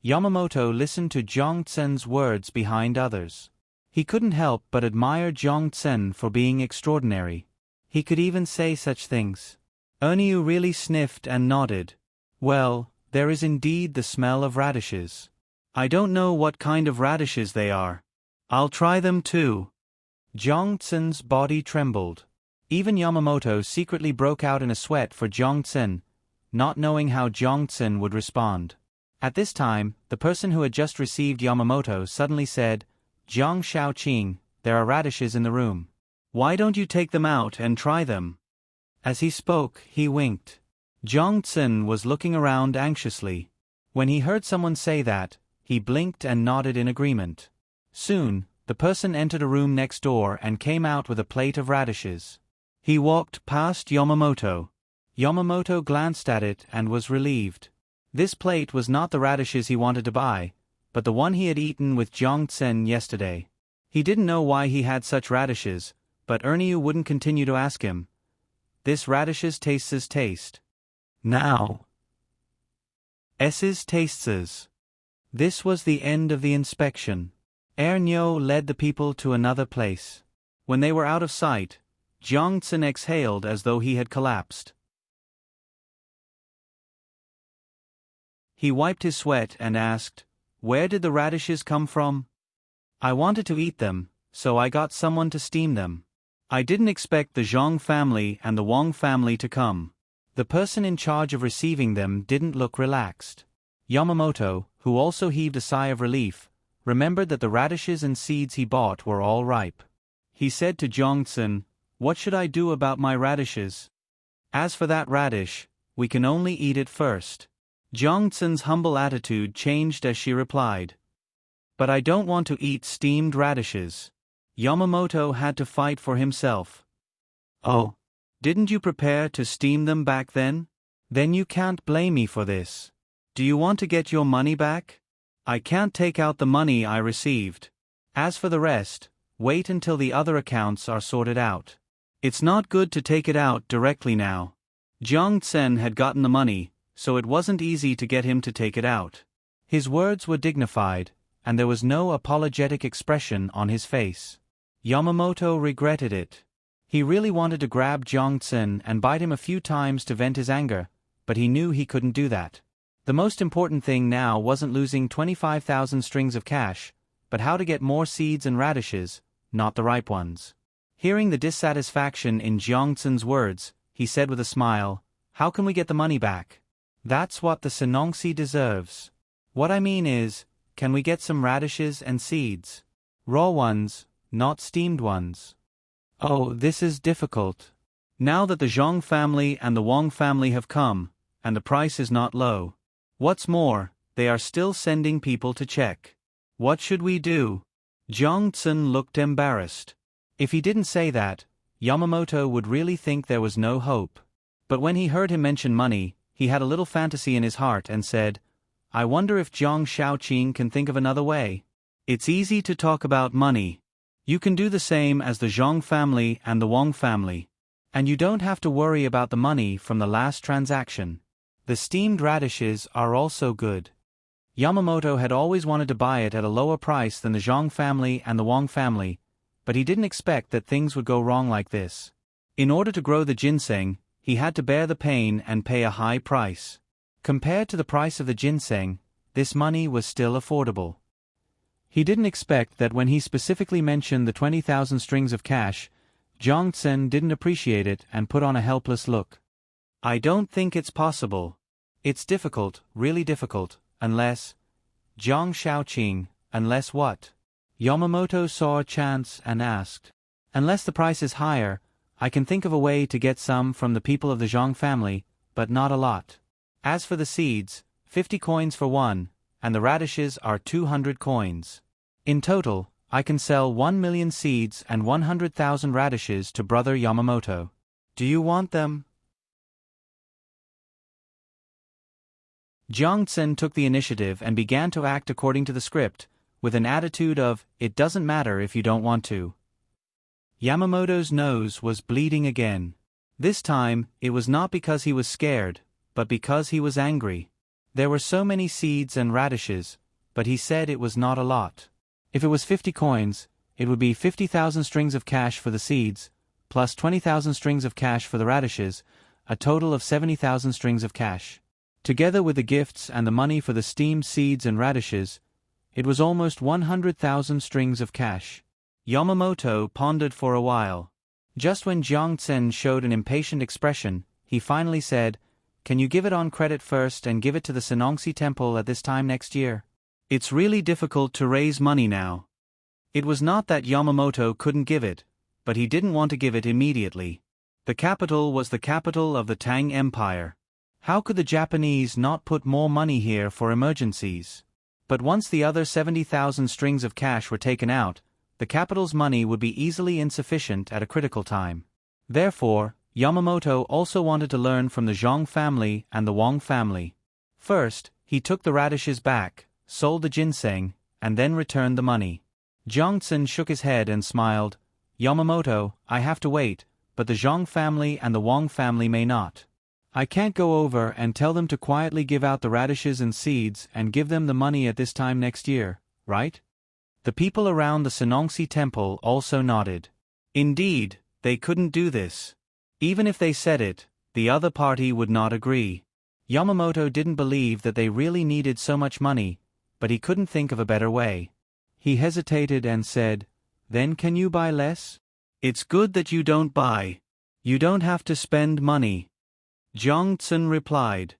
Yamamoto listened to Jiangxin's words behind others. He couldn't help but admire Jiangxin for being extraordinary. He could even say such things. Erniu really sniffed and nodded. "Well, there is indeed the smell of radishes. I don't know what kind of radishes they are. I'll try them too." Jiangxin's body trembled. Even Yamamoto secretly broke out in a sweat for Jiangxin, not knowing how Jiangxin would respond. At this time, the person who had just received Yamamoto suddenly said, "Jiang Shaoqing, there are radishes in the room. Why don't you take them out and try them?" As he spoke, he winked. Jiangxin was looking around anxiously. When he heard someone say that, he blinked and nodded in agreement. Soon, the person entered a room next door and came out with a plate of radishes. He walked past Yamamoto. Yamamoto glanced at it and was relieved. This plate was not the radishes he wanted to buy, but the one he had eaten with Jiangxin yesterday. He didn't know why he had such radishes, but Erniu wouldn't continue to ask him. This radishes tastes taste. Now. S's tastes. This was the end of the inspection. Erniu led the people to another place. When they were out of sight, Jiangxin exhaled as though he had collapsed. He wiped his sweat and asked, "Where did the radishes come from?" "I wanted to eat them, so I got someone to steam them. I didn't expect the Zhang family and the Wang family to come." The person in charge of receiving them didn't look relaxed. Yamamoto, who also heaved a sigh of relief, remembered that the radishes and seeds he bought were all ripe. He said to Jiangxin, "What should I do about my radishes?" "As for that radish, we can only eat it first." Jiangxin's humble attitude changed as she replied, "But I don't want to eat steamed radishes." Yamamoto had to fight for himself. "Oh, didn't you prepare to steam them back then? Then you can't blame me for this. Do you want to get your money back? I can't take out the money I received. As for the rest, wait until the other accounts are sorted out. It's not good to take it out directly now." Jiangxin had gotten the money, so it wasn't easy to get him to take it out. His words were dignified, and there was no apologetic expression on his face. Yamamoto regretted it. He really wanted to grab Jiangxin and bite him a few times to vent his anger, but he knew he couldn't do that. The most important thing now wasn't losing 25,000 strings of cash, but how to get more seeds and radishes, not the ripe ones. Hearing the dissatisfaction in Jiangxin's words, he said with a smile, "How can we get the money back?" "That's what the Senongsi deserves. What I mean is, can we get some radishes and seeds? Raw ones, not steamed ones." "Oh, this is difficult. Now that the Zhang family and the Wang family have come, and the price is not low. What's more, they are still sending people to check. What should we do?" Jiang Tsun looked embarrassed. If he didn't say that, Yamamoto would really think there was no hope. But when he heard him mention money, he had a little fantasy in his heart and said, I wonder if Jiang Shaoqing can think of another way. It's easy to talk about money. You can do the same as the Zhang family and the Wang family. And you don't have to worry about the money from the last transaction. The steamed radishes are also good. Yamamoto had always wanted to buy it at a lower price than the Zhang family and the Wang family, but he didn't expect that things would go wrong like this. In order to grow the ginseng, he had to bear the pain and pay a high price. Compared to the price of the ginseng, this money was still affordable. He didn't expect that when he specifically mentioned the 20,000 strings of cash, Jiang Tsun didn't appreciate it and put on a helpless look. I don't think it's possible. It's difficult, really difficult, unless… Jiang Shaoqing, unless what? Yamamoto saw a chance and asked. Unless the price is higher, I can think of a way to get some from the people of the Zhang family, but not a lot. As for the seeds, 50 coins for one, and the radishes are 200 coins. In total, I can sell 1 million seeds and 100,000 radishes to Brother Yamamoto. Do you want them? Jiang Tsun took the initiative and began to act according to the script, with an attitude of, it doesn't matter if you don't want to. Yamamoto's nose was bleeding again. This time, it was not because he was scared, but because he was angry. There were so many seeds and radishes, but he said it was not a lot. If it was 50 coins, it would be 50,000 strings of cash for the seeds, plus 20,000 strings of cash for the radishes, a total of 70,000 strings of cash. Together with the gifts and the money for the steamed seeds and radishes, it was almost 100,000 strings of cash. Yamamoto pondered for a while. Just when Jiang Tsun showed an impatient expression, he finally said, Can you give it on credit first and give it to the Serenade temple at this time next year? It's really difficult to raise money now. It was not that Yamamoto couldn't give it, but he didn't want to give it immediately. The capital was the capital of the Tang Empire. How could the Japanese not put more money here for emergencies? But once the other 70,000 strings of cash were taken out, the capital's money would be easily insufficient at a critical time. Therefore, Yamamoto also wanted to learn from the Zhang family and the Wang family. First, he took the radishes back, sold the ginseng, and then returned the money. Jiang Tsun shook his head and smiled. Yamamoto, I have to wait, but the Zhang family and the Wang family may not. I can't go over and tell them to quietly give out the radishes and seeds and give them the money at this time next year, right? The people around the Serenade temple also nodded. Indeed, they couldn't do this. Even if they said it, the other party would not agree. Yamamoto didn't believe that they really needed so much money, but he couldn't think of a better way. He hesitated and said, Then can you buy less? It's good that you don't buy. You don't have to spend money. Jiang Tsun replied.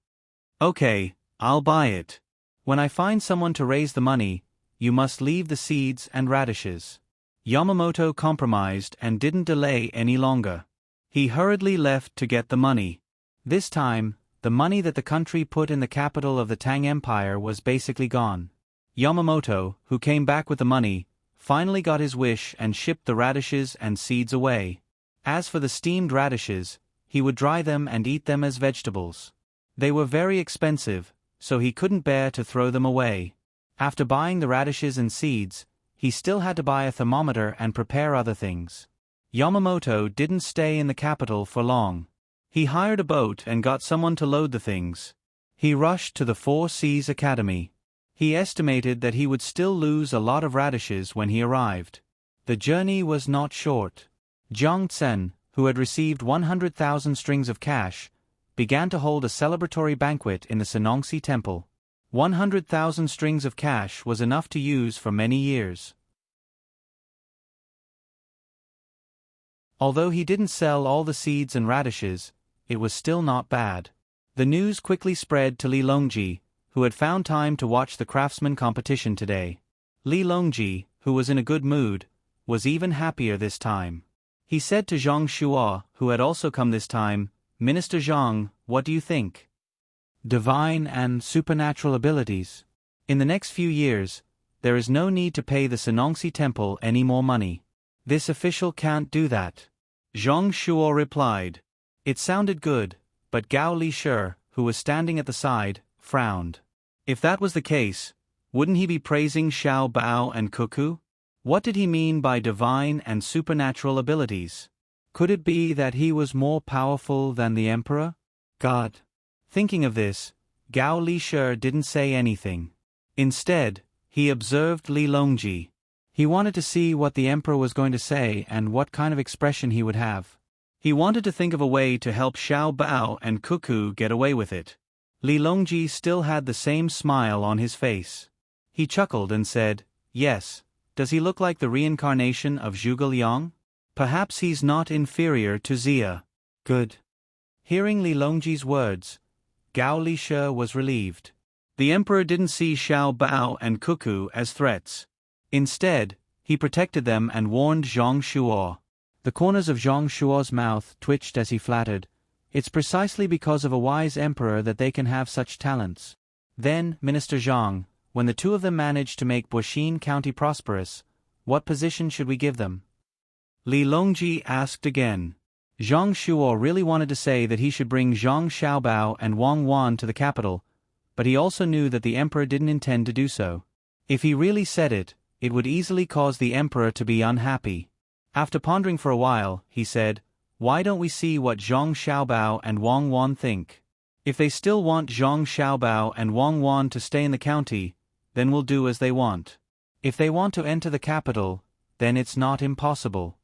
Okay, I'll buy it. When I find someone to raise the money, you must leave the seeds and radishes. Yamamoto compromised and didn't delay any longer. He hurriedly left to get the money. This time, the money that the country put in the capital of the Tang Empire was basically gone. Yamamoto, who came back with the money, finally got his wish and shipped the radishes and seeds away. As for the steamed radishes, he would dry them and eat them as vegetables. They were very expensive, so he couldn't bear to throw them away. After buying the radishes and seeds, he still had to buy a thermometer and prepare other things. Yamamoto didn't stay in the capital for long. He hired a boat and got someone to load the things. He rushed to the Four Seas Academy. He estimated that he would still lose a lot of radishes when he arrived. The journey was not short. Jiang Tsun, who had received 100,000 strings of cash, began to hold a celebratory banquet in the Serenade temple. 100,000 strings of cash was enough to use for many years. Although he didn't sell all the seeds and radishes, it was still not bad. The news quickly spread to Li Longji, who had found time to watch the craftsman competition today. Li Longji, who was in a good mood, was even happier this time. He said to Zhang Shuo, who had also come this time, Minister Zhang, what do you think? Divine and supernatural abilities. In the next few years, there is no need to pay the Senongsi temple any more money. This official can't do that. Zhang Shuo replied. It sounded good, but Gao Li-shi, who was standing at the side, frowned. If that was the case, wouldn't he be praising Xiao Bao and Cuckoo? What did he mean by divine and supernatural abilities? Could it be that he was more powerful than the emperor? God. Thinking of this, Gao Li-shi didn't say anything. Instead, he observed Li Longji. He wanted to see what the emperor was going to say and what kind of expression he would have. He wanted to think of a way to help Xiao Bao and Cuckoo get away with it. Li Longji still had the same smile on his face. He chuckled and said, "Yes, does he look like the reincarnation of Zhuge Liang? Perhaps he's not inferior to Zia." Good. Hearing Li Longji's words, Gao Li-shi was relieved. The emperor didn't see Xiao Bao and Cuckoo as threats. Instead, he protected them and warned Zhang Shuo. The corners of Zhang Shuo's mouth twitched as he flattered. It's precisely because of a wise emperor that they can have such talents. Then, Minister Zhang, when the two of them managed to make Buxin County prosperous, what position should we give them? Li Longji asked again. Zhang Shuo really wanted to say that he should bring Zhang Xiaobao and Wang Wan to the capital, but he also knew that the emperor didn't intend to do so. If he really said it, it would easily cause the emperor to be unhappy. After pondering for a while, he said, "Why don't we see what Zhang Xiaobao and Wang Wan think? If they still want Zhang Xiaobao and Wang Wan to stay in the county, then we'll do as they want. If they want to enter the capital, then it's not impossible."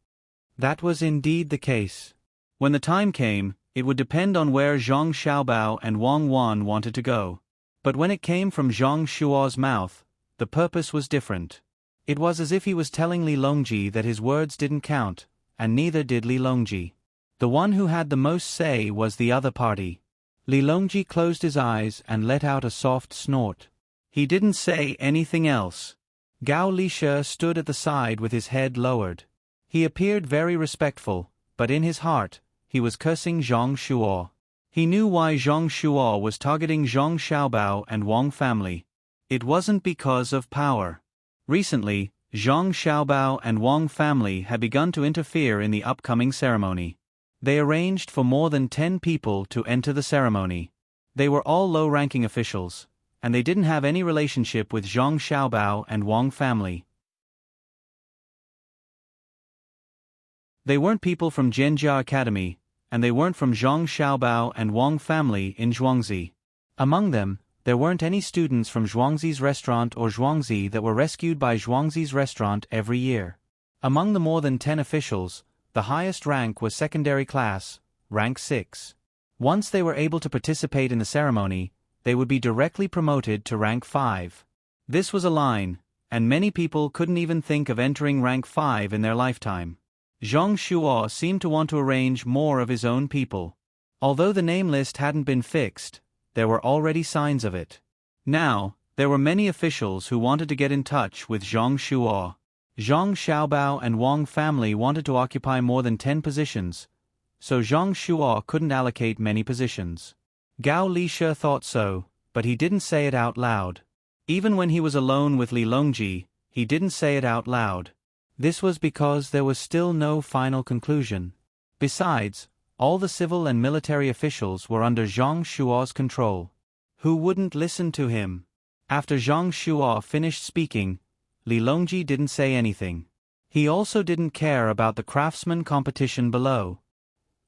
That was indeed the case. When the time came, it would depend on where Zhang Xiaobao and Wang Wan wanted to go. But when it came from Zhang Shuo's mouth, the purpose was different. It was as if he was telling Li Longji that his words didn't count, and neither did Li Longji. The one who had the most say was the other party. Li Longji closed his eyes and let out a soft snort. He didn't say anything else. Gao Li-shi stood at the side with his head lowered. He appeared very respectful, but in his heart, he was cursing Zhang Shuo. He knew why Zhang Shuo was targeting Zhang Xiaobao and Wang family. It wasn't because of power. Recently, Zhang Xiaobao and Wang family had begun to interfere in the upcoming ceremony. They arranged for more than 10 people to enter the ceremony. They were all low-ranking officials, and they didn't have any relationship with Zhang Xiaobao and Wang family. They weren't people from Zhenjia Academy, and they weren't from Zhang Xiaobao and Wang family in Zhuangzi. Among them, there weren't any students from Zhuangzi's restaurant or Zhuangzi that were rescued by Zhuangzi's restaurant every year. Among the more than 10 officials, the highest rank was secondary class, rank 6. Once they were able to participate in the ceremony, they would be directly promoted to rank 5. This was a line, and many people couldn't even think of entering rank 5 in their lifetime. Zhang Shuo seemed to want to arrange more of his own people. Although the name list hadn't been fixed, there were already signs of it. Now, there were many officials who wanted to get in touch with Zhang Shuo. Zhang Xiaobao and Wang family wanted to occupy more than 10 positions, so Zhang Shuo couldn't allocate many positions. Gao Li-shi thought so, but he didn't say it out loud. Even when he was alone with Li Longji, he didn't say it out loud. This was because there was still no final conclusion. Besides, all the civil and military officials were under Zhang Shuo's control. Who wouldn't listen to him? After Zhang Shuo finished speaking, Li Longji didn't say anything. He also didn't care about the craftsman competition below.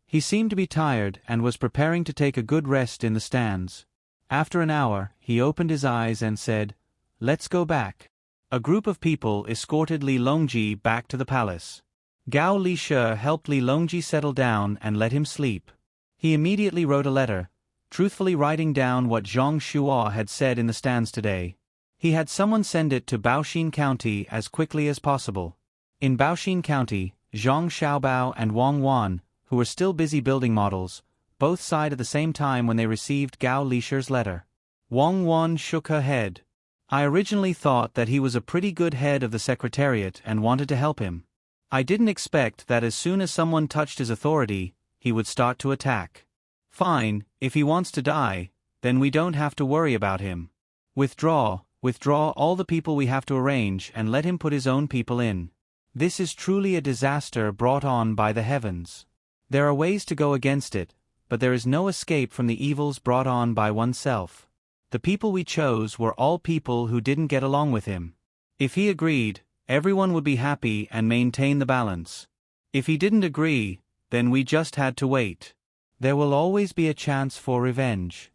He seemed to be tired and was preparing to take a good rest in the stands. After an hour, he opened his eyes and said, "Let's go back." A group of people escorted Li Longji back to the palace. Gao Li-shi helped Li Longji settle down and let him sleep. He immediately wrote a letter, truthfully writing down what Zhang Shuo had said in the stands today. He had someone send it to Baoxin County as quickly as possible. In Baoxin County, Zhang Xiaobao and Wang Wan, who were still busy building models, both sighed at the same time when they received Gao Li-shi's letter. Wang Wan shook her head. "I originally thought that he was a pretty good head of the secretariat and wanted to help him. I didn't expect that as soon as someone touched his authority, he would start to attack. Fine, if he wants to die, then we don't have to worry about him. Withdraw, Withdraw all the people we have to arrange and let him put his own people in. This is truly a disaster brought on by the heavens. There are ways to go against it, but there is no escape from the evils brought on by oneself. The people we chose were all people who didn't get along with him. If he agreed, everyone would be happy and maintain the balance. If he didn't agree, then we just had to wait. There will always be a chance for revenge.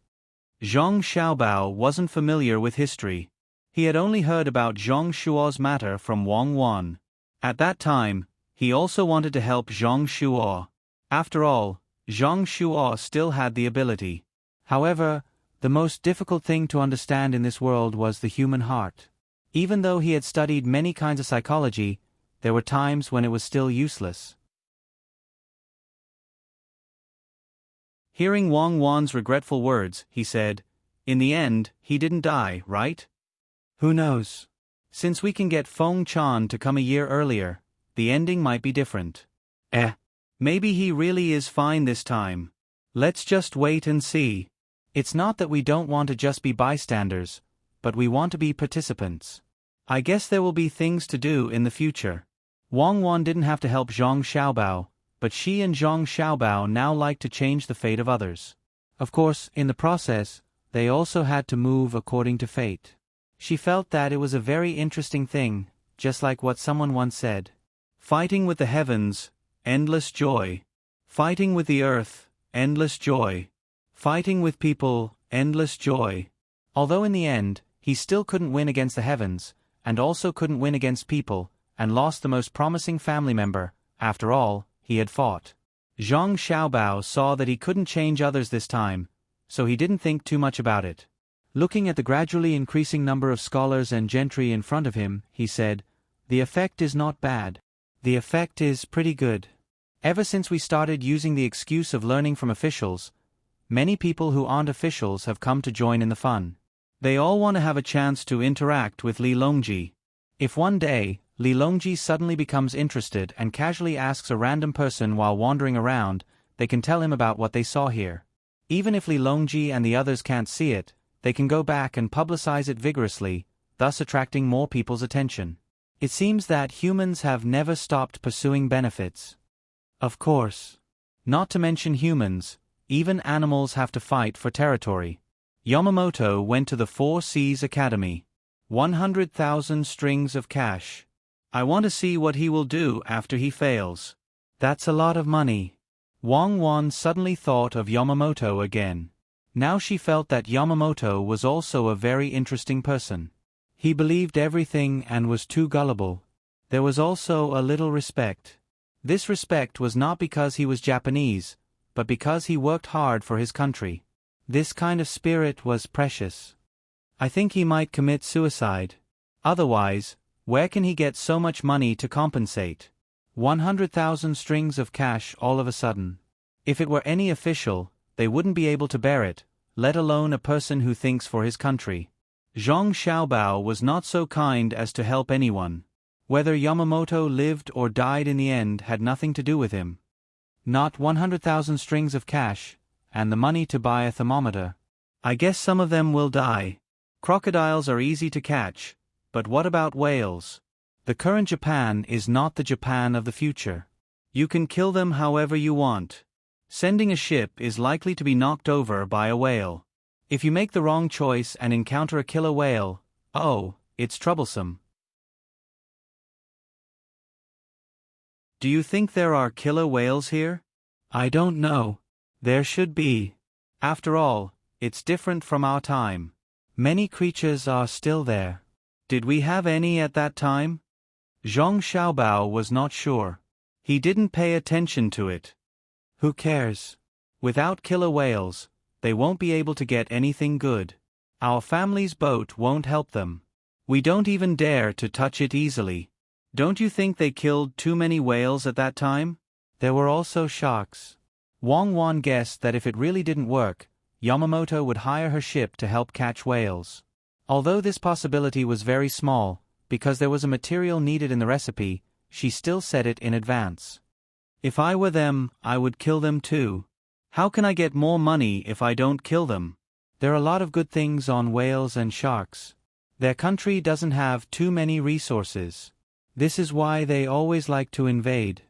Zhang Xiaobao wasn't familiar with history. He had only heard about Zhang Shuo's matter from Wang Wan. At that time, he also wanted to help Zhang Shuo. After all, Zhang Shuo still had the ability. However, the most difficult thing to understand in this world was the human heart. Even though he had studied many kinds of psychology, there were times when it was still useless. Hearing Wang Wan's regretful words, he said, "In the end, he didn't die, right? Who knows? Since we can get Feng Chan to come a year earlier, the ending might be different. Maybe he really is fine this time. Let's just wait and see." It's not that we don't want to just be bystanders, but we want to be participants. I guess there will be things to do in the future. Wang Wan didn't have to help Zhang Xiaobao, but she and Zhang Xiaobao now like to change the fate of others. Of course, in the process, they also had to move according to fate. She felt that it was a very interesting thing, just like what someone once said. Fighting with the heavens, endless joy. Fighting with the earth, endless joy. Fighting with people, endless joy. Although in the end, he still couldn't win against the heavens, and also couldn't win against people, and lost the most promising family member. After all, he had fought. Zhang Xiaobao saw that he couldn't change others this time, so he didn't think too much about it. Looking at the gradually increasing number of scholars and gentry in front of him, he said, "The effect is not bad. The effect is pretty good. Ever since we started using the excuse of learning from officials, many people who aren't officials have come to join in the fun. They all want to have a chance to interact with Li Longji. If one day, Li Longji suddenly becomes interested and casually asks a random person while wandering around, they can tell him about what they saw here. Even if Li Longji and the others can't see it, they can go back and publicize it vigorously, thus attracting more people's attention. It seems that humans have never stopped pursuing benefits. Of course. Not to mention humans, even animals have to fight for territory." Yamamoto went to the Four Seas Academy. 100,000 strings of cash. I want to see what he will do after he fails. That's a lot of money. Wang Wan suddenly thought of Yamamoto again. Now she felt that Yamamoto was also a very interesting person. He believed everything and was too gullible. There was also a little respect. This respect was not because he was Japanese, but because he worked hard for his country. This kind of spirit was precious. I think he might commit suicide. Otherwise, where can he get so much money to compensate? 100,000 strings of cash all of a sudden. If it were any official, they wouldn't be able to bear it, let alone a person who thinks for his country. Zhang Xiaobao was not so kind as to help anyone. Whether Yamamoto lived or died in the end had nothing to do with him. Not 100,000 strings of cash, and the money to buy a thermometer. I guess some of them will die. Crocodiles are easy to catch, but what about whales? The current Japan is not the Japan of the future. You can kill them however you want. Sending a ship is likely to be knocked over by a whale. If you make the wrong choice and encounter a killer whale, it's troublesome. Do you think there are killer whales here? I don't know. There should be. After all, it's different from our time. Many creatures are still there. Did we have any at that time? Zhang Xiaobao was not sure. He didn't pay attention to it. Who cares? Without killer whales, they won't be able to get anything good. Our family's boat won't help them. We don't even dare to touch it easily. Don't you think they killed too many whales at that time? There were also sharks. Wang Wan guessed that if it really didn't work, Yamamoto would hire her ship to help catch whales. Although this possibility was very small, because there was a material needed in the recipe, she still said it in advance. If I were them, I would kill them too. How can I get more money if I don't kill them? There are a lot of good things on whales and sharks. Their country doesn't have too many resources. This is why they always like to invade.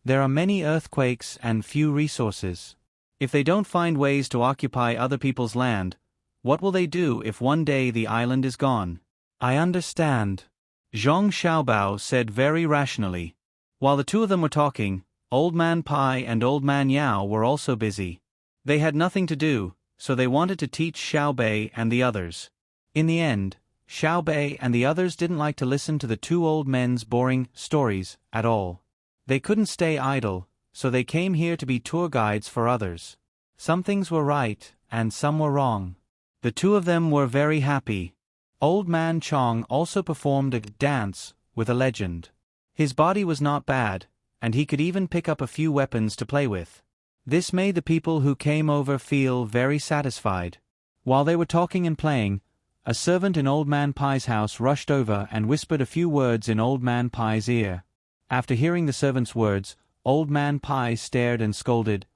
There are many earthquakes and few resources. If they don't find ways to occupy other people's land, what will they do if one day the island is gone? I understand, Zhang Xiaobao said very rationally. While the two of them were talking, Old Man Pai and Old Man Yao were also busy. They had nothing to do, so they wanted to teach Xiaobei and the others. In the end, Xiaobei and the others didn't like to listen to the two old men's boring stories at all. They couldn't stay idle, so they came here to be tour guides for others. Some things were right, and some were wrong. The two of them were very happy. Old Man Chong also performed a dance with a legend. His body was not bad, and he could even pick up a few weapons to play with. This made the people who came over feel very satisfied. While they were talking and playing, a servant in Old Man Pai's house rushed over and whispered a few words in Old Man Pai's ear. After hearing the servant's words, Old Man Pai stared and scolded,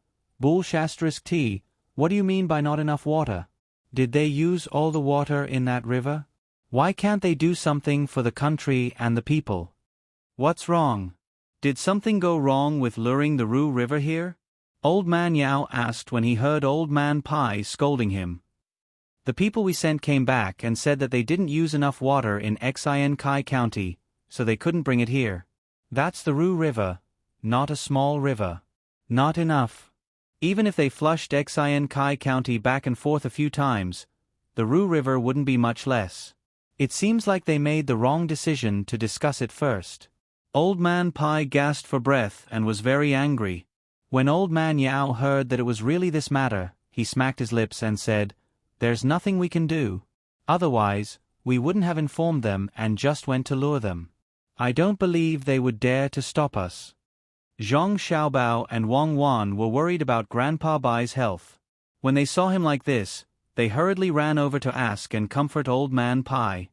"Bull***, what do you mean by not enough water? Did they use all the water in that river? Why can't they do something for the country and the people? What's wrong? Did something go wrong with luring the Ru River here?" Old Man Yao asked when he heard Old Man Pai scolding him. "The people we sent came back and said that they didn't use enough water in Xin Kai County, so they couldn't bring it here. That's the Ru River, not a small river. Not enough. Even if they flushed Xin Kai County back and forth a few times, the Ru River wouldn't be much less. It seems like they made the wrong decision to discuss it first." Old Man Pai gasped for breath and was very angry. When Old Man Yao heard that it was really this matter, he smacked his lips and said, "There's nothing we can do. Otherwise, we wouldn't have informed them and just went to lure them. I don't believe they would dare to stop us." Zhang Xiaobao and Wang Wan were worried about Grandpa Bai's health. When they saw him like this, they hurriedly ran over to ask and comfort Old Man Pai.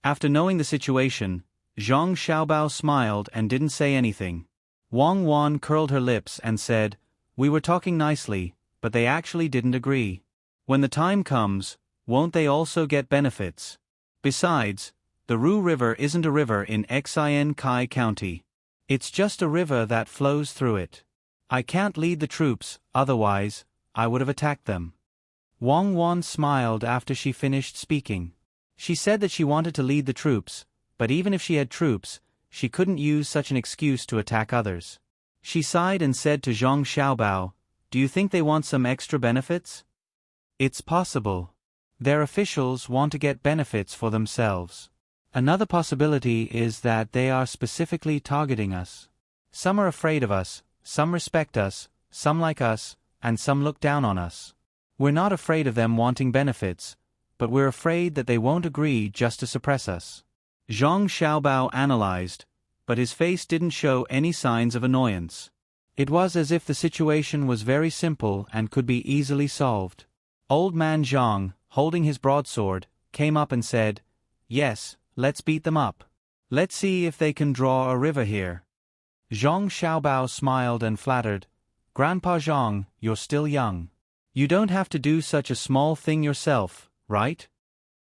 After knowing the situation, Zhang Xiaobao smiled and didn't say anything. Wang Wan curled her lips and said, "We were talking nicely, but they actually didn't agree. When the time comes, won't they also get benefits? Besides, the Ru River isn't a river in Xin Kai County. It's just a river that flows through it. I can't lead the troops, otherwise, I would have attacked them." Wang Wan smiled after she finished speaking. She said that she wanted to lead the troops, but even if she had troops, she couldn't use such an excuse to attack others. She sighed and said to Zhang Xiaobao, "Do you think they want some extra benefits?" "It's possible. Their officials want to get benefits for themselves. Another possibility is that they are specifically targeting us. Some are afraid of us, some respect us, some like us, and some look down on us. We're not afraid of them wanting benefits, but we're afraid that they won't agree just to suppress us." Zhang Xiaobao analyzed, but his face didn't show any signs of annoyance. It was as if the situation was very simple and could be easily solved. Old Man Zhang, holding his broadsword, came up and said, "Yes, let's beat them up. Let's see if they can draw a river here." Zhang Xiaobao smiled and flattered, "Grandpa Zhang, you're still young. You don't have to do such a small thing yourself, right?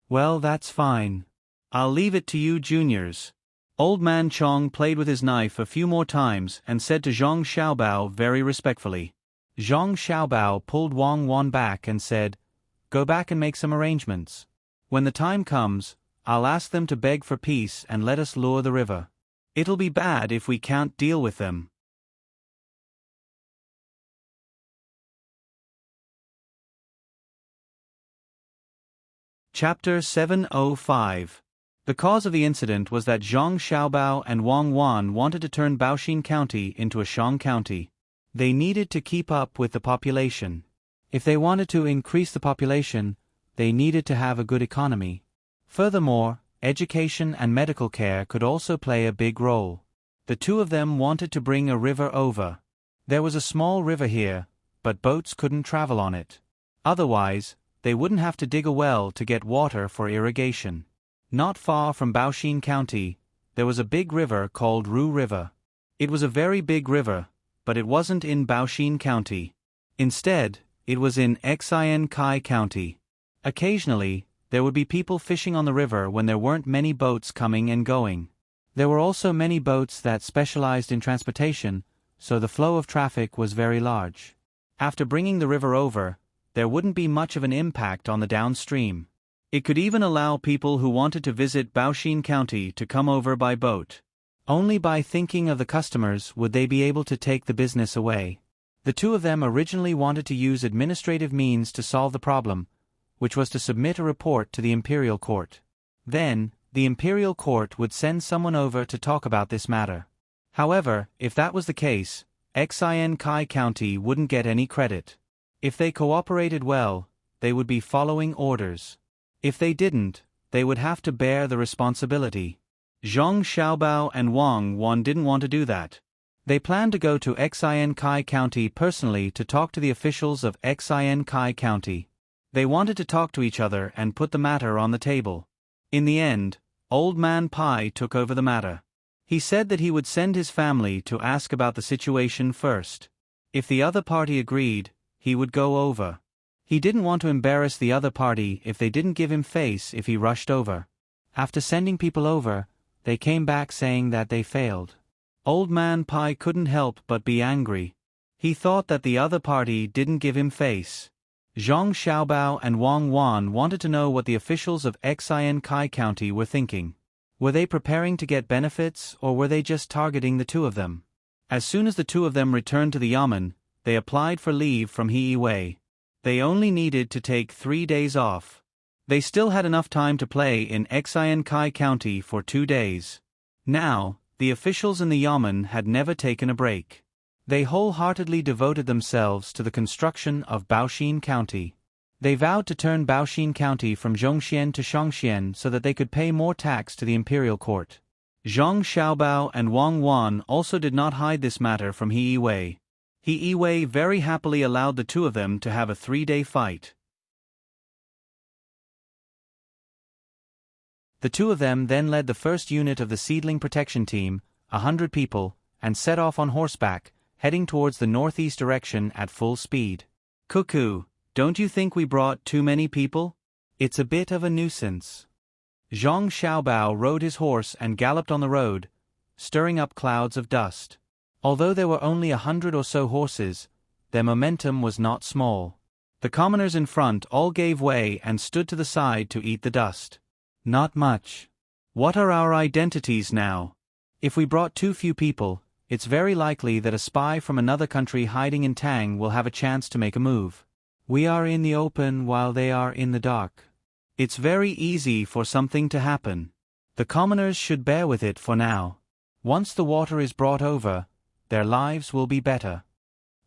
Well, that's fine. I'll leave it to you juniors." Old Man Chong played with his knife a few more times and said to Zhang Xiaobao very respectfully. Zhang Xiaobao pulled Wang Wan back and said, "Go back and make some arrangements. When the time comes, I'll ask them to beg for peace and let us lure the river. It'll be bad if we can't deal with them." Chapter 705. The cause of the incident was that Zhang Xiaobao and Wang Wan wanted to turn Baoxin County into a Shang County. They needed to keep up with the population. If they wanted to increase the population, they needed to have a good economy. Furthermore, education and medical care could also play a big role. The two of them wanted to bring a river over. There was a small river here, but boats couldn't travel on it. Otherwise, they wouldn't have to dig a well to get water for irrigation. Not far from Baoxin County, there was a big river called Ru River. It was a very big river, but it wasn't in Baoxin County. Instead, it was in Xin Kai County. Occasionally, there would be people fishing on the river when there weren't many boats coming and going. There were also many boats that specialized in transportation, so the flow of traffic was very large. After bringing the river over, there wouldn't be much of an impact on the downstream. It could even allow people who wanted to visit Baoshin County to come over by boat. Only by thinking of the customers would they be able to take the business away. The two of them originally wanted to use administrative means to solve the problem, which was to submit a report to the imperial court. Then, the imperial court would send someone over to talk about this matter. However, if that was the case, Xin Kai County wouldn't get any credit. If they cooperated well, they would be following orders. If they didn't, they would have to bear the responsibility. Zhang Xiaobao and Wang Wan didn't want to do that. They planned to go to Xin Kai County personally to talk to the officials of Xin Kai County. They wanted to talk to each other and put the matter on the table. In the end, Old Man Pai took over the matter. He said that he would send his family to ask about the situation first. If the other party agreed, he would go over. He didn't want to embarrass the other party if they didn't give him face if he rushed over. After sending people over, they came back saying that they failed. Old Man Pai couldn't help but be angry. He thought that the other party didn't give him face. Zhang Xiaobao and Wang Wan wanted to know what the officials of Xin Kai County were thinking. Were they preparing to get benefits, or were they just targeting the two of them? As soon as the two of them returned to the yamen, they applied for leave from Heiwei. They only needed to take 3 days off. They still had enough time to play in Xin Kai County for 2 days. Now, the officials in the yamen had never taken a break. They wholeheartedly devoted themselves to the construction of Baoshin County. They vowed to turn Baoshin County from Zhongxian to Shangxian so that they could pay more tax to the imperial court. Zhang Xiaobao and Wang Wan also did not hide this matter from Heiwei. Heiwei very happily allowed the two of them to have a 3-day fight. The two of them then led the first unit of the seedling protection team, 100 people, and set off on horseback, heading towards the northeast direction at full speed. Cuckoo, don't you think we brought too many people? It's a bit of a nuisance. Zhang Xiaobao rode his horse and galloped on the road, stirring up clouds of dust. Although there were only 100 or so horses, their momentum was not small. The commoners in front all gave way and stood to the side to eat the dust. Not much. What are our identities now? If we brought too few people, it's very likely that a spy from another country hiding in Tang will have a chance to make a move. We are in the open while they are in the dark. It's very easy for something to happen. The commoners should bear with it for now. Once the water is brought over, their lives will be better.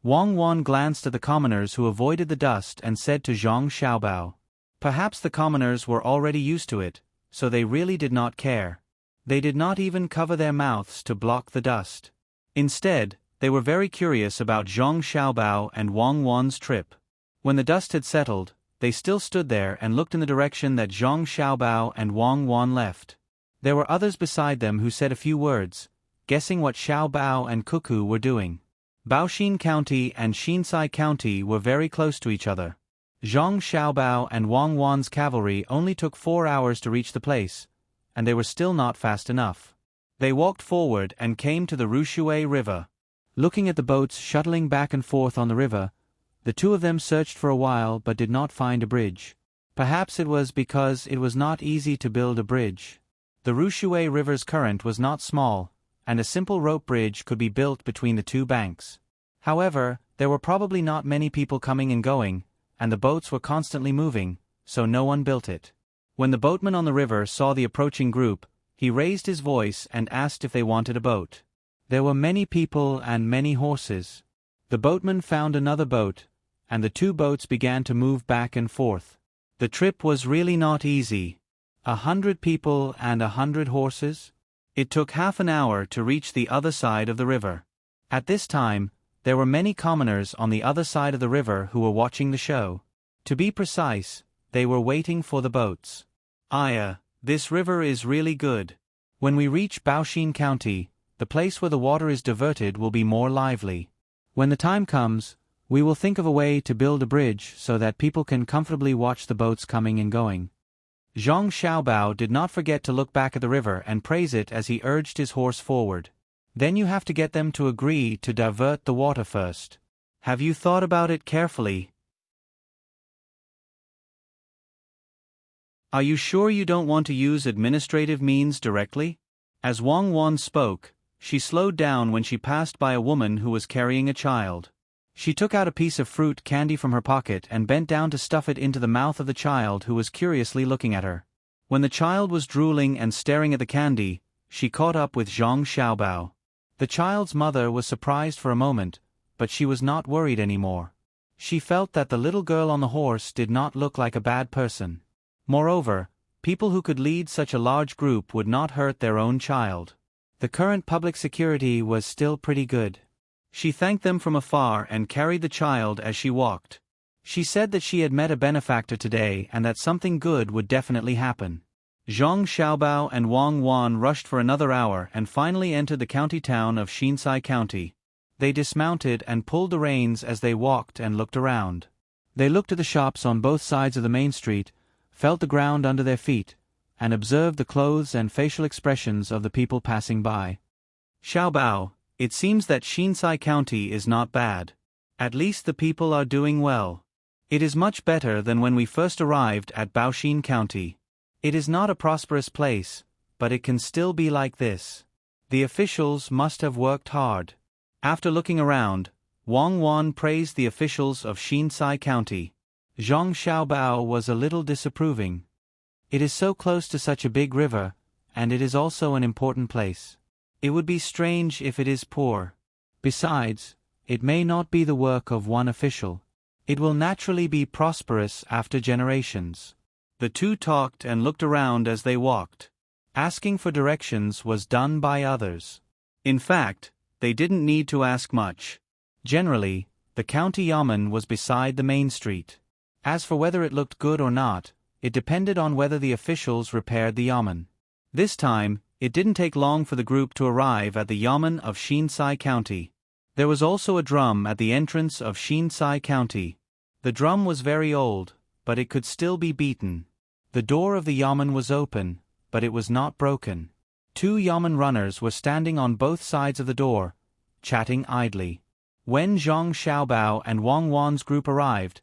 Wang Wan glanced at the commoners who avoided the dust and said to Zhang Xiaobao. Perhaps the commoners were already used to it, so they really did not care. They did not even cover their mouths to block the dust. Instead, they were very curious about Zhang Xiaobao and Wang Wan's trip. When the dust had settled, they still stood there and looked in the direction that Zhang Xiaobao and Wang Wan left. There were others beside them who said a few words, guessing what Xiaobao and Cuckoo were doing. Baoshin County and Xinsai County were very close to each other. Zhang Xiaobao and Wang Wan's cavalry only took 4 hours to reach the place, and they were still not fast enough. They walked forward and came to the Rushui River. Looking at the boats shuttling back and forth on the river, the two of them searched for a while but did not find a bridge. Perhaps it was because it was not easy to build a bridge. The Rushui River's current was not small, and a simple rope bridge could be built between the two banks. However, there were probably not many people coming and going, and the boats were constantly moving, so no one built it. When the boatman on the river saw the approaching group, he raised his voice and asked if they wanted a boat. There were many people and many horses. The boatman found another boat, and the two boats began to move back and forth. The trip was really not easy. 100 people and 100 horses? It took half an hour to reach the other side of the river. At this time, there were many commoners on the other side of the river who were watching the show. To be precise, they were waiting for the boats. This river is really good. When we reach Baoshin County, the place where the water is diverted will be more lively. When the time comes, We will think of a way to build a bridge so that people can comfortably watch the boats coming and going. Zhang Xiaobao did not forget to look back at the river and praise it as he urged his horse forward. Then you have to get them to agree to divert the water first. Have you thought about it carefully? Are you sure you don't want to use administrative means directly? As Wang Wan spoke, she slowed down when she passed by a woman who was carrying a child. She took out a piece of fruit candy from her pocket and bent down to stuff it into the mouth of the child who was curiously looking at her. When the child was drooling and staring at the candy, she caught up with Zhang Xiaobao. The child's mother was surprised for a moment, but she was not worried anymore. She felt that the little girl on the horse did not look like a bad person. Moreover, people who could lead such a large group would not hurt their own child. The current public security was still pretty good. She thanked them from afar and carried the child as she walked. She said that she had met a benefactor today and that something good would definitely happen. Zhang Xiaobao and Wang Wan rushed for another hour and finally entered the county town of Xinsai County. They dismounted and pulled the reins as they walked and looked around. They looked at the shops on both sides of the main street, felt the ground under their feet, and observed the clothes and facial expressions of the people passing by. Xiaobao, it seems that Xinsai County is not bad. At least the people are doing well. It is much better than when we first arrived at Baoxin County. It is not a prosperous place, but it can still be like this. The officials must have worked hard. After looking around, Wang Wan praised the officials of Xinsai County. Zhang Xiaobao was a little disapproving. It is so close to such a big river, and it is also an important place. It would be strange if it is poor. Besides, it may not be the work of one official. It will naturally be prosperous after generations. The two talked and looked around as they walked. Asking for directions was done by others. In fact, they didn't need to ask much. Generally, the county yamen was beside the main street. As for whether it looked good or not, it depended on whether the officials repaired the yamen. This time, it didn't take long for the group to arrive at the yamen of Xinsai County. There was also a drum at the entrance of Xinsai County. The drum was very old, but it could still be beaten. The door of the yamen was open, but it was not broken. Two yamen runners were standing on both sides of the door, chatting idly. When Zhang Xiaobao and Wang Wan's group arrived,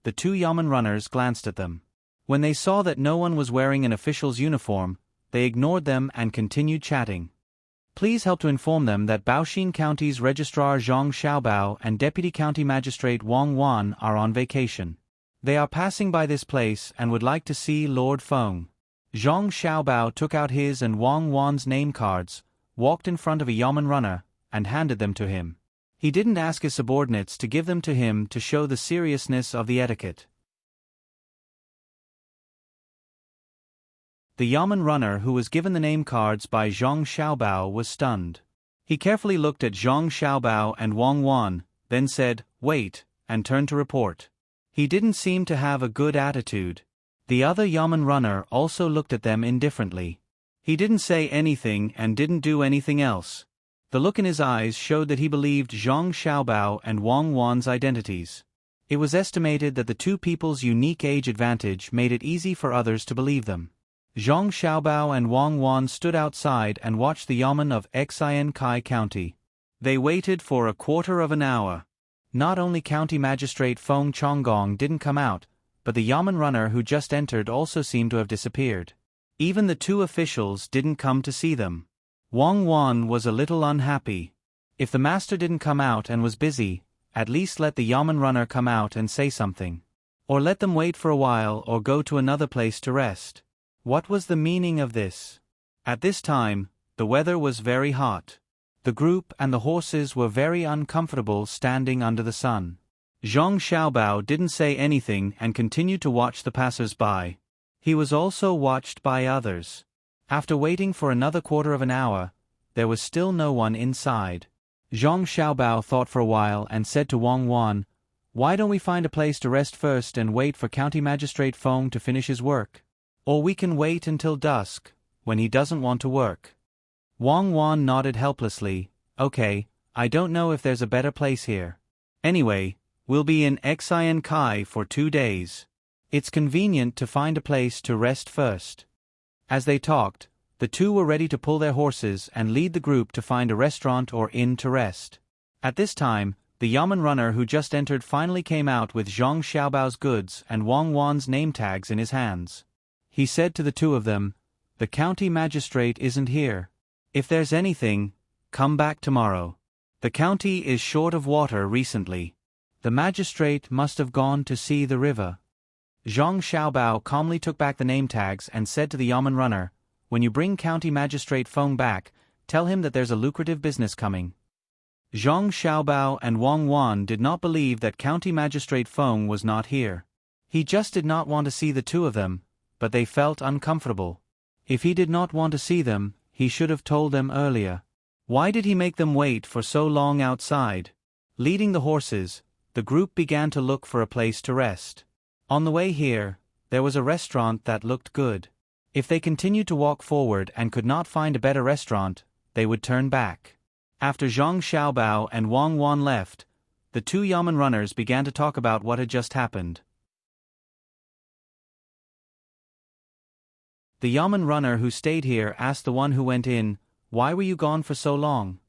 the two yamen runners glanced at them. When they saw that no one was wearing an official's uniform, they ignored them and continued chatting. Please help to inform them that Baoxin County's Registrar Zhang Xiaobao and Deputy County Magistrate Wang Wan are on vacation. They are passing by this place and would like to see Lord Feng. Zhang Xiaobao took out his and Wang Wan's name cards, walked in front of a yamen runner, and handed them to him. He didn't ask his subordinates to give them to him to show the seriousness of the etiquette. The yamen runner who was given the name cards by Zhang Xiaobao was stunned. He carefully looked at Zhang Xiaobao and Wang Wan, then said, "Wait," and turned to report. He didn't seem to have a good attitude. The other yamen runner also looked at them indifferently. He didn't say anything and didn't do anything else. The look in his eyes showed that he believed Zhang Xiaobao and Wang Wan's identities. It was estimated that the two people's unique age advantage made it easy for others to believe them. Zhang Xiaobao and Wang Wan stood outside and watched the yamen of Xinsai County. They waited for a quarter of an hour. Not only County Magistrate Feng Chonggong didn't come out, but the yamen runner who just entered also seemed to have disappeared. Even the two officials didn't come to see them. Wang Wan was a little unhappy. If the master didn't come out and was busy, at least let the yamen runner come out and say something. Or let them wait for a while or go to another place to rest. What was the meaning of this? At this time, the weather was very hot. The group and the horses were very uncomfortable standing under the sun. Zhang Xiaobao didn't say anything and continued to watch the passers-by. He was also watched by others. After waiting for another quarter of an hour, there was still no one inside. Zhang Xiaobao thought for a while and said to Wang Wan, "Why don't we find a place to rest first and wait for County Magistrate Feng to finish his work? Or we can wait until dusk, when he doesn't want to work." Wang Wan nodded helplessly. "Okay, I don't know if there's a better place here. Anyway, We'll be in Xian Kai for 2 days. It's convenient to find a place to rest first. As they talked, the two were ready to pull their horses and lead the group to find a restaurant or inn to rest. At this time, the Yamen runner who just entered finally came out with Zhang Xiaobao's goods and Wang Wan's name tags in his hands. He said to the two of them, "The county magistrate isn't here. If there's anything, come back tomorrow. The county is short of water recently. The magistrate must have gone to see the river." Zhang Xiaobao calmly took back the name tags and said to the Yamen runner, "When you bring county magistrate Feng back, tell him that there's a lucrative business coming." Zhang Xiaobao and Wang Wan did not believe that County Magistrate Feng was not here. He just did not want to see the two of them, but they felt uncomfortable. If he did not want to see them, he should have told them earlier. Why did he make them wait for so long outside? Leading the horses, the group began to look for a place to rest. On the way here, there was a restaurant that looked good. If they continued to walk forward and could not find a better restaurant, they would turn back. After Zhang Xiaobao and Wang Wan left, the two Yamen runners began to talk about what had just happened. The Yamen runner who stayed here asked the one who went in, "Why were you gone for so long?"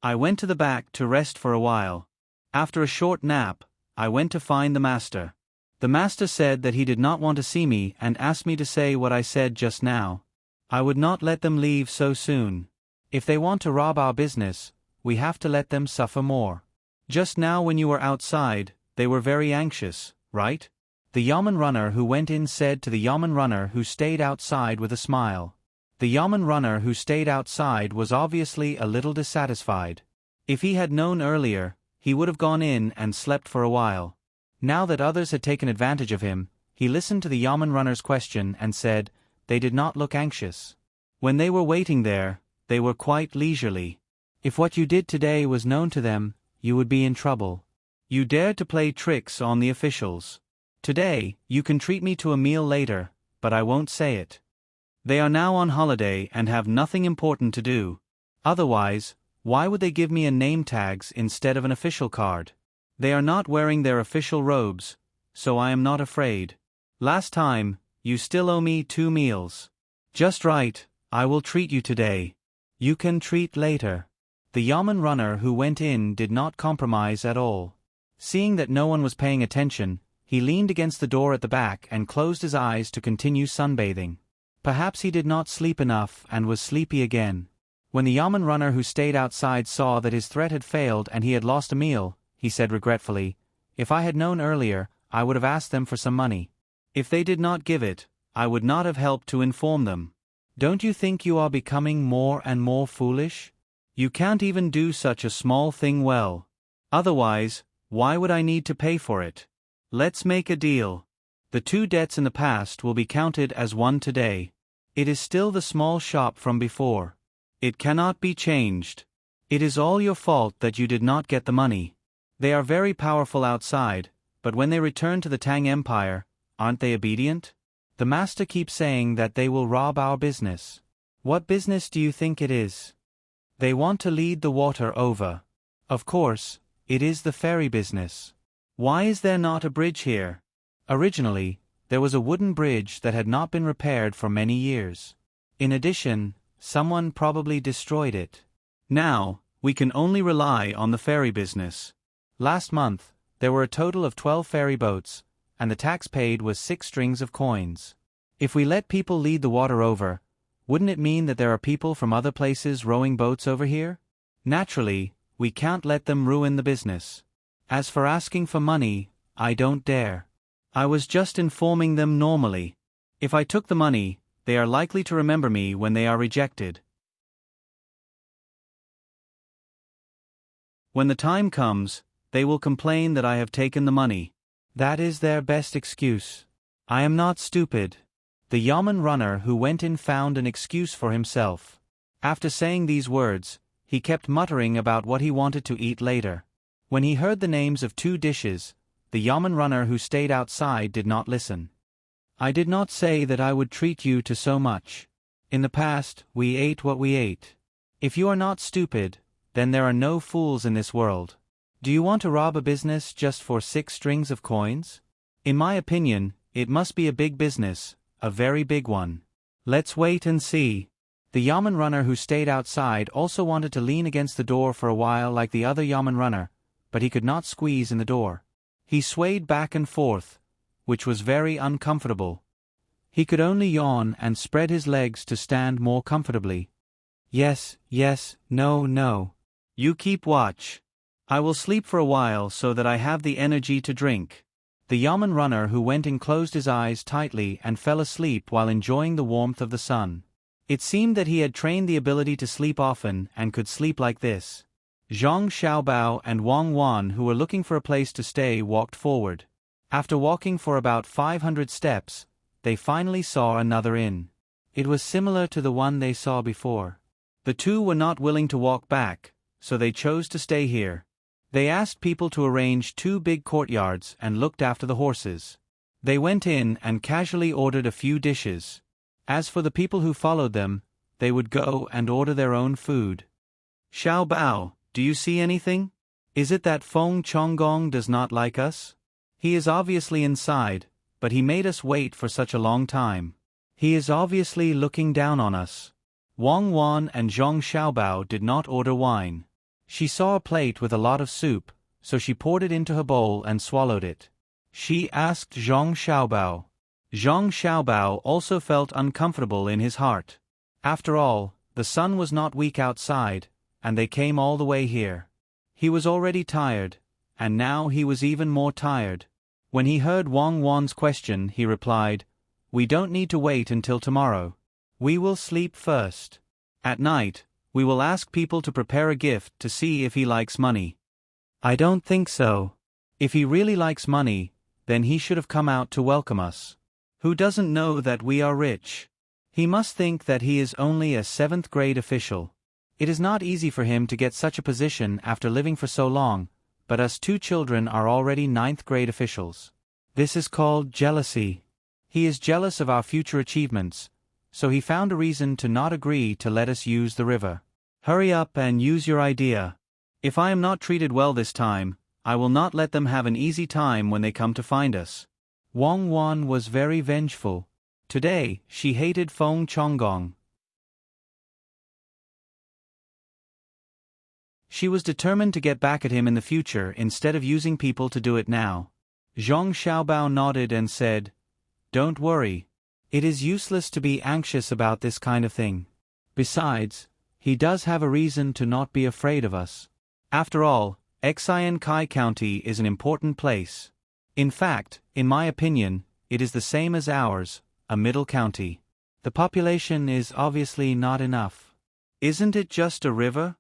"I went to the back to rest for a while. After a short nap, I went to find the master. The master said that he did not want to see me and asked me to say what I said just now. I would not let them leave so soon. If they want to rob our business, we have to let them suffer more. Just now when you were outside, they were very anxious, right?" The Yamen runner who went in said to the Yamen runner who stayed outside with a smile. The Yamen runner who stayed outside was obviously a little dissatisfied. If he had known earlier, he would have gone in and slept for a while. Now that others had taken advantage of him, he listened to the Yamen runner's question and said, "They did not look anxious. When they were waiting there, they were quite leisurely. If what you did today was known to them, you would be in trouble. You dared to play tricks on the officials. Today, you can treat me to a meal later, but I won't say it. They are now on holiday and have nothing important to do. Otherwise, why would they give me a name tags instead of an official card? They are not wearing their official robes, so I am not afraid. Last time, you still owe me 2 meals. Just right, I will treat you today. You can treat later." The Yamen runner who went in did not compromise at all. Seeing that no one was paying attention, he leaned against the door at the back and closed his eyes to continue sunbathing. Perhaps he did not sleep enough and was sleepy again. When the Yamen runner who stayed outside saw that his threat had failed and he had lost a meal, he said regretfully, "If I had known earlier, I would have asked them for some money. If they did not give it, I would not have helped to inform them. Don't you think you are becoming more and more foolish? You can't even do such a small thing well. Otherwise, why would I need to pay for it? Let's make a deal. The 2 debts in the past will be counted as one today. It is still the small shop from before. It cannot be changed. It is all your fault that you did not get the money. They are very powerful outside, but when they return to the Tang Empire, aren't they obedient? The master keeps saying that they will rob our business. What business do you think it is? They want to lead the water over. Of course, it is the ferry business. Why is there not a bridge here? Originally, there was a wooden bridge that had not been repaired for many years. In addition, someone probably destroyed it. Now, we can only rely on the ferry business. Last month, there were a total of 12 ferry boats, and the tax paid was 6 strings of coins. If we let people lead the water over, wouldn't it mean that there are people from other places rowing boats over here? Naturally, we can't let them ruin the business. As for asking for money, I don't dare. I was just informing them normally. If I took the money, they are likely to remember me when they are rejected. When the time comes, they will complain that I have taken the money. That is their best excuse. I am not stupid. The Yamen runner who went in found an excuse for himself. After saying these words, he kept muttering about what he wanted to eat later. When he heard the names of 2 dishes, the Yamen runner who stayed outside did not listen. I did not say that I would treat you to so much. In the past, we ate what we ate. If you are not stupid, then there are no fools in this world. Do you want to rob a business just for 6 strings of coins? In my opinion, it must be a big business, a very big one. Let's wait and see. The yamen runner who stayed outside also wanted to lean against the door for a while like the other yamen runner, but he could not squeeze in the door. He swayed back and forth, which was very uncomfortable. He could only yawn and spread his legs to stand more comfortably. Yes, no. You keep watch. I will sleep for a while so that I have the energy to drink. The yamen runner who went in closed his eyes tightly and fell asleep while enjoying the warmth of the sun. It seemed that he had trained the ability to sleep often and could sleep like this. Zhang Xiaobao and Wang Wan, who were looking for a place to stay, walked forward. After walking for about 500 steps, they finally saw another inn. It was similar to the one they saw before. The two were not willing to walk back, so they chose to stay here. They asked people to arrange 2 big courtyards and looked after the horses. They went in and casually ordered a few dishes. As for the people who followed them, they would go and order their own food. Xiao Bao, do you see anything? Is it that Feng Chonggong does not like us? He is obviously inside, but he made us wait for such a long time. He is obviously looking down on us. Wang Wan and Zhang Xiaobao did not order wine. She saw a plate with a lot of soup, so she poured it into her bowl and swallowed it. She asked Zhang Xiaobao. Zhang Xiaobao also felt uncomfortable in his heart. After all, the sun was not weak outside, and they came all the way here. He was already tired, and now he was even more tired. When he heard Wang Wan's question, he replied, "We don't need to wait until tomorrow. We will sleep first. At night, we will ask people to prepare a gift to see if he likes money." I don't think so. If he really likes money, then he should have come out to welcome us. Who doesn't know that we are rich? He must think that he is only a 7th grade official. It is not easy for him to get such a position after living for so long, but us 2 children are already 9th grade officials. This is called jealousy. He is jealous of our future achievements, so he found a reason to not agree to let us use the river. Hurry up and use your idea. If I am not treated well this time, I will not let them have an easy time when they come to find us. Wang Wan was very vengeful. Today, she hated Feng Chonggong. She was determined to get back at him in the future instead of using people to do it now. Zhang Xiaobao nodded and said, "Don't worry. It is useless to be anxious about this kind of thing. Besides, he does have a reason to not be afraid of us. After all, Xian Kai County is an important place. In fact, in my opinion, it is the same as ours, a middle county. The population is obviously not enough. Isn't it just a river?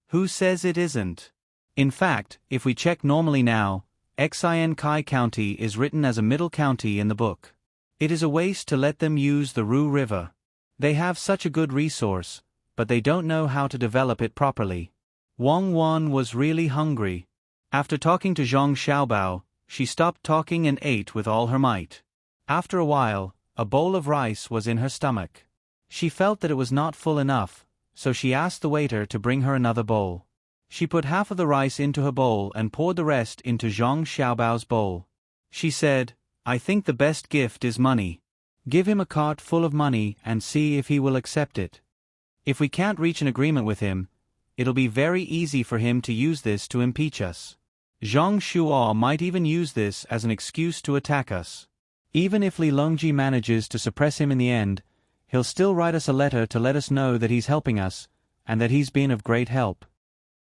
Who says it isn't? In fact, if we check normally now, Xian Kai County is written as a middle county in the book. It is a waste to let them use the Ru River. They have such a good resource, but they don't know how to develop it properly." Wang Wan was really hungry. After talking to Zhang Xiaobao, she stopped talking and ate with all her might. After a while, a bowl of rice was in her stomach. She felt that it was not full enough, so she asked the waiter to bring her another bowl. She put half of the rice into her bowl and poured the rest into Zhang Xiaobao's bowl. She said, "I think the best gift is money. Give him a cart full of money and see if he will accept it. If we can't reach an agreement with him, it'll be very easy for him to use this to impeach us. Zhang Shuo might even use this as an excuse to attack us. Even if Li Longji manages to suppress him in the end, he'll still write us a letter to let us know that he's helping us, and that he's been of great help."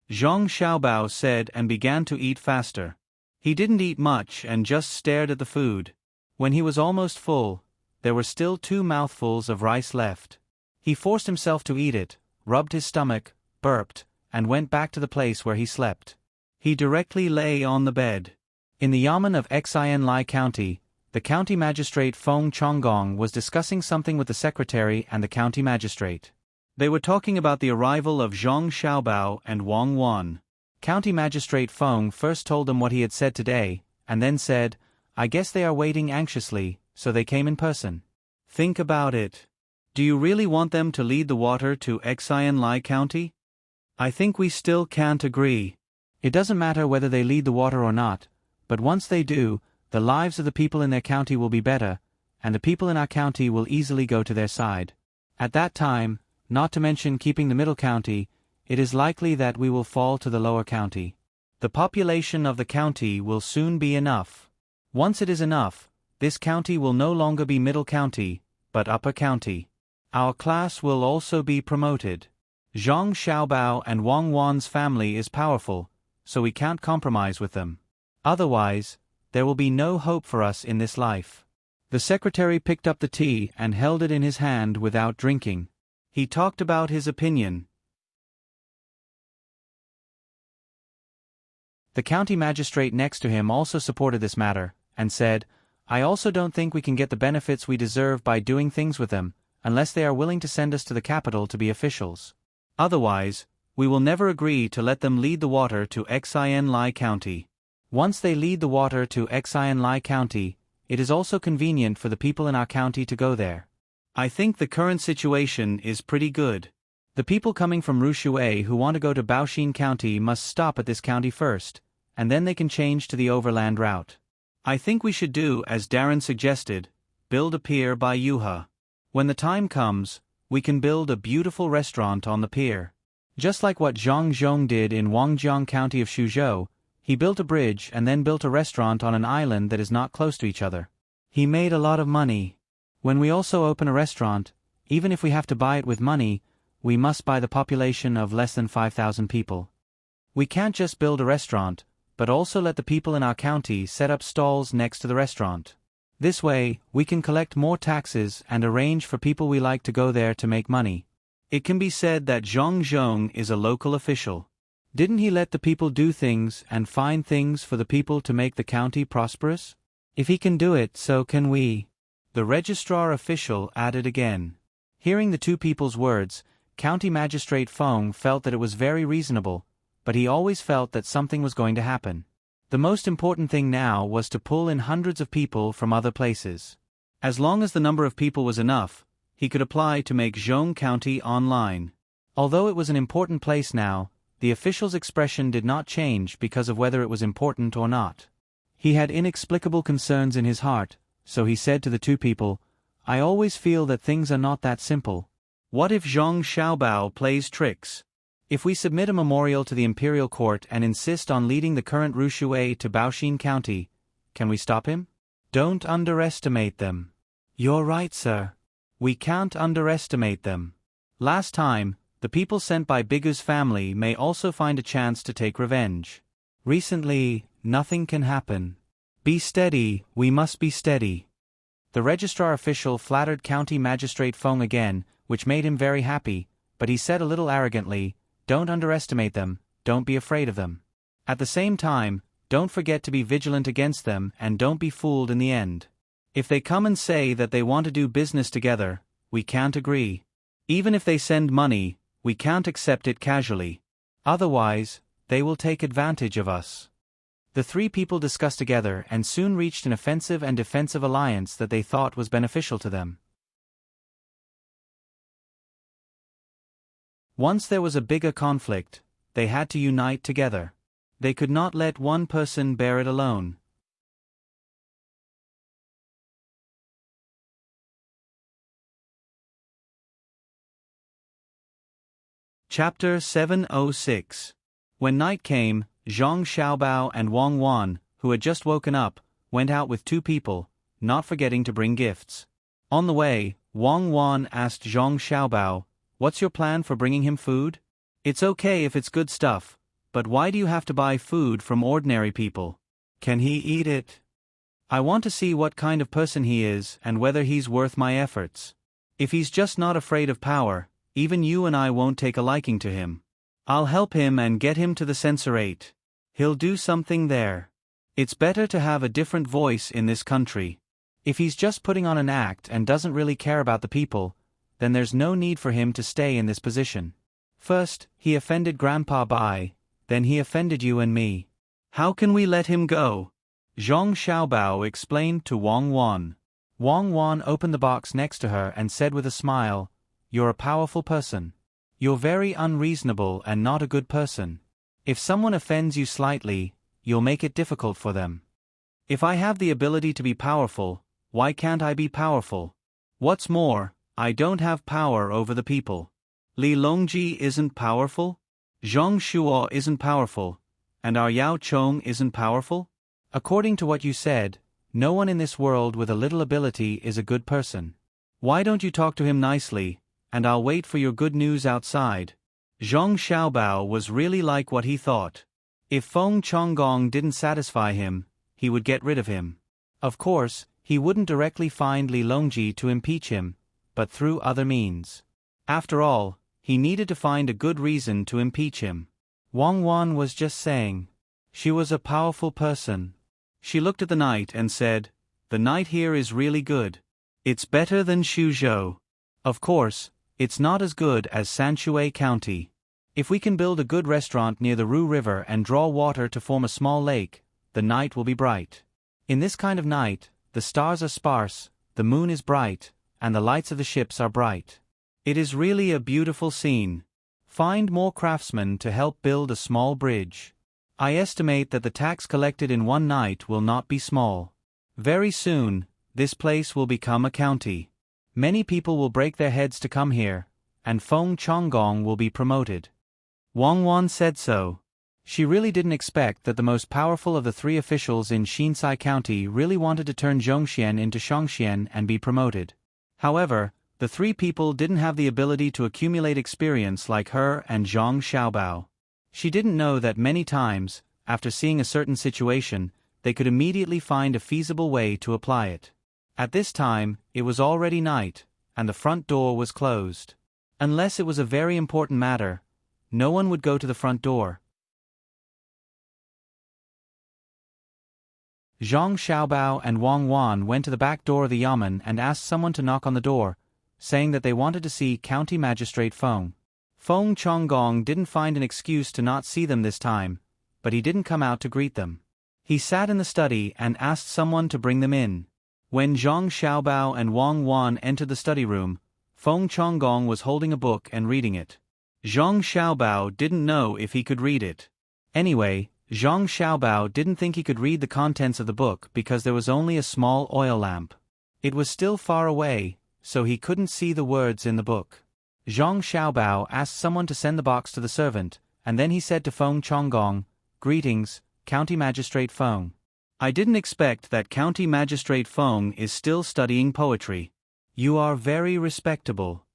Zhang Xiaobao said and began to eat faster. He didn't eat much and just stared at the food. When he was almost full, there were still 2 mouthfuls of rice left. He forced himself to eat it, rubbed his stomach, burped, and went back to the place where he slept. He directly lay on the bed. In the yamen of Xian Lai County, the county magistrate Feng Chonggong was discussing something with the secretary and the county magistrate. They were talking about the arrival of Zhang Xiaobao and Wang Wan. County Magistrate Feng first told them what he had said today, and then said, "I guess they are waiting anxiously, so they came in person. Think about it. Do you really want them to lead the water to Xian Lai County? I think we still can't agree. It doesn't matter whether they lead the water or not, but once they do, the lives of the people in their county will be better, and the people in our county will easily go to their side. At that time, not to mention keeping the middle county, it is likely that we will fall to the lower county. The population of the county will soon be enough. Once it is enough, this county will no longer be middle county, but upper county. Our class will also be promoted. Zhang Xiaobao and Wang Wan's family is powerful, so we can't compromise with them. Otherwise, there will be no hope for us in this life. The secretary picked up the tea and held it in his hand without drinking. He talked about his opinion. The county magistrate next to him also supported this matter, and said, I also don't think we can get the benefits we deserve by doing things with them, unless they are willing to send us to the capital to be officials. Otherwise, we will never agree to let them lead the water to Xin Lai County. Once they lead the water to Xin Lai County, it is also convenient for the people in our county to go there. I think the current situation is pretty good. The people coming from Rushui who want to go to Baoxin County must stop at this county first, and then they can change to the overland route. I think we should do as Darren suggested, build a pier by Yuha. When the time comes, we can build a beautiful restaurant on the pier. Just like what Zhang Zhong did in Wangjiang County of Suzhou, he built a bridge and then built a restaurant on an island that is not close to each other. He made a lot of money. When we also open a restaurant, even if we have to buy it with money, we must buy the population of less than 5,000 people. We can't just build a restaurant, but also let the people in our county set up stalls next to the restaurant. This way, we can collect more taxes and arrange for people we like to go there to make money. It can be said that Zhang Zhong is a local official. Didn't he let the people do things and find things for the people to make the county prosperous? If he can do it, so can we. The registrar official added again. Hearing the two people's words, County Magistrate Feng felt that it was very reasonable, but he always felt that something was going to happen. The most important thing now was to pull in hundreds of people from other places. As long as the number of people was enough, he could apply to make Zhong County online. Although it was an important place now, the official's expression did not change because of whether it was important or not. He had inexplicable concerns in his heart, so he said to the two people, I always feel that things are not that simple. What if Zhang Xiaobao plays tricks? If we submit a memorial to the imperial court and insist on leading the current Rushui to Baoxin County, can we stop him? Don't underestimate them. You're right, sir. We can't underestimate them. Last time, the people sent by Bigu's family may also find a chance to take revenge. Recently, nothing can happen. Be steady, we must be steady. The registrar official flattered County Magistrate Feng again, which made him very happy, but he said a little arrogantly, don't underestimate them, don't be afraid of them. At the same time, don't forget to be vigilant against them and don't be fooled in the end. If they come and say that they want to do business together, we can't agree. Even if they send money, we can't accept it casually. Otherwise, they will take advantage of us. The three people discussed together and soon reached an offensive and defensive alliance that they thought was beneficial to them. Once there was a bigger conflict, they had to unite together. They could not let one person bear it alone. Chapter 706. When night came, Zhang Xiaobao and Wang Wan, who had just woken up, went out with two people, not forgetting to bring gifts. On the way, Wang Wan asked Zhang Xiaobao, what's your plan for bringing him food? It's okay if it's good stuff, but why do you have to buy food from ordinary people? Can he eat it? I want to see what kind of person he is and whether he's worth my efforts. If he's just not afraid of power, even you and I won't take a liking to him. I'll help him and get him to the censorate. He'll do something there. It's better to have a different voice in this country. If he's just putting on an act and doesn't really care about the people, then there's no need for him to stay in this position. First, he offended Grandpa Bai, then he offended you and me. How can we let him go? Zhang Xiaobao explained to Wang Wan. Wang Wan opened the box next to her and said with a smile, You're a powerful person. You're very unreasonable and not a good person. If someone offends you slightly, you'll make it difficult for them. If I have the ability to be powerful, why can't I be powerful? What's more, I don't have power over the people. Li Longji isn't powerful? Zhang Shuo isn't powerful, and our Yao Chong isn't powerful? According to what you said, no one in this world with a little ability is a good person. Why don't you talk to him nicely, and I'll wait for your good news outside. Zhang Xiaobao was really like what he thought. If Feng Chonggong didn't satisfy him, he would get rid of him. Of course, he wouldn't directly find Li Longji to impeach him, but through other means. After all, he needed to find a good reason to impeach him. Wang Wan was just saying. She was a powerful person. She looked at the night and said, "The night here is really good. It's better than Xuzhou. Of course, it's not as good as Sanshui County. If we can build a good restaurant near the Ru River and draw water to form a small lake, the night will be bright. In this kind of night, the stars are sparse, the moon is bright, and the lights of the ships are bright. It is really a beautiful scene. Find more craftsmen to help build a small bridge. I estimate that the tax collected in one night will not be small. Very soon, this place will become a county. Many people will break their heads to come here, and Feng Chonggong will be promoted." Wang Wan said so. She really didn't expect that the most powerful of the three officials in Xinsai County really wanted to turn Zhongxian into Shangxian and be promoted. However, the three people didn't have the ability to accumulate experience like her and Zhang Xiaobao. She didn't know that many times, after seeing a certain situation, they could immediately find a feasible way to apply it. At this time, it was already night, and the front door was closed. Unless it was a very important matter, no one would go to the front door. Zhang Xiaobao and Wang Wan went to the back door of the yamen and asked someone to knock on the door, saying that they wanted to see County Magistrate Feng. Feng Chonggong didn't find an excuse to not see them this time, but he didn't come out to greet them. He sat in the study and asked someone to bring them in. When Zhang Xiaobao and Wang Wan entered the study room, Feng Chonggong was holding a book and reading it. Zhang Xiaobao didn't know if he could read it. Anyway, Zhang Xiaobao didn't think he could read the contents of the book because there was only a small oil lamp. It was still far away, so he couldn't see the words in the book. Zhang Xiaobao asked someone to send the box to the servant, and then he said to Feng Chonggong, "Greetings, County Magistrate Feng. I didn't expect that County Magistrate Feng is still studying poetry. You are very respectable."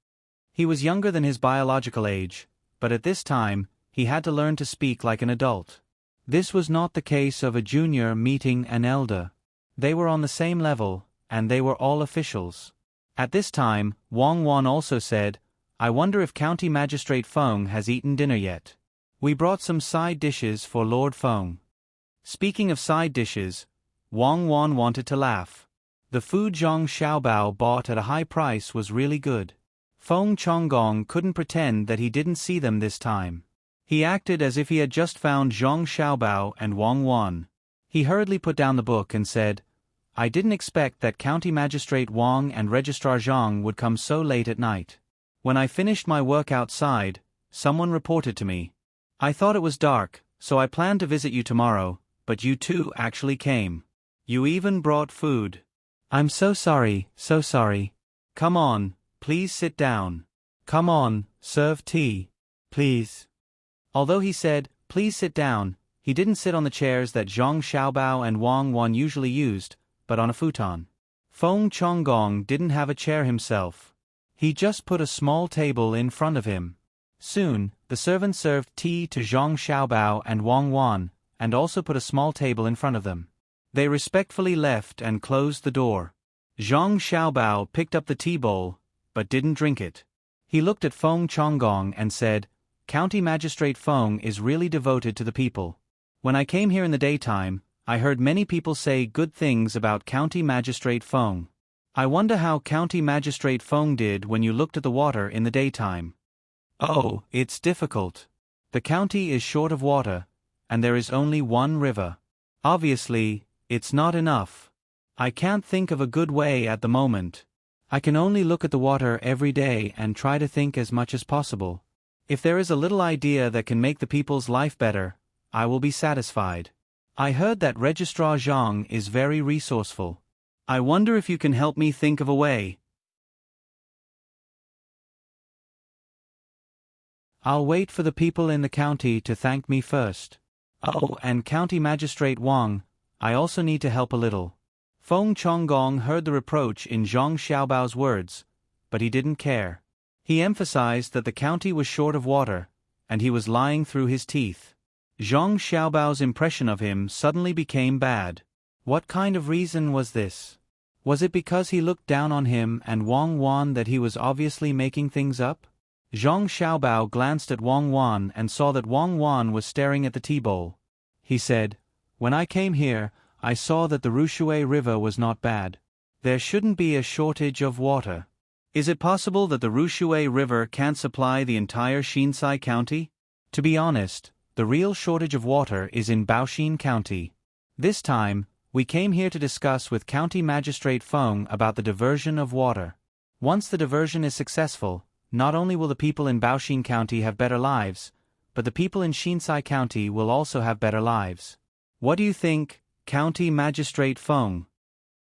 He was younger than his biological age, but at this time, he had to learn to speak like an adult. This was not the case of a junior meeting an elder. They were on the same level, and they were all officials. At this time, Wang Wan also said, "I wonder if County Magistrate Feng has eaten dinner yet. We brought some side dishes for Lord Feng." Speaking of side dishes, Wang Wan wanted to laugh. The food Zhang Xiaobao bought at a high price was really good. Feng Chonggong couldn't pretend that he didn't see them this time. He acted as if he had just found Zhang Xiaobao and Wang Wan. He hurriedly put down the book and said, "I didn't expect that County Magistrate Wang and Registrar Zhang would come so late at night. When I finished my work outside, someone reported to me. I thought it was dark, so I planned to visit you tomorrow, but you two actually came. You even brought food. I'm so sorry, so sorry. Come on, please sit down. Come on, serve tea. Please." Although he said, "Please sit down," he didn't sit on the chairs that Zhang Xiaobao and Wang Wan usually used, but on a futon. Feng Chonggong didn't have a chair himself. He just put a small table in front of him. Soon, the servant served tea to Zhang Xiaobao and Wang Wan, and also put a small table in front of them. They respectfully left and closed the door. Zhang Xiaobao picked up the tea bowl, but didn't drink it. He looked at Feng Chonggong and said, "County Magistrate Feng is really devoted to the people. When I came here in the daytime, I heard many people say good things about County Magistrate Feng. I wonder how County Magistrate Feng did when you looked at the water in the daytime." "Oh, it's difficult. The county is short of water, and there is only one river. Obviously, it's not enough. I can't think of a good way at the moment. I can only look at the water every day and try to think as much as possible. If there is a little idea that can make the people's life better, I will be satisfied. I heard that Registrar Zhang is very resourceful. I wonder if you can help me think of a way. I'll wait for the people in the county to thank me first. Oh, and County Magistrate Wang, I also need to help a little. Feng Chonggong heard the reproach in Zhang Xiaobao's words, but he didn't care. He emphasized that the county was short of water, and he was lying through his teeth. Zhang Xiaobao's impression of him suddenly became bad. What kind of reason was this? Was it because he looked down on him and Wang Wan that he was obviously making things up? Zhang Xiaobao glanced at Wang Wan and saw that Wang Wan was staring at the tea bowl. He said, "When I came here, I saw that the Rushui River was not bad. There shouldn't be a shortage of water. Is it possible that the Rushui River can't supply the entire Xinsai County? To be honest, the real shortage of water is in Baoxin County. This time, we came here to discuss with County Magistrate Feng about the diversion of water. Once the diversion is successful, not only will the people in Baoxin County have better lives, but the people in Xinsai County will also have better lives. What do you think, County Magistrate Feng?"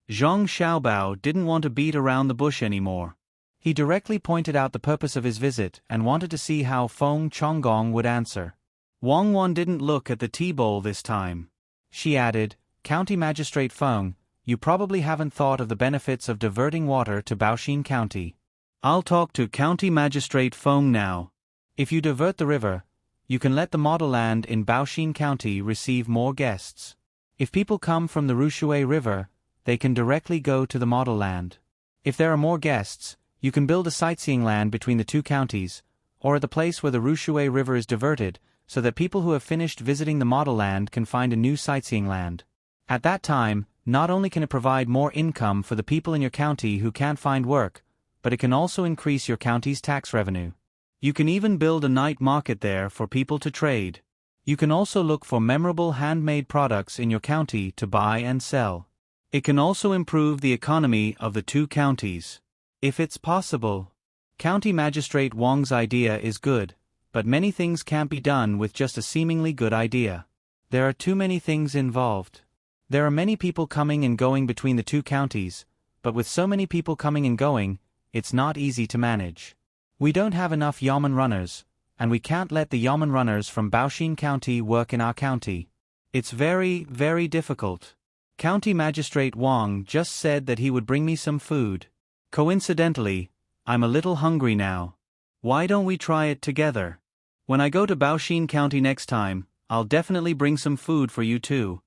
Zhang Xiaobao didn't want to beat around the bush anymore. He directly pointed out the purpose of his visit and wanted to see how Feng Chonggong would answer. Wang Wan didn't look at the tea bowl this time. She added, "County Magistrate Feng, you probably haven't thought of the benefits of diverting water to Baoxin County. I'll talk to County Magistrate Feng now. If you divert the river, you can let the model land in Baoxin County receive more guests. If people come from the Rushui River, they can directly go to the model land. If there are more guests, you can build a sightseeing land between the two counties, or at the place where the Rushui River is diverted, so that people who have finished visiting the model land can find a new sightseeing land. At that time, not only can it provide more income for the people in your county who can't find work, but it can also increase your county's tax revenue. You can even build a night market there for people to trade. You can also look for memorable handmade products in your county to buy and sell. It can also improve the economy of the two counties. If it's possible." County Magistrate Wang's idea is good, but many things can't be done with just a seemingly good idea. There are too many things involved. There are many people coming and going between the two counties, but with so many people coming and going, it's not easy to manage. We don't have enough yamen runners, and we can't let the yamen runners from Baoxin County work in our county. It's very, very difficult. County Magistrate Wang just said that he would bring me some food. Coincidentally, I'm a little hungry now. Why don't we try it together? When I go to Baoxin County next time, I'll definitely bring some food for you too.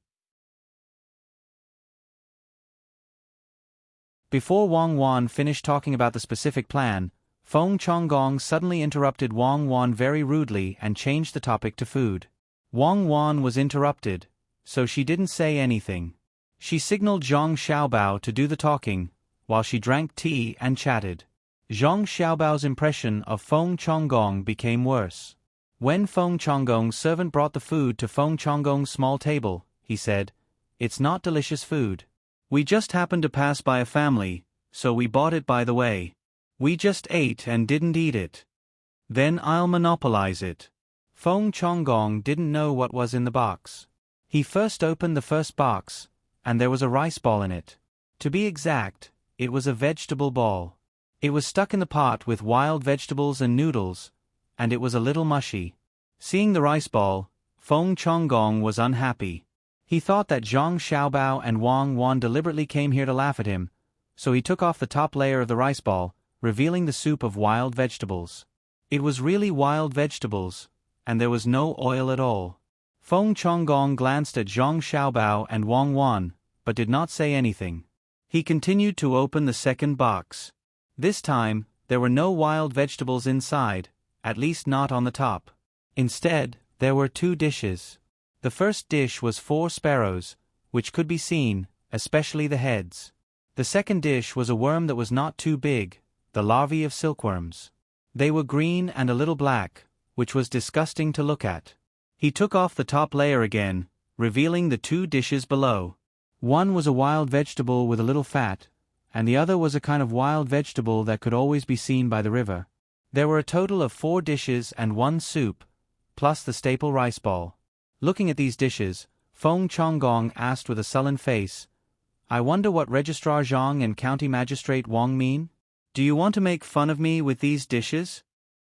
Before Wang Wan finished talking about the specific plan, Feng Chonggong suddenly interrupted Wang Wan very rudely and changed the topic to food. Wang Wan was interrupted, so she didn't say anything. She signaled Zhang Xiaobao to do the talking, while she drank tea and chatted. Zhang Xiaobao's impression of Feng Chonggong became worse. When Feng Chonggong's servant brought the food to Feng Chonggong's small table, he said, "It's not delicious food. We just happened to pass by a family, so we bought it by the way. We just ate and didn't eat it. Then I'll monopolize it." Feng Chonggong didn't know what was in the box. He first opened the first box, and there was a rice ball in it. To be exact, it was a vegetable ball. It was stuck in the pot with wild vegetables and noodles, and it was a little mushy. Seeing the rice ball, Feng Chonggong was unhappy. He thought that Zhang Xiaobao and Wang Wan deliberately came here to laugh at him, so he took off the top layer of the rice ball, revealing the soup of wild vegetables. It was really wild vegetables, and there was no oil at all. Feng Chonggong glanced at Zhang Xiaobao and Wang Wan, but did not say anything. He continued to open the second box. This time, there were no wild vegetables inside, at least not on the top. Instead, there were two dishes. The first dish was 4 sparrows, which could be seen, especially the heads. The second dish was a worm that was not too big, the larvae of silkworms. They were green and a little black, which was disgusting to look at. He took off the top layer again, revealing the 2 dishes below. One was a wild vegetable with a little fat, and the other was a kind of wild vegetable that could always be seen by the river. There were a total of 4 dishes and 1 soup, plus the staple rice ball. Looking at these dishes, Feng Chonggong asked with a sullen face, "I wonder what Registrar Zhang and County Magistrate Wang mean? Do you want to make fun of me with these dishes?"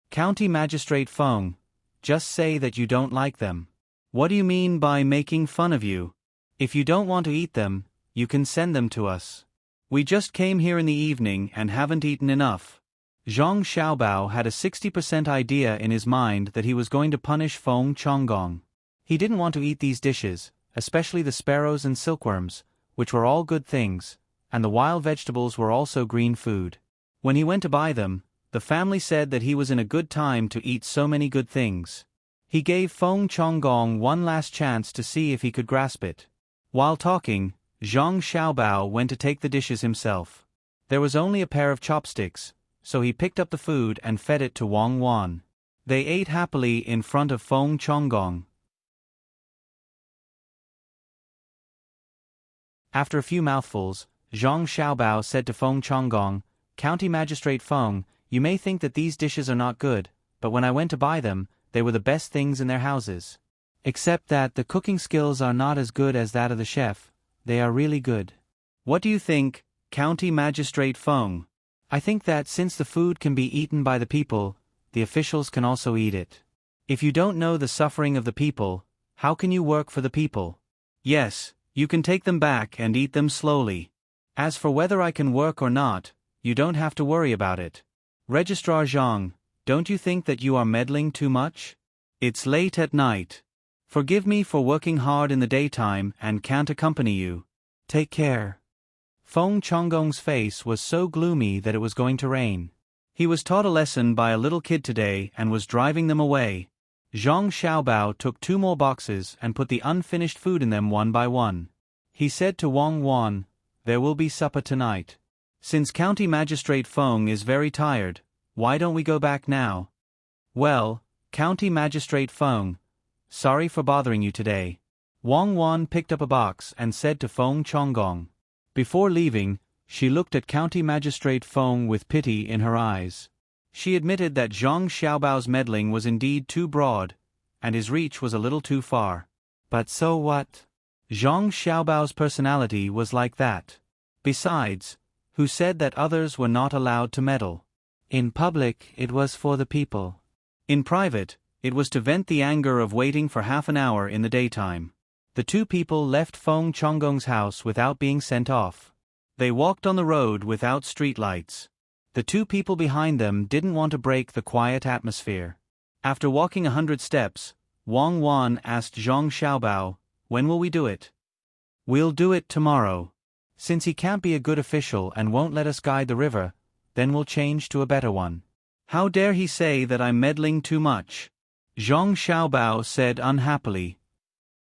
"County Magistrate Feng, just say that you don't like them." "What do you mean by making fun of you? If you don't want to eat them, you can send them to us. We just came here in the evening and haven't eaten enough." Zhang Xiaobao had a 60% idea in his mind that he was going to punish Feng Chonggong. He didn't want to eat these dishes, especially the sparrows and silkworms, which were all good things, and the wild vegetables were also green food. When he went to buy them, the family said that he was in a good time to eat so many good things. He gave Feng Chonggong one last chance to see if he could grasp it. While talking, Zhang Xiaobao went to take the dishes himself. There was only a pair of chopsticks, so he picked up the food and fed it to Wang Wan. They ate happily in front of Feng Chonggong. After a few mouthfuls, Zhang Xiaobao said to Feng Chonggong, "County Magistrate Feng, you may think that these dishes are not good, but when I went to buy them, they were the best things in their houses. Except that the cooking skills are not as good as that of the chef, they are really good." "What do you think, County Magistrate Feng?" "I think that since the food can be eaten by the people, the officials can also eat it. If you don't know the suffering of the people, how can you work for the people?" "Yes, you can take them back and eat them slowly. As for whether I can work or not, you don't have to worry about it. Registrar Zhang, don't you think that you are meddling too much? It's late at night. Forgive me for working hard in the daytime and can't accompany you. Take care." Feng Chonggong's face was so gloomy that it was going to rain. He was taught a lesson by a little kid today and was driving them away. Zhang Xiaobao took 2 more boxes and put the unfinished food in them one by one. He said to Wang Wan, "There will be supper tonight. Since County Magistrate Feng is very tired, why don't we go back now?" "Well, County Magistrate Feng, sorry for bothering you today." Wang Wan picked up a box and said to Feng Chonggong. Before leaving, she looked at County Magistrate Feng with pity in her eyes. She admitted that Zhang Xiaobao's meddling was indeed too broad, and his reach was a little too far. But so what? Zhang Xiaobao's personality was like that. Besides, who said that others were not allowed to meddle? In public, it was for the people. In private, it was to vent the anger of waiting for half an hour in the daytime. The 2 people left Feng Chonggong's house without being sent off. They walked on the road without streetlights. The 2 people behind them didn't want to break the quiet atmosphere. After walking 100 steps, Wang Wan asked Zhang Xiaobao, "When will we do it?" "We'll do it tomorrow. Since he can't be a good official and won't let us guide the river, then we'll change to a better one." "How dare he say that I'm meddling too much?" Zhang Xiaobao said unhappily.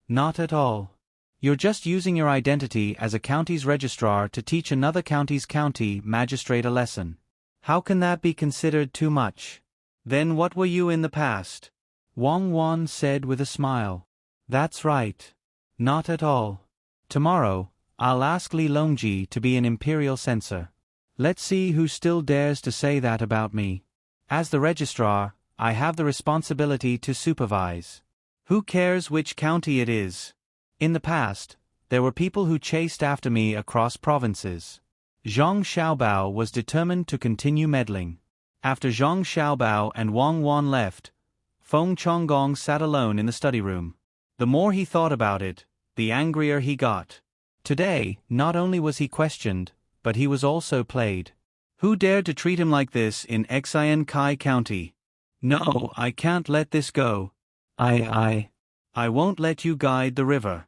"Not at all. You're just using your identity as a county's registrar to teach another county's county magistrate a lesson. How can that be considered too much?" "Then what were you in the past?" Wang Wan said with a smile. "That's right. Not at all. Tomorrow, I'll ask Li Longji to be an imperial censor. Let's see who still dares to say that about me. As the registrar, I have the responsibility to supervise. Who cares which county it is? In the past, there were people who chased after me across provinces." Zhang Xiaobao was determined to continue meddling. After Zhang Xiaobao and Wang Wan left, Feng Chonggong sat alone in the study room. The more he thought about it, the angrier he got. Today, not only was he questioned, but he was also played. Who dared to treat him like this in Xian Kai County? No, I can't let this go. I won't let you guide the river.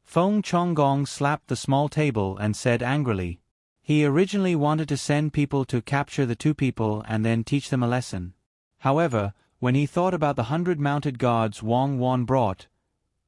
Feng Chonggong slapped the small table and said angrily. He originally wanted to send people to capture the 2 people and then teach them a lesson. However, when he thought about the 100 mounted guards Wang Wan brought,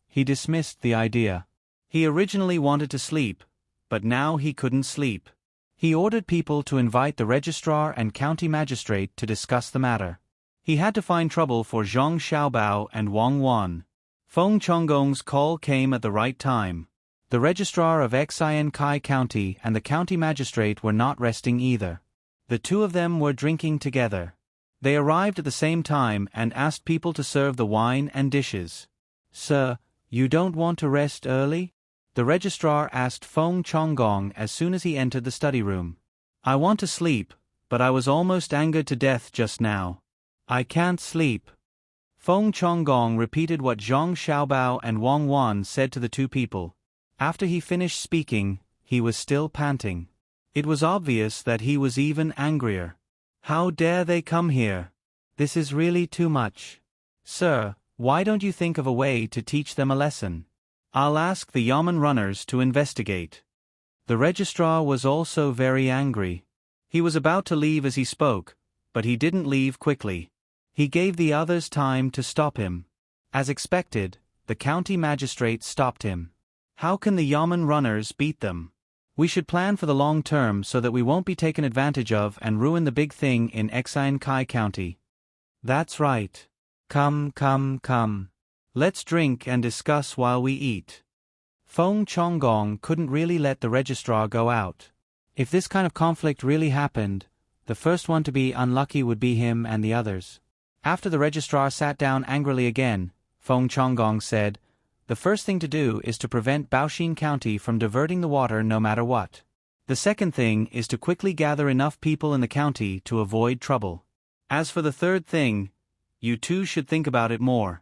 he dismissed the idea. He originally wanted to sleep, but now he couldn't sleep. He ordered people to invite the registrar and county magistrate to discuss the matter. He had to find trouble for Zhang Xiaobao and Wang Wan. Feng Chonggong's call came at the right time. The registrar of Xin Kai County and the county magistrate were not resting either. The two of them were drinking together. They arrived at the same time and asked people to serve the wine and dishes. "Sir, you don't want to rest early?" the registrar asked Feng Chonggong as soon as he entered the study room. "I want to sleep, but I was almost angered to death just now. I can't sleep." Feng Chonggong repeated what Zhang Xiaobao and Wang Wan said to the two people. After he finished speaking, he was still panting. It was obvious that he was even angrier. "How dare they come here? This is really too much. Sir, why don't you think of a way to teach them a lesson? I'll ask the yamen runners to investigate." The registrar was also very angry. He was about to leave as he spoke, but he didn't leave quickly. He gave the others time to stop him. As expected, the county magistrate stopped him. "How can the yamen runners beat them? We should plan for the long term so that we won't be taken advantage of and ruin the big thing in Xin Kai County." "That's right. Come. Let's drink and discuss while we eat." Feng Chonggong couldn't really let the registrar go out. If this kind of conflict really happened, the first one to be unlucky would be him and the others. After the registrar sat down angrily again, Feng Chonggong said, "The first thing to do is to prevent Baoxin County from diverting the water no matter what. The second thing is to quickly gather enough people in the county to avoid trouble. As for the third thing, you two should think about it more."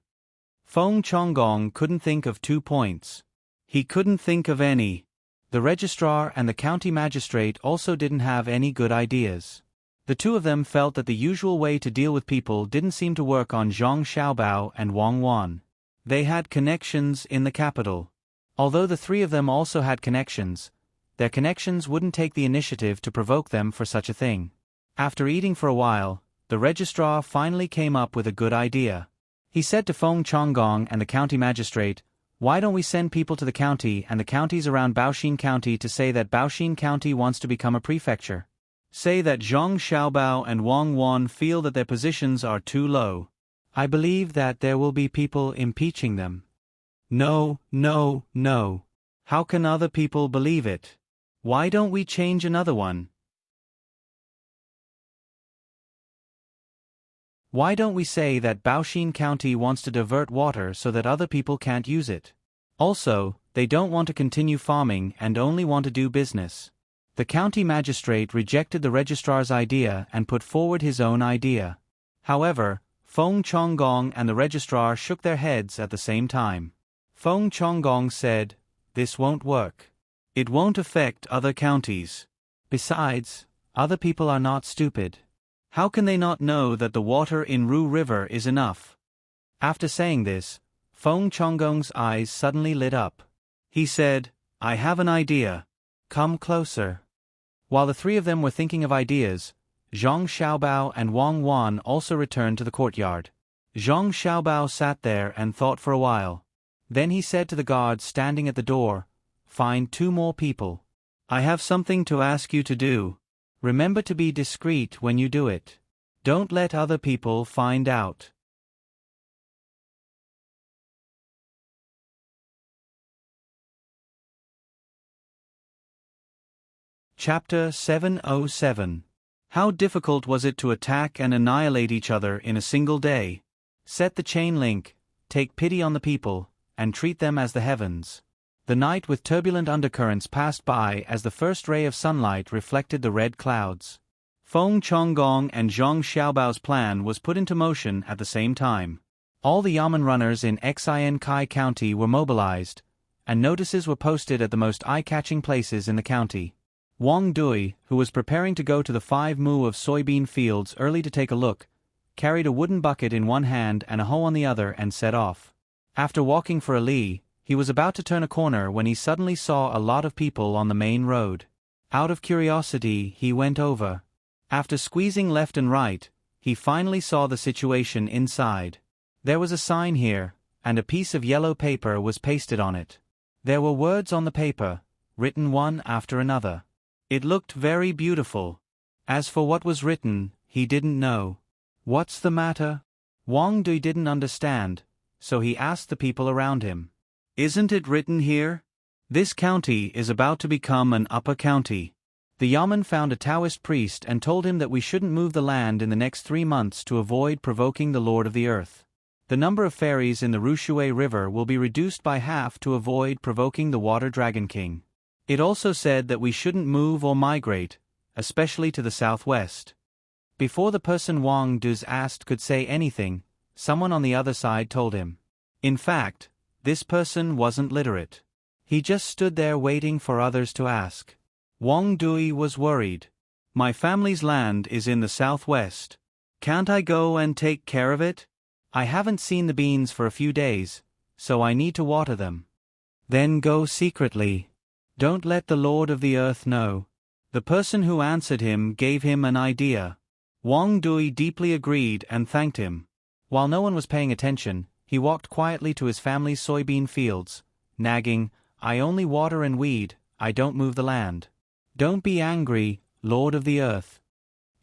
Feng Chonggong couldn't think of 2 points. He couldn't think of any. The registrar and the county magistrate also didn't have any good ideas. The two of them felt that the usual way to deal with people didn't seem to work on Zhang Xiaobao and Wang Wan. They had connections in the capital. Although the three of them also had connections, their connections wouldn't take the initiative to provoke them for such a thing. After eating for a while, the registrar finally came up with a good idea. He said to Feng Chonggong and the county magistrate, "Why don't we send people to the county and the counties around Baoxin County to say that Baoxin County wants to become a prefecture? Say that Zhang Xiaobao and Wang Wan feel that their positions are too low. I believe that there will be people impeaching them." No. How can other people believe it? Why don't we change another one? Why don't we say that Baoxin County wants to divert water so that other people can't use it? Also, they don't want to continue farming and only want to do business. The county magistrate rejected the registrar's idea and put forward his own idea. However, Feng Chonggong and the registrar shook their heads at the same time. Feng Chonggong said, "This won't work. It won't affect other counties. Besides, other people are not stupid. How can they not know that the water in Ru River is enough?" After saying this, Feng Chonggong's eyes suddenly lit up. He said, "I have an idea. Come closer." While the three of them were thinking of ideas, Zhang Xiaobao and Wang Wan also returned to the courtyard. Zhang Xiaobao sat there and thought for a while. Then he said to the guards standing at the door, "Find 2 more people. I have something to ask you to do. Remember to be discreet when you do it. Don't let other people find out." Chapter 707. How difficult was it to attack and annihilate each other in a single day? Set the chain link, take pity on the people, and treat them as the heavens. The night with turbulent undercurrents passed by as the first ray of sunlight reflected the red clouds. Feng Chonggong and Zhang Xiaobao's plan was put into motion at the same time. All the yamen runners in Xin Kai County were mobilized, and notices were posted at the most eye-catching places in the county. Wang Dui, who was preparing to go to the 5 mu of soybean fields early to take a look, carried a wooden bucket in one hand and a hoe on the other and set off. After walking for a li, he was about to turn a corner when he suddenly saw a lot of people on the main road. Out of curiosity, he went over. After squeezing left and right, he finally saw the situation inside. There was a sign here, and a piece of yellow paper was pasted on it. There were words on the paper, written one after another. It looked very beautiful. As for what was written, he didn't know. "What's the matter?" Wang Dui didn't understand, so he asked the people around him. "Isn't it written here?" This county is about to become an upper county. The Yamen found a Taoist priest and told him that we shouldn't move the land in the next 3 months to avoid provoking the Lord of the Earth. The number of ferries in the Rushui River will be reduced by half to avoid provoking the Water Dragon King. It also said that we shouldn't move or migrate, especially to the southwest. Before the person Wang Du's asked could say anything, someone on the other side told him. In fact, this person wasn't literate. He just stood there waiting for others to ask. Wang Dui was worried. My family's land is in the southwest. Can't I go and take care of it? I haven't seen the beans for a few days, so I need to water them. Then go secretly. Don't let the Lord of the Earth know. The person who answered him gave him an idea. Wang Dui deeply agreed and thanked him. While no one was paying attention, he walked quietly to his family's soybean fields, nagging, I only water and weed, I don't move the land. Don't be angry, Lord of the Earth.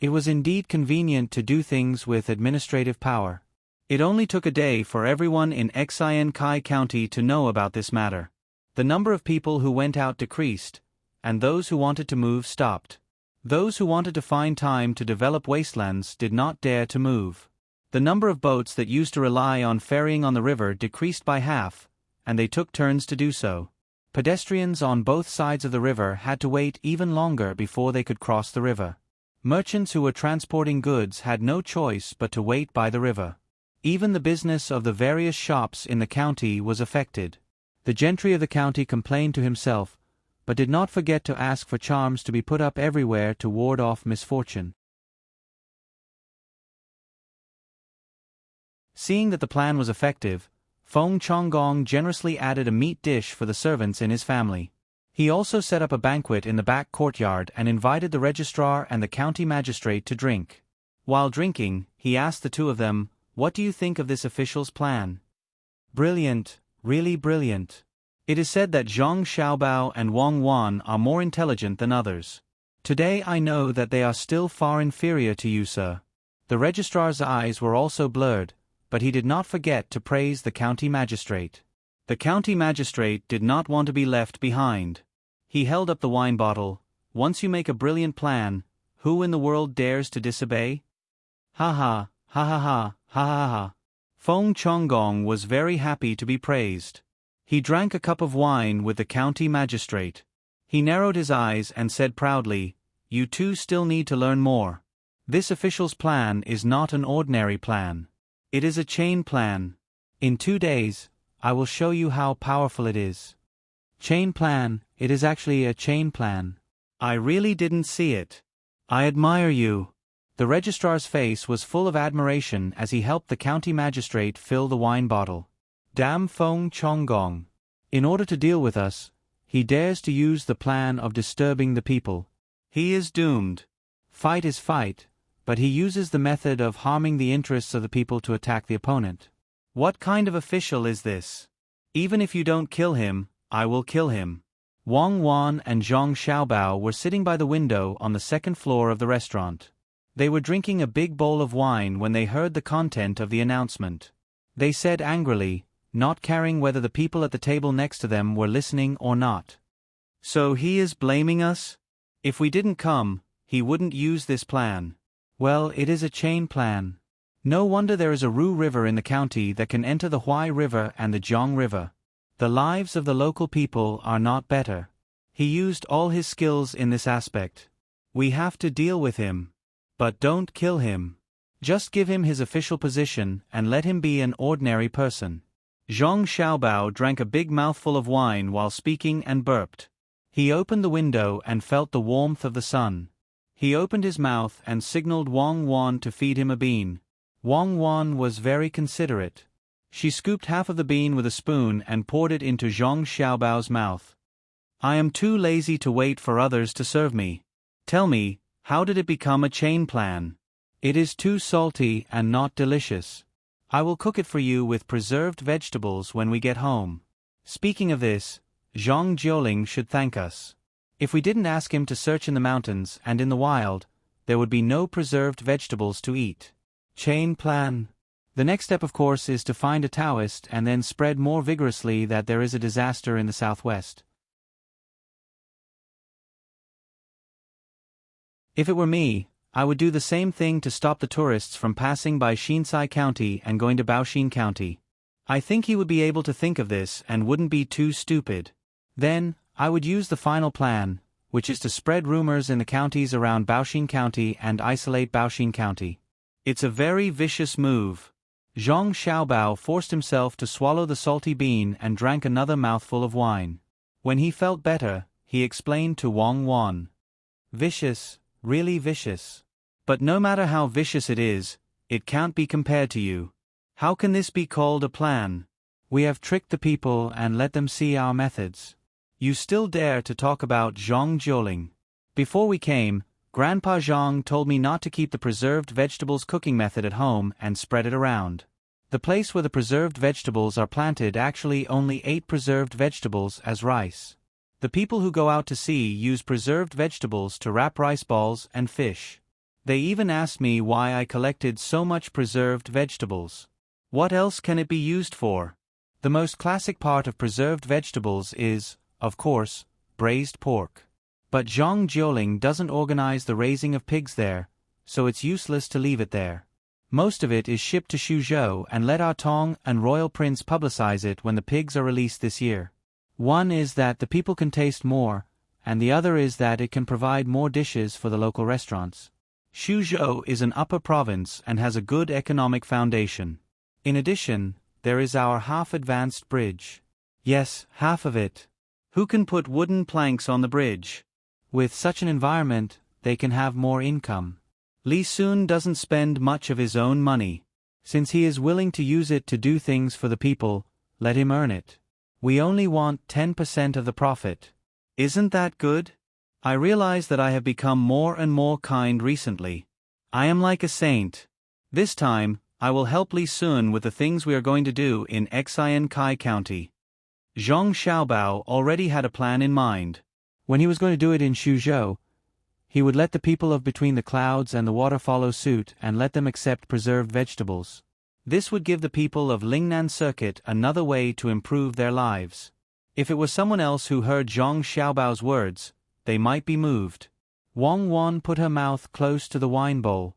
It was indeed convenient to do things with administrative power. It only took a day for everyone in Xian Kai County to know about this matter. The number of people who went out decreased, and those who wanted to move stopped. Those who wanted to find time to develop wastelands did not dare to move. The number of boats that used to rely on ferrying on the river decreased by half, and they took turns to do so. Pedestrians on both sides of the river had to wait even longer before they could cross the river. Merchants who were transporting goods had no choice but to wait by the river. Even the business of the various shops in the county was affected. The gentry of the county complained to himself, but did not forget to ask for charms to be put up everywhere to ward off misfortune. Seeing that the plan was effective, Feng Chonggong generously added a meat dish for the servants in his family. He also set up a banquet in the back courtyard and invited the registrar and the county magistrate to drink. While drinking, he asked the two of them, What do you think of this official's plan? Brilliant, really brilliant. It is said that Zhang Xiaobao and Wang Wan are more intelligent than others. Today I know that they are still far inferior to you, sir. The registrar's eyes were also blurred, but he did not forget to praise the county magistrate. The county magistrate did not want to be left behind. He held up the wine bottle. Once you make a brilliant plan, who in the world dares to disobey? Ha ha, ha ha ha, ha ha ha. Feng Chonggong was very happy to be praised. He drank a cup of wine with the county magistrate. He narrowed his eyes and said proudly, You two still need to learn more. This official's plan is not an ordinary plan. It is a chain plan. In 2 days, I will show you how powerful it is. Chain plan, it is actually a chain plan. I really didn't see it. I admire you. The registrar's face was full of admiration as he helped the county magistrate fill the wine bottle. Damn Feng Chonggong. In order to deal with us, he dares to use the plan of disturbing the people. He is doomed. Fight is fight, but he uses the method of harming the interests of the people to attack the opponent. What kind of official is this? Even if you don't kill him, I will kill him. Wang Wan and Zhang Xiaobao were sitting by the window on the second floor of the restaurant. They were drinking a big bowl of wine when they heard the content of the announcement. They said angrily, not caring whether the people at the table next to them were listening or not. So he is blaming us? If we didn't come, he wouldn't use this plan. Well, it is a chain plan. No wonder there is a Ru River in the county that can enter the Huai River and the Jiang River. The lives of the local people are not better. He used all his skills in this aspect. We have to deal with him. But don't kill him. Just give him his official position and let him be an ordinary person. Zhang Xiaobao drank a big mouthful of wine while speaking and burped. He opened the window and felt the warmth of the sun. He opened his mouth and signaled Wang Wan to feed him a bean. Wang Wan was very considerate. She scooped half of the bean with a spoon and poured it into Zhang Xiaobao's mouth. I am too lazy to wait for others to serve me. Tell me, how did it become a chain plan? It is too salty and not delicious. I will cook it for you with preserved vegetables when we get home. Speaking of this, Zhang Jiuling should thank us. If we didn't ask him to search in the mountains and in the wild, there would be no preserved vegetables to eat. Chain plan. The next step, of course, is to find a Taoist and then spread more vigorously that there is a disaster in the southwest. If it were me, I would do the same thing to stop the tourists from passing by Shinsai County and going to Baoshin County. I think he would be able to think of this and wouldn't be too stupid. Then, I would use the final plan, which is to spread rumors in the counties around Baoshin County and isolate Baoshin County. It's a very vicious move. Zhang Xiaobao forced himself to swallow the salty bean and drank another mouthful of wine. When he felt better, he explained to Wang Wan. Vicious, really vicious. But no matter how vicious it can't be compared to you. How can this be called a plan? We have tricked the people and let them see our methods. You still dare to talk about Zhang Jiuling. Before we came, Grandpa Zhang told me not to keep the preserved vegetables cooking method at home and spread it around. The place where the preserved vegetables are planted actually only ate preserved vegetables as rice. The people who go out to sea use preserved vegetables to wrap rice balls and fish. They even asked me why I collected so much preserved vegetables. What else can it be used for? The most classic part of preserved vegetables is, of course, braised pork. But Zhang Jiuling doesn't organize the raising of pigs there, so it's useless to leave it there. Most of it is shipped to Suzhou and let our Tang and Royal Prince publicize it when the pigs are released this year. One is that the people can taste more, and the other is that it can provide more dishes for the local restaurants. Suzhou is an upper province and has a good economic foundation. In addition, there is our half-advanced bridge. Yes, half of it. Who can put wooden planks on the bridge? With such an environment, they can have more income. Li Sun doesn't spend much of his own money. Since he is willing to use it to do things for the people, let him earn it. We only want 10% of the profit. Isn't that good? I realize that I have become more and more kind recently. I am like a saint. This time, I will help Li Sun with the things we are going to do in Xian Kai County. Zhang Xiaobao already had a plan in mind. When he was going to do it in Suzhou, he would let the people of Between the Clouds and the Water follow suit and let them accept preserved vegetables. This would give the people of Lingnan Circuit another way to improve their lives. If it was someone else who heard Zhang Xiaobao's words, they might be moved. Wang Wan put her mouth close to the wine bowl.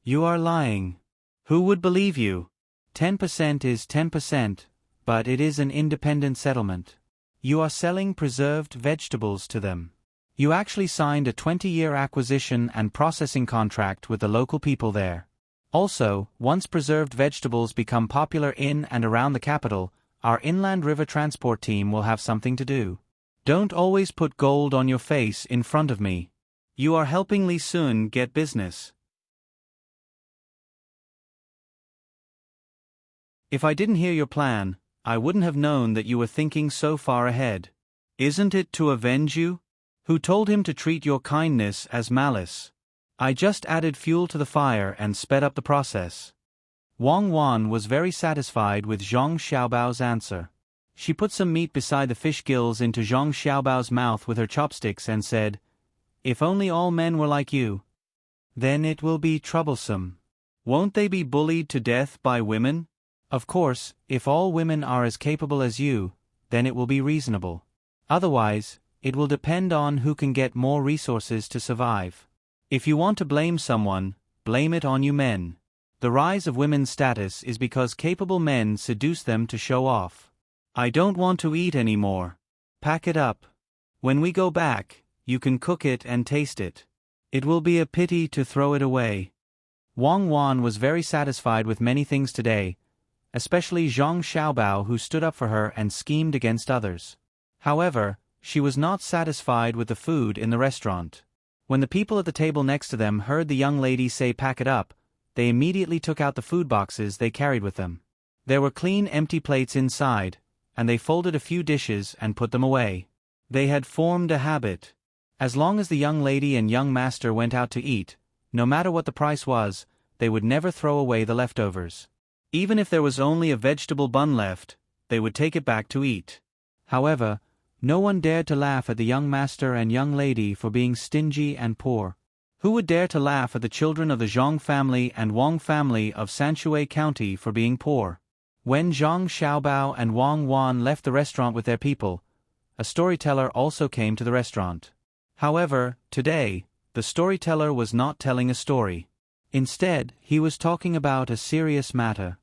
You are lying. Who would believe you? 10% is 10%, but it is an independent settlement. You are selling preserved vegetables to them. You actually signed a 20-year acquisition and processing contract with the local people there. Also, once preserved vegetables become popular in and around the capital, our inland river transport team will have something to do. Don't always put gold on your face in front of me. You are helping Li Sun get business. If I didn't hear your plan, I wouldn't have known that you were thinking so far ahead. Isn't it to avenge you? Who told him to treat your kindness as malice? I just added fuel to the fire and sped up the process. Wang Wan was very satisfied with Zhang Xiaobao's answer. She put some meat beside the fish gills into Zhang Xiaobao's mouth with her chopsticks and said, If only all men were like you. Then it will be troublesome. Won't they be bullied to death by women? Of course, if all women are as capable as you, then it will be reasonable. Otherwise, it will depend on who can get more resources to survive. If you want to blame someone, blame it on you men. The rise of women's status is because capable men seduce them to show off. I don't want to eat anymore. Pack it up. When we go back, you can cook it and taste it. It will be a pity to throw it away. Wang Wan was very satisfied with many things today, especially Zhang Xiaobao, who stood up for her and schemed against others. However, she was not satisfied with the food in the restaurant. When the people at the table next to them heard the young lady say pack it up, they immediately took out the food boxes they carried with them. There were clean empty plates inside, and they folded a few dishes and put them away. They had formed a habit. As long as the young lady and young master went out to eat, no matter what the price was, they would never throw away the leftovers. Even if there was only a vegetable bun left, they would take it back to eat. However, no one dared to laugh at the young master and young lady for being stingy and poor. Who would dare to laugh at the children of the Zhang family and Wang family of Sanshui County for being poor? When Zhang Xiaobao and Wang Wan left the restaurant with their people, a storyteller also came to the restaurant. However, today, the storyteller was not telling a story. Instead, he was talking about a serious matter.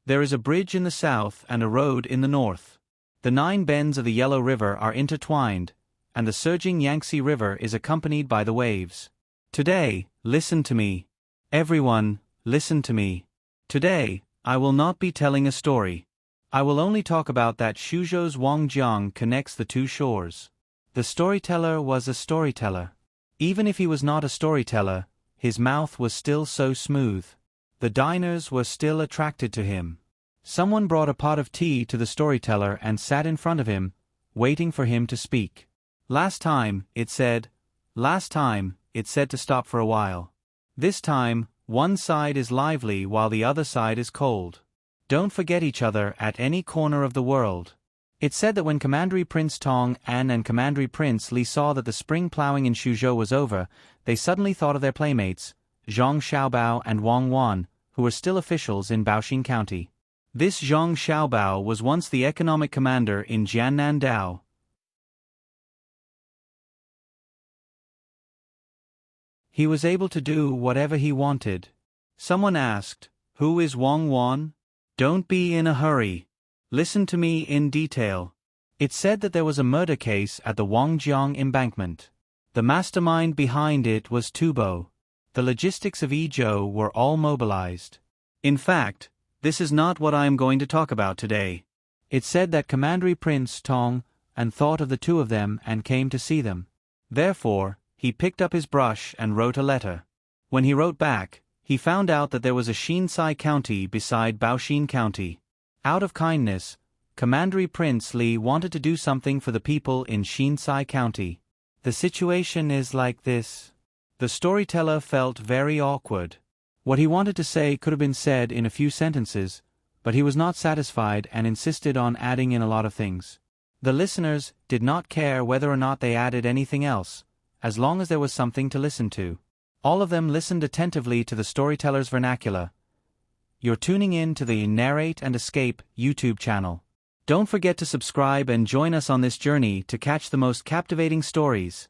There is a bridge in the south and a road in the north. The 9 bends of the Yellow River are intertwined, and the surging Yangtze River is accompanied by the waves. Today, listen to me. Everyone, listen to me. Today, I will not be telling a story. I will only talk about that Shuzhou's Wangjiang connects the 2 shores. The storyteller was a storyteller. Even if he was not a storyteller, his mouth was still so smooth. The diners were still attracted to him. Someone brought a pot of tea to the storyteller and sat in front of him, waiting for him to speak. Last time, it said to stop for a while. This time, one side is lively while the other side is cold. Don't forget each other at any corner of the world. It said that when Commandery Prince Tang and Commandery Prince Li saw that the spring plowing in Shuzhou was over, they suddenly thought of their playmates, Zhang Xiaobao and Wang Wan, who were still officials in Baoxin County. This Zhang Xiaobao was once the economic commander in Jiannandao. He was able to do whatever he wanted. Someone asked, "Who is Wang Wan?" Don't be in a hurry. Listen to me in detail. It said that there was a murder case at the Wangjiang embankment. The mastermind behind it was Tubo. The logistics of Yizhou were all mobilized. In fact, this is not what I am going to talk about today. It said that Commandery Prince Tong and thought of the 2 of them and came to see them. Therefore, he picked up his brush and wrote a letter. When he wrote back, he found out that there was a Xinsai County beside Baoxin County. Out of kindness, Commandery Prince Li wanted to do something for the people in Xinsai County. The situation is like this. The storyteller felt very awkward. What he wanted to say could have been said in a few sentences, but he was not satisfied and insisted on adding in a lot of things. The listeners did not care whether or not they added anything else, as long as there was something to listen to. All of them listened attentively to the storyteller's vernacular. You're tuning in to the Narrate and Escape YouTube channel. Don't forget to subscribe and join us on this journey to catch the most captivating stories.